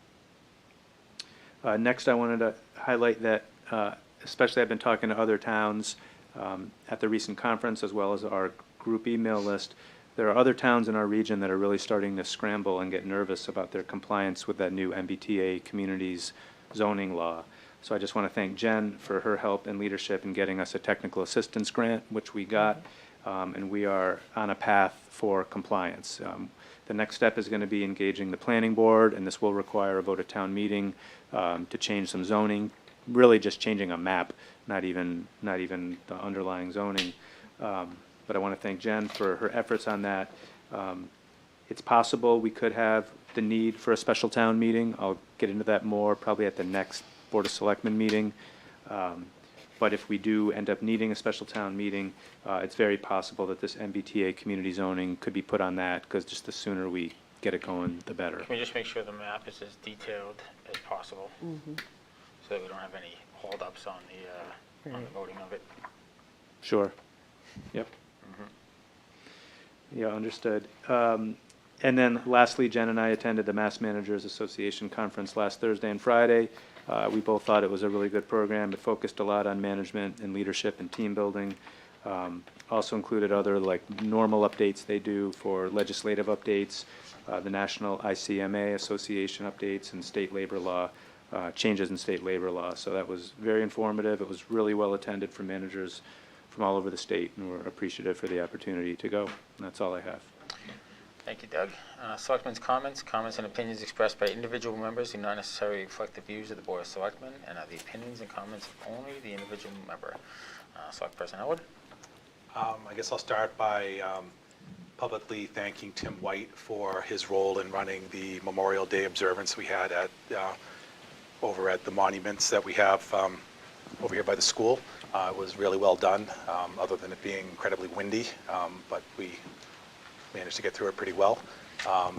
Next, I wanted to highlight that, especially I've been talking to other towns at the recent conference, as well as our group email list. There are other towns in our region that are really starting to scramble and get nervous about their compliance with that new MBTA communities zoning law. So I just want to thank Jen for her help and leadership in getting us a technical assistance grant, which we got, and we are on a path for compliance. The next step is going to be engaging the planning board, and this will require a vote at town meeting to change some zoning, really just changing a map, not even the underlying zoning. But I want to thank Jen for her efforts on that. It's possible we could have the need for a special town meeting. I'll get into that more probably at the next Board of Selectmen meeting. But if we do end up needing a special town meeting, it's very possible that this MBTA community zoning could be put on that, because just the sooner we get it going, the better. Can we just make sure the map is as detailed as possible? So that we don't have any holdups on the voting of it? Sure. Yep. Yeah, understood. And then lastly, Jen and I attended the Mass Managers Association Conference last Thursday and Friday. We both thought it was a really good program. It focused a lot on management and leadership and team building. Also included other like normal updates they do for legislative updates, the National ICMA Association updates, and state labor law, changes in state labor law. So that was very informative. It was really well attended for managers from all over the state, and we're appreciative for the opportunity to go. And that's all I have. Thank you, Doug. Selectmen's comments. Comments and opinions expressed by individual members do not necessarily reflect the views of the Board of Selectmen and are the opinions and comments of only the individual member. Select Person Elwood. I guess I'll start by publicly thanking Tim White for his role in running the Memorial Day observance we had at over at the monuments that we have over here by the school. It was really well done, other than it being incredibly windy, but we managed to get through it pretty well. I'd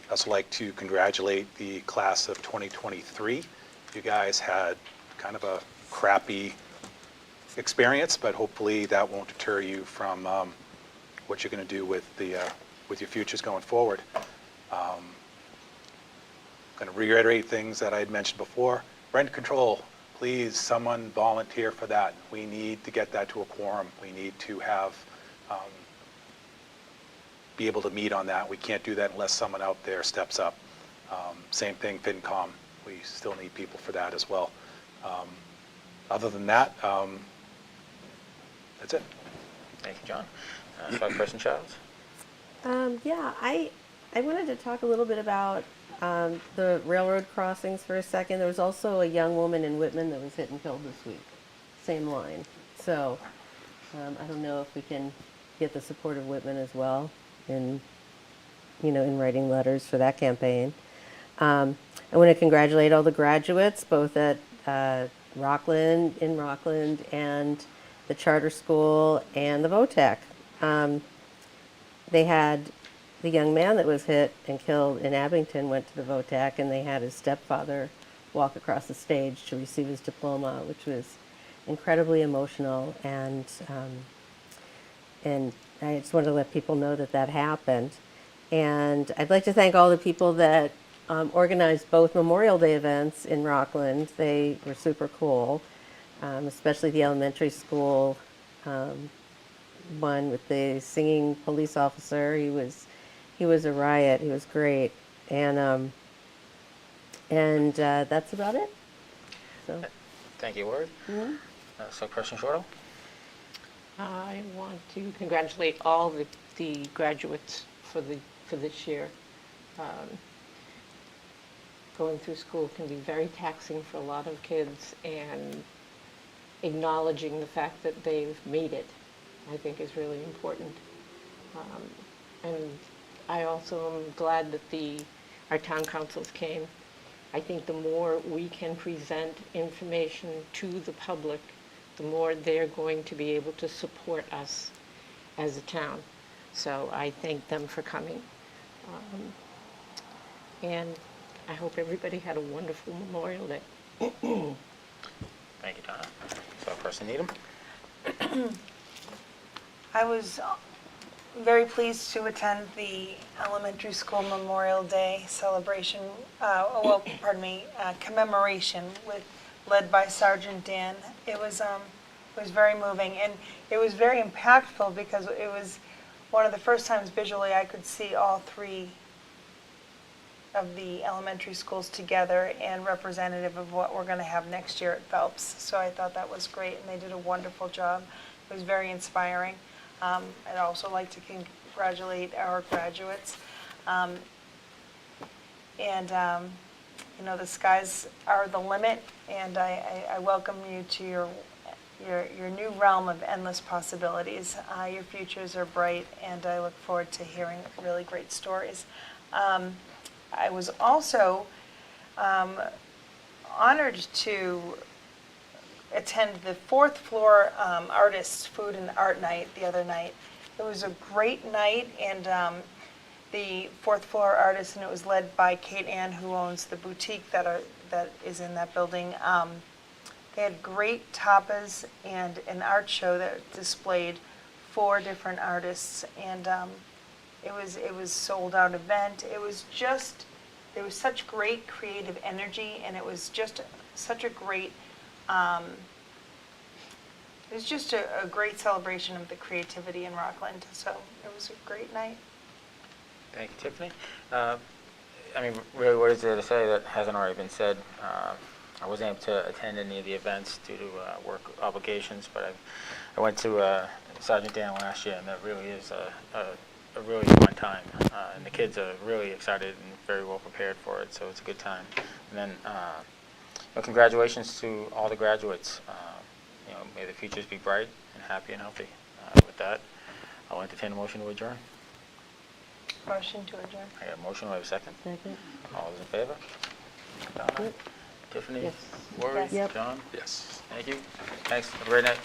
also like to congratulate the class of 2023. You guys had kind of a crappy experience, but hopefully that won't deter you from what you're going to do with your futures going forward. Going to reiterate things that I had mentioned before. Rent control, please, someone volunteer for that. We need to get that to a quorum. We need to have be able to meet on that. We can't do that unless someone out there steps up. Same thing, FinCom. We still need people for that as well. Other than that, that's it. Thank you, John. Select Person Childs. Yeah, I wanted to talk a little bit about the railroad crossings for a second. There was also a young woman in Whitman that was hit and killed this week. Same line. So I don't know if we can get the support of Whitman as well in writing letters for that campaign. I want to congratulate all the graduates, both at Rockland and the charter school and the VOTEC. They had the young man that was hit and killed in Abington went to the VOTEC, and they had his stepfather walk across the stage to receive his diploma, which was incredibly emotional. And I just wanted to let people know that that happened. And I'd like to thank all the people that organized both Memorial Day events in Rockland. They were super cool, especially the elementary school one with the singing police officer. He was a riot. He was great. And that's about it. So. Thank you, Ward. Select Person Shortle. I want to congratulate all the graduates for this year. Going through school can be very taxing for a lot of kids, and acknowledging the fact that they've made it, I think, is really important. And I also am glad that our town councils came. I think the more we can present information to the public, the more they're going to be able to support us as a town. So I thank them for coming. And I hope everybody had a wonderful Memorial Day. Thank you, Donna. Select Person Needham. I was very pleased to attend the elementary school Memorial Day celebration, commemoration led by Sergeant Dan. It was very moving, and it was very impactful because it was one of the first times visually I could see all three of the elementary schools together and representative of what we're going to have next year at Phelps. So I thought that was great, and they did a wonderful job. It was very inspiring. I'd also like to congratulate our graduates. The skies are the limit, and I welcome you to your new realm of endless possibilities. Your futures are bright, and I look forward to hearing really great stories. I was also honored to attend the fourth floor artists food and art night the other night. It was a great night, and the fourth floor artists, and it was led by Kate Ann, who owns the boutique that is in that building. They had great tapas and an art show that displayed 4 different artists, and it was sold out event. It was just, there was such great creative energy, and it was just such a great, it was just a great celebration of the creativity in Rockland. So it was a great night. Thank you, Tiffany. Really, what is there to say that hasn't already been said? I wasn't able to attend any of the events due to work obligations, but I went to Sergeant Dan last year, and that really is a really fun time. And the kids are really excited and very well prepared for it, so it's a good time. And then, congratulations to all the graduates. May the futures be bright and happy and healthy. With that, I'll entertain a motion to adjourn. Motion to adjourn. I got a motion. Do I have a second? Second. All those in favor? Donna? Yep. Tiffany? Yes. Lori? Yes. Yep. John? Yes. Thank you. Thanks. Have a great night.